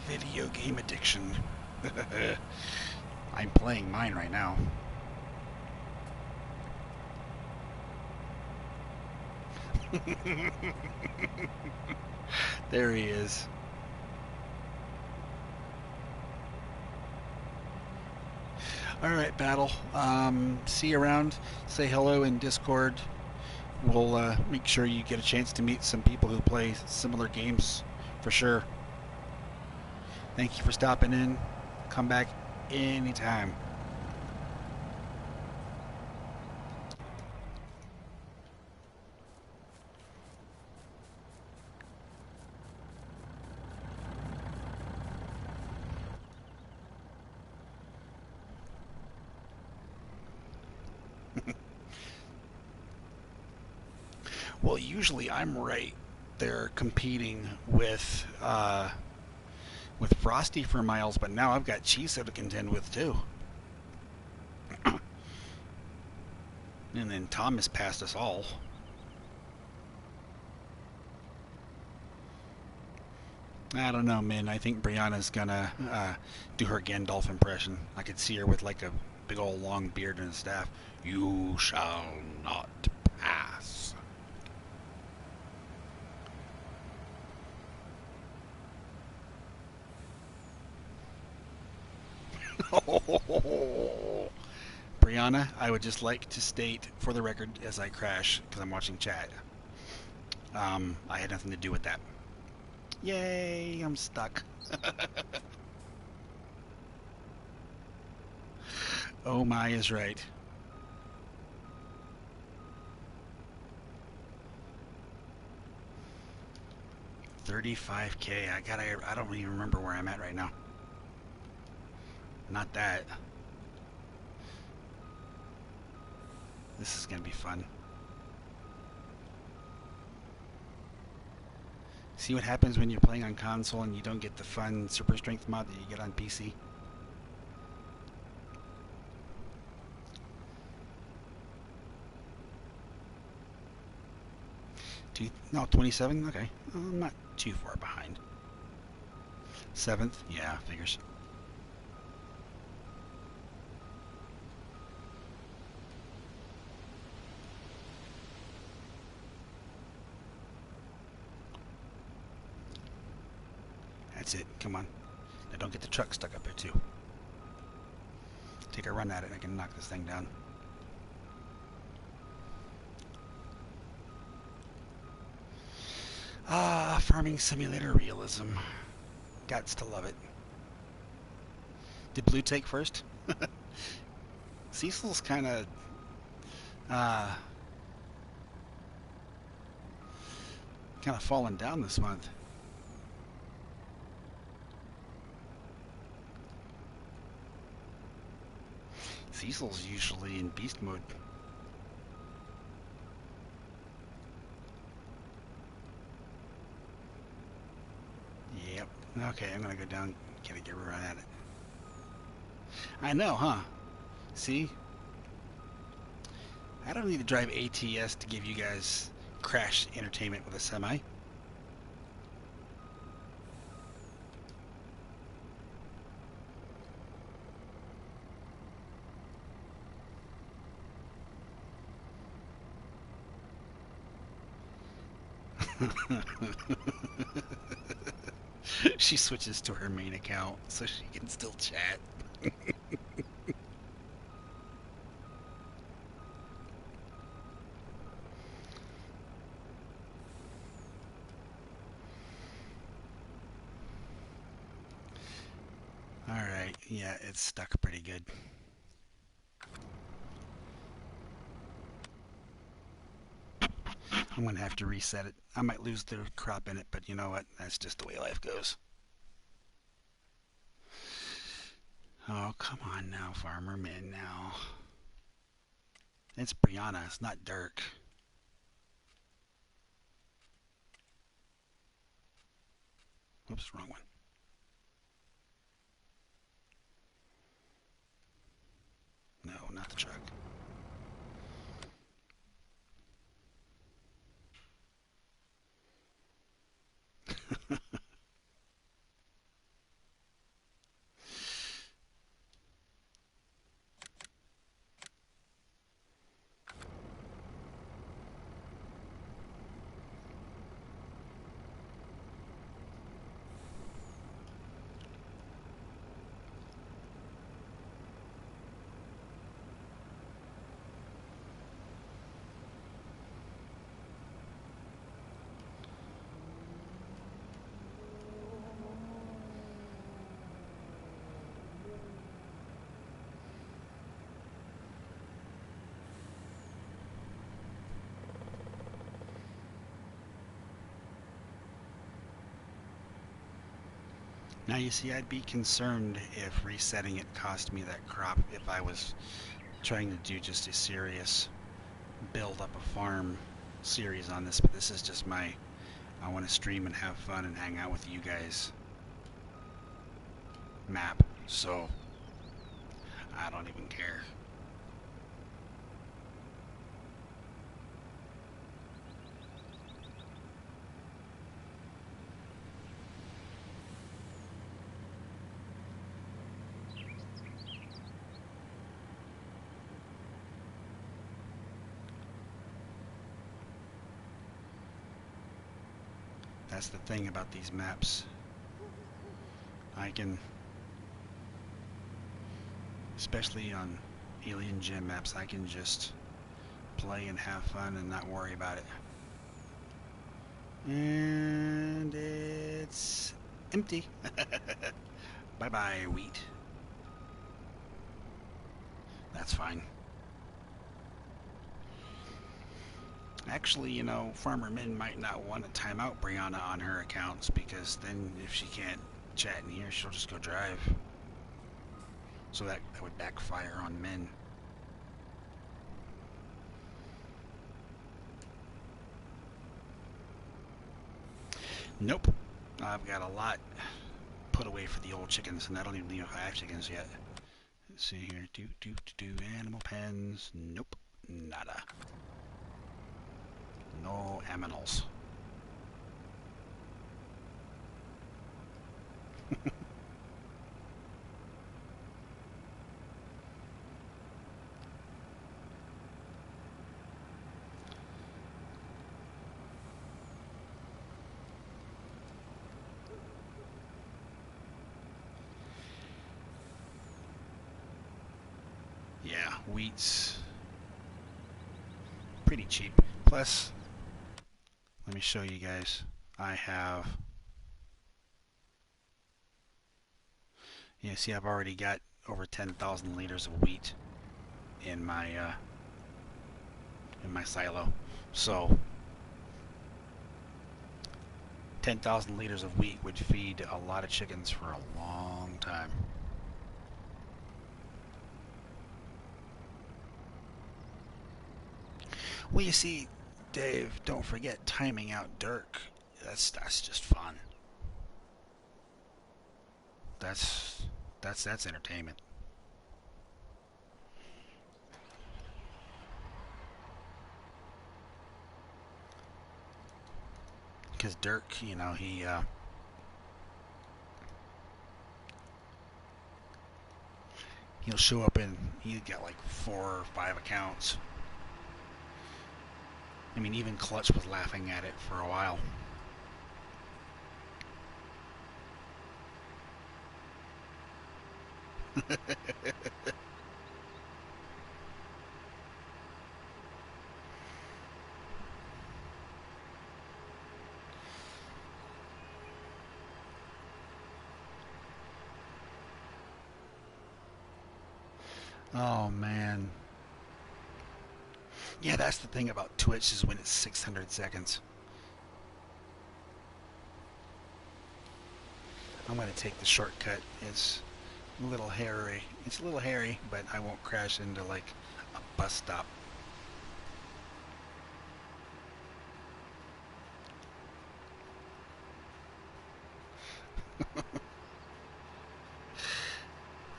Video game addiction. I'm playing mine right now. There he is. Alright, Battle. See you around. Say hello in Discord. We'll make sure you get a chance to meet some people who play similar games for sure. Thank you for stopping in. Come back anytime. Well, usually I'm right there competing with Frosty for miles, but now I've got Chiso to contend with too. And then Thomas passed us all. I don't know, man. I think Brianna's gonna do her Gandalf impression. I could see her with like a big old long beard and a staff. You shall not pass. Brianna, I would just like to state for the record as I crash, because I'm watching chat, I had nothing to do with that. Yay, I'm stuck. Oh my is right. $35K. I don't even remember where I'm at right now. Not that. This is gonna be fun. See what happens when you're playing on console and you don't get the fun super strength mod that you get on PC? No, 27? Okay. I'm not too far behind. 7th? Yeah, figures. That's it. Come on. Now don't get the truck stuck up there too. Take a run at it and I can knock this thing down. Ah, farming simulator realism. Gots to love it. Did Blue take first? Cecil's kind of fallen down this month. Cecil's usually in beast mode. Yep. Okay, I'm gonna go down. Gotta get right at it. I know, huh? See? I don't need to drive ATS to give you guys crash entertainment with a semi. She switches to her main account so she can still chat. Alright, yeah, it's stuck pretty good. I'm gonna have to reset it. I might lose the crop in it, but you know what? That's just the way life goes. Oh, come on now, Farmer Man now. It's Brianna, it's not Dirk. Oops, wrong one. No, not the truck. Now you see, I'd be concerned if resetting it cost me that crop if I was trying to do just a serious build up a farm series on this, but this is just I want to stream and have fun and hang out with you guys map, so I don't even care. That's the thing about these maps. I can, especially on Alien Gym maps, I can just play and have fun and not worry about it. And it's empty. Bye-bye, wheat. That's fine. Actually, you know, Farmer Min might not want to time out Brianna on her accounts because then if she can't chat in here, she'll just go drive. So that would backfire on Min. Nope. I've got a lot put away for the old chickens, and I don't even know if I have chickens yet. Let's see here. Do animal pens. Nope. Nada. No aminals. Yeah, wheat's pretty cheap. Plus, let me show you guys. I have, you see, I've already got over 10,000 liters of wheat in my silo. So 10,000 liters of wheat would feed a lot of chickens for a long time. Well, you see, Dave, don't forget timing out Dirk. That's just fun. That's that's entertainment. Because Dirk, you know, he'll show up and he's got like 4 or 5 accounts. I mean, even Clutch was laughing at it for a while. Oh man. Yeah, that's the thing about Twitch is when it's 600 seconds. I'm going to take the shortcut. It's a little hairy. It's a little hairy, but I won't crash into like a bus stop.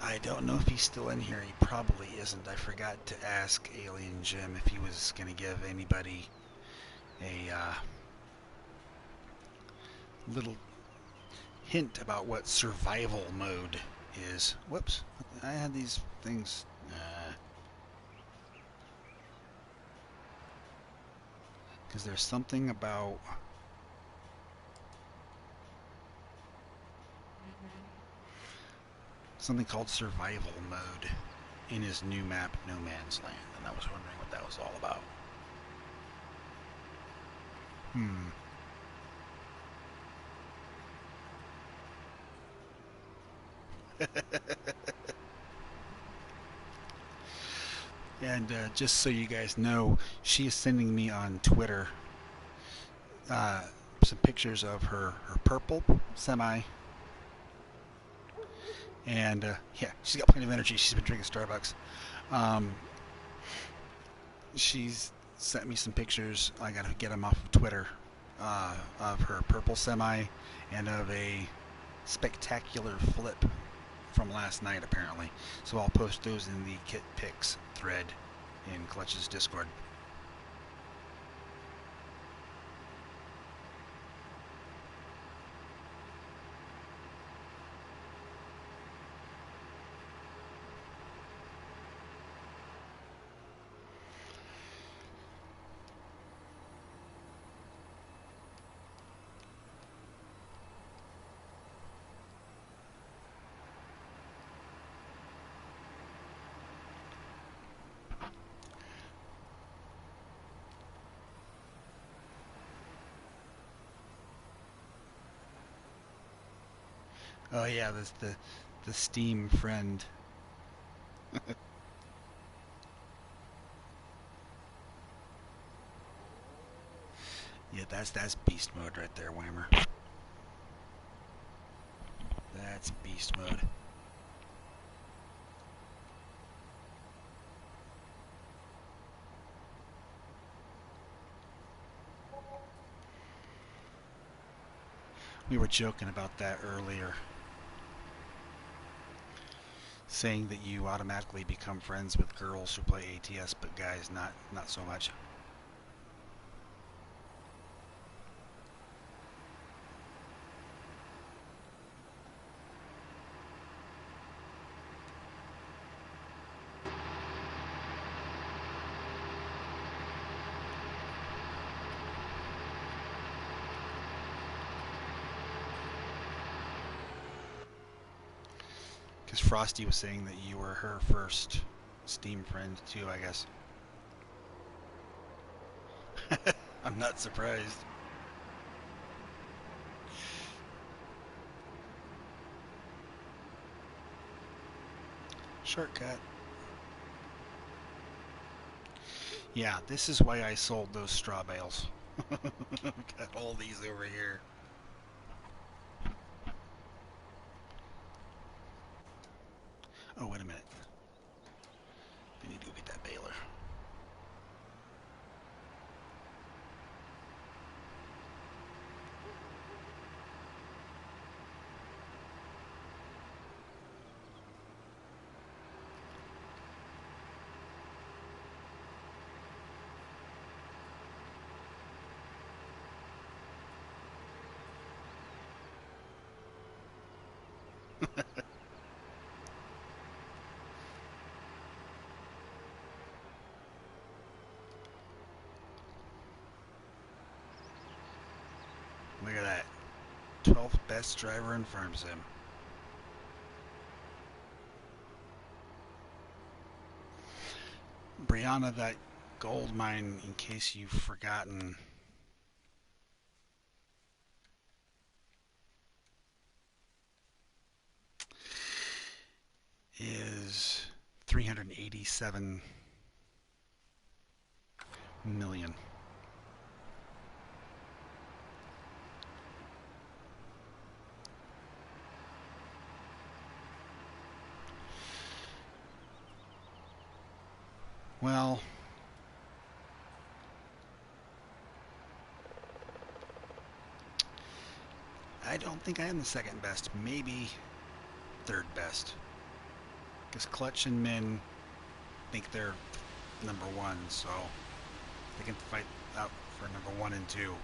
I don't know if he's still in here. He probably isn't. I forgot to ask Alien Jim if he was going to give anybody a little hint about what survival mode is. Whoops. I had these things. Because there's something about something called survival mode in his new map, No Man's Land, and I was wondering what that was all about. Hmm. And just so you guys know, she is sending me on Twitter uh, some pictures of her purple semi. And yeah, she's got plenty of energy. She's been drinking Starbucks. Um, she's sent me some pictures. I got to get them off of Twitter of her purple semi and of a spectacular flip from last night, apparently. So I'll post those in the Kit Pics thread in Clutch's Discord. Oh yeah, that's the Steam friend. Yeah, that's beast mode right there, Whammer. That's beast mode. We were joking about that earlier, saying that you automatically become friends with girls who play ATS, but guys not so much. Because Frosty was saying that you were her first Steam friend too, I guess. I'm not surprised. Shortcut. Yeah, this is why I sold those straw bales. Got all these over here. Oh, wait a minute. I need to go get that baler. Look at that. 12th best driver in Farm Sim. Brianna, that gold mine, in case you've forgotten, is 387 million. Well, I don't think I am the second best. Maybe third best. Because Clutch and Min think they're number one, so they can fight out for number one and two.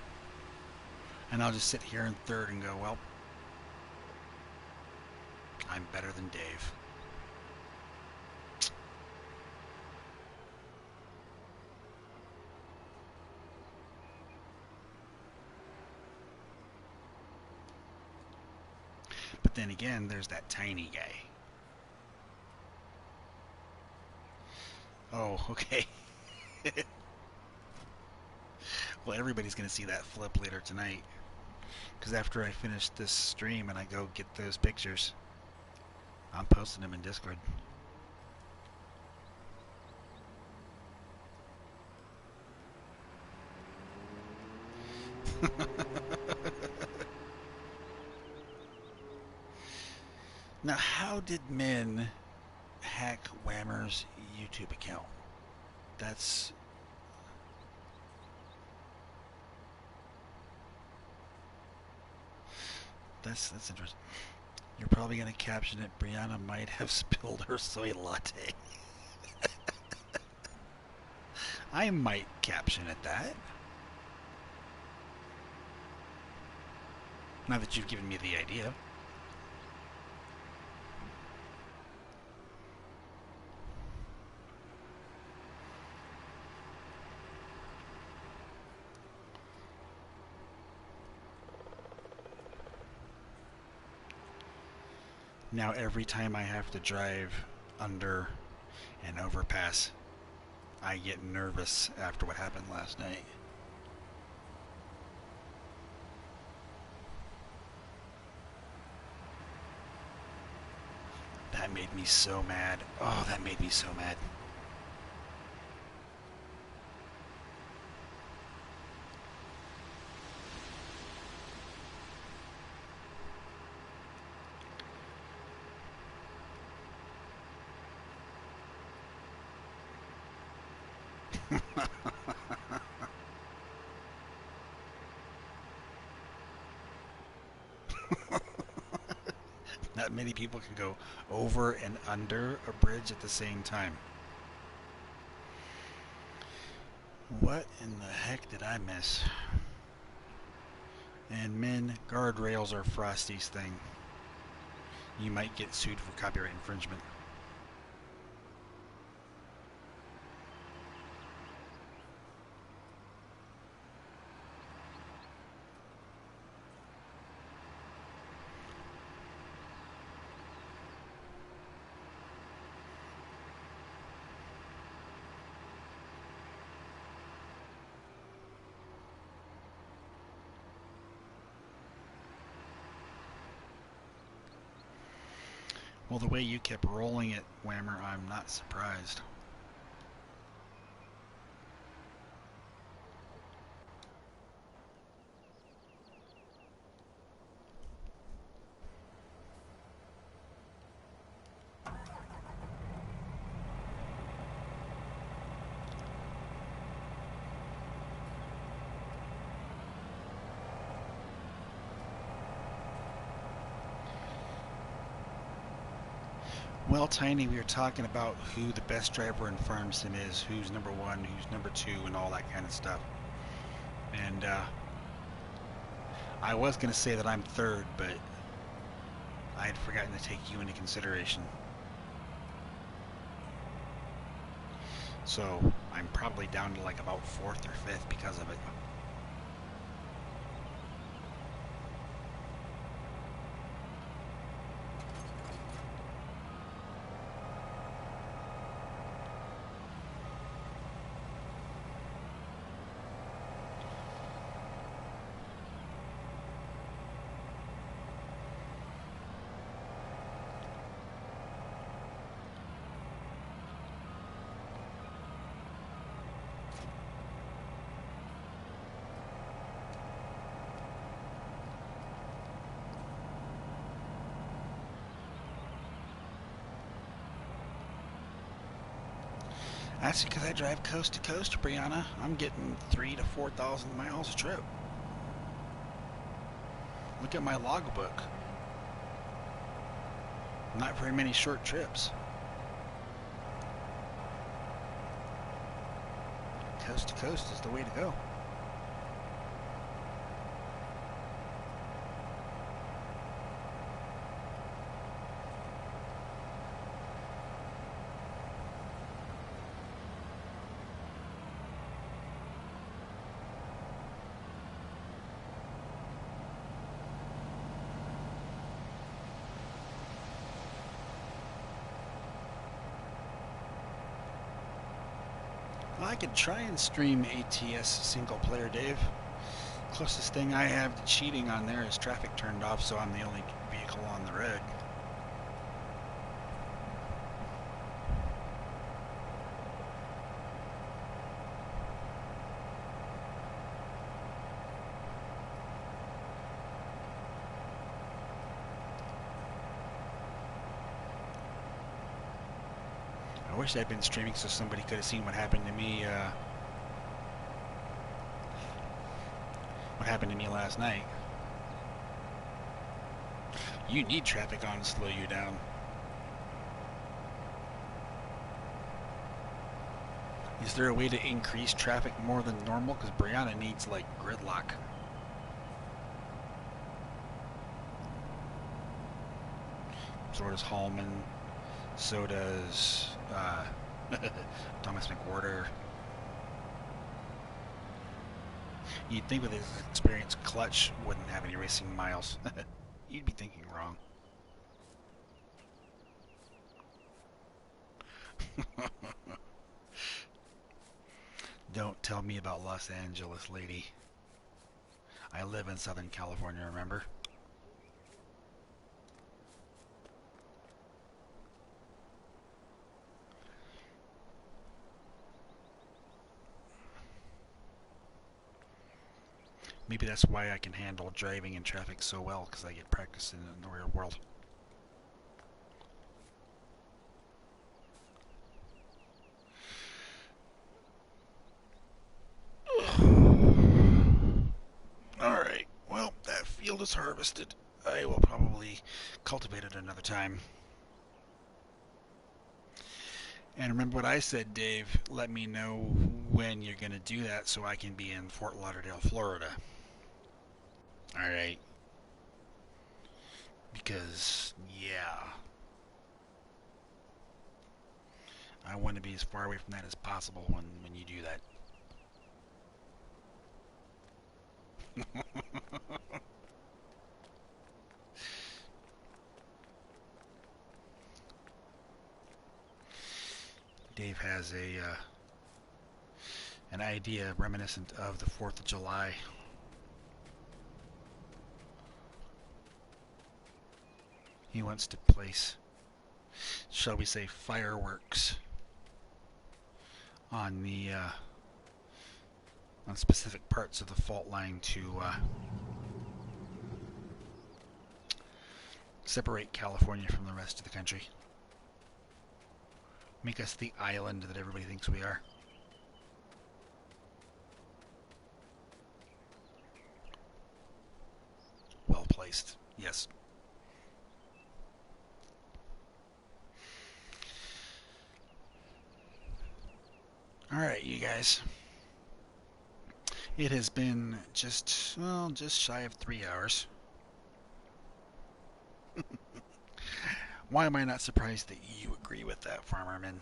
And I'll just sit here in third and go, well, I'm better than Dave. But then again, there's that tiny guy. Oh, okay. Well, everybody's going to see that flip later tonight. Because after I finish this stream and I go get those pictures, I'm posting them in Discord. Now, how did Min hack Whammer's YouTube account? That's interesting. You're probably going to caption it, Brianna might have spilled her soy latte. I might caption it that. Now that you've given me the idea. Now every time I have to drive under an overpass, I get nervous after what happened last night. That made me so mad. Oh, that made me so mad. Not many people can go over and under a bridge at the same time. What in the heck did I miss? And Min, guardrails are Frosty's thing. You might get sued for copyright infringement. Well, the way you kept rolling it, Whammer, I'm not surprised. Well, Tiny, we were talking about who the best driver in Farm Sim is, who's number one, who's number two, and all that kind of stuff. And I was going to say that I'm third, but I had forgotten to take you into consideration. So I'm probably down to like about fourth or fifth because of it. That's because I drive coast to coast, Brianna. I'm getting 3,000 to 4,000 miles a trip. Look at my logbook. Not very many short trips. Coast to coast is the way to go. Well, I could try and stream ATS single player, Dave. Closest thing I have to cheating on there is traffic turned off, so I'm the only vehicle on the road. I wish I'd been streaming so somebody could have seen what happened to me. What happened to me last night. You need traffic on to slow you down. Is there a way to increase traffic more than normal? Because Brianna needs, like, gridlock. So does Hallman. So does Thomas McWhorter. You'd think with his experience, Clutch wouldn't have any racing miles. You'd be thinking wrong. Don't tell me about Los Angeles, lady. I live in Southern California, remember? Maybe that's why I can handle driving in traffic so well, because I get practice in the real world. Alright, well, that field is harvested. I will probably cultivate it another time. And remember what I said, Dave. Let me know when you're going to do that so I can be in Fort Lauderdale, Florida. Alright. Because, yeah. I want to be as far away from that as possible when you do that. Dave has an idea reminiscent of the 4th of July. He wants to place, shall we say, fireworks on the on specific parts of the fault line to separate California from the rest of the country. Make us the island that everybody thinks we are. Well placed, yes. Alright, you guys. It has been just shy of 3 hours. Why am I not surprised that you agree with that, Farmerman?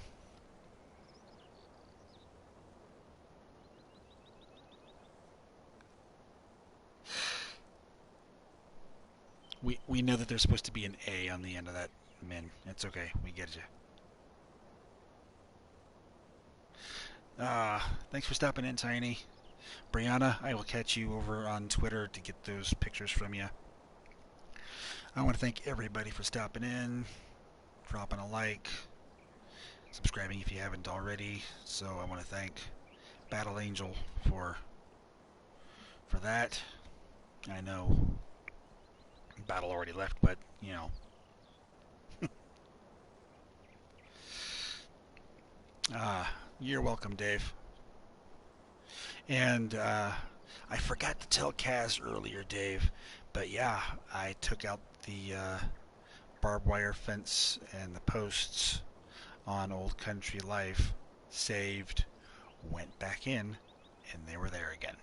We know that there's supposed to be an A on the end of that min. It's okay. We get you. Thanks for stopping in, Tiny. Brianna, I will catch you over on Twitter to get those pictures from you. I want to thank everybody for stopping in, dropping a like, subscribing if you haven't already. So I want to thank Battle Angel for that. I know Battle already left, but you know. You're welcome, Dave. And I forgot to tell Kaz earlier, Dave, but yeah, I took out the barbed wire fence and the posts on Old Country Life, saved, went back in, and they were there again.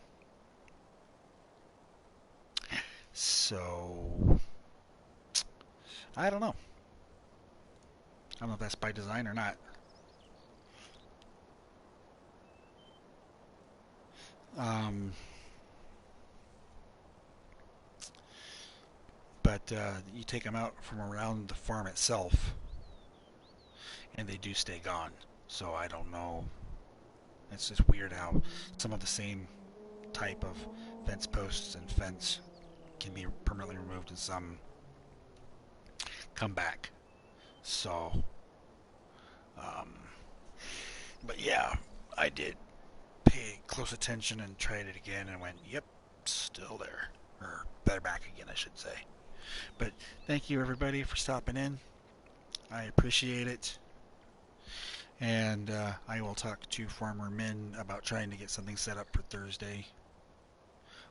So, I don't know. I don't know if that's by design or not. Um, but you take them out from around the farm itself, and they do stay gone. So I don't know. It's just weird how some of the same type of fence posts and fence can be permanently removed and some come back. So, um, but yeah, I did pay close attention and tried it again and went, yep, still there. Or better back again, I should say. But thank you, everybody, for stopping in. I appreciate it. And I will talk to Farmer Min about trying to get something set up for Thursday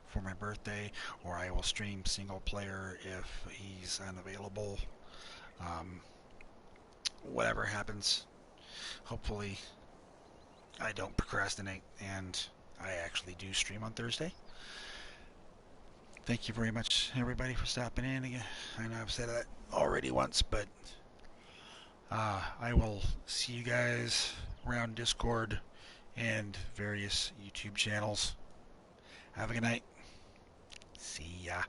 for my birthday, or I will stream single player if he's unavailable. Um, Whatever happens, hopefully I don't procrastinate and I actually do stream on Thursday. Thank you very much, everybody, for stopping in again. I know I've said that already once, but I will see you guys around Discord and various YouTube channels. Have a good night. See ya.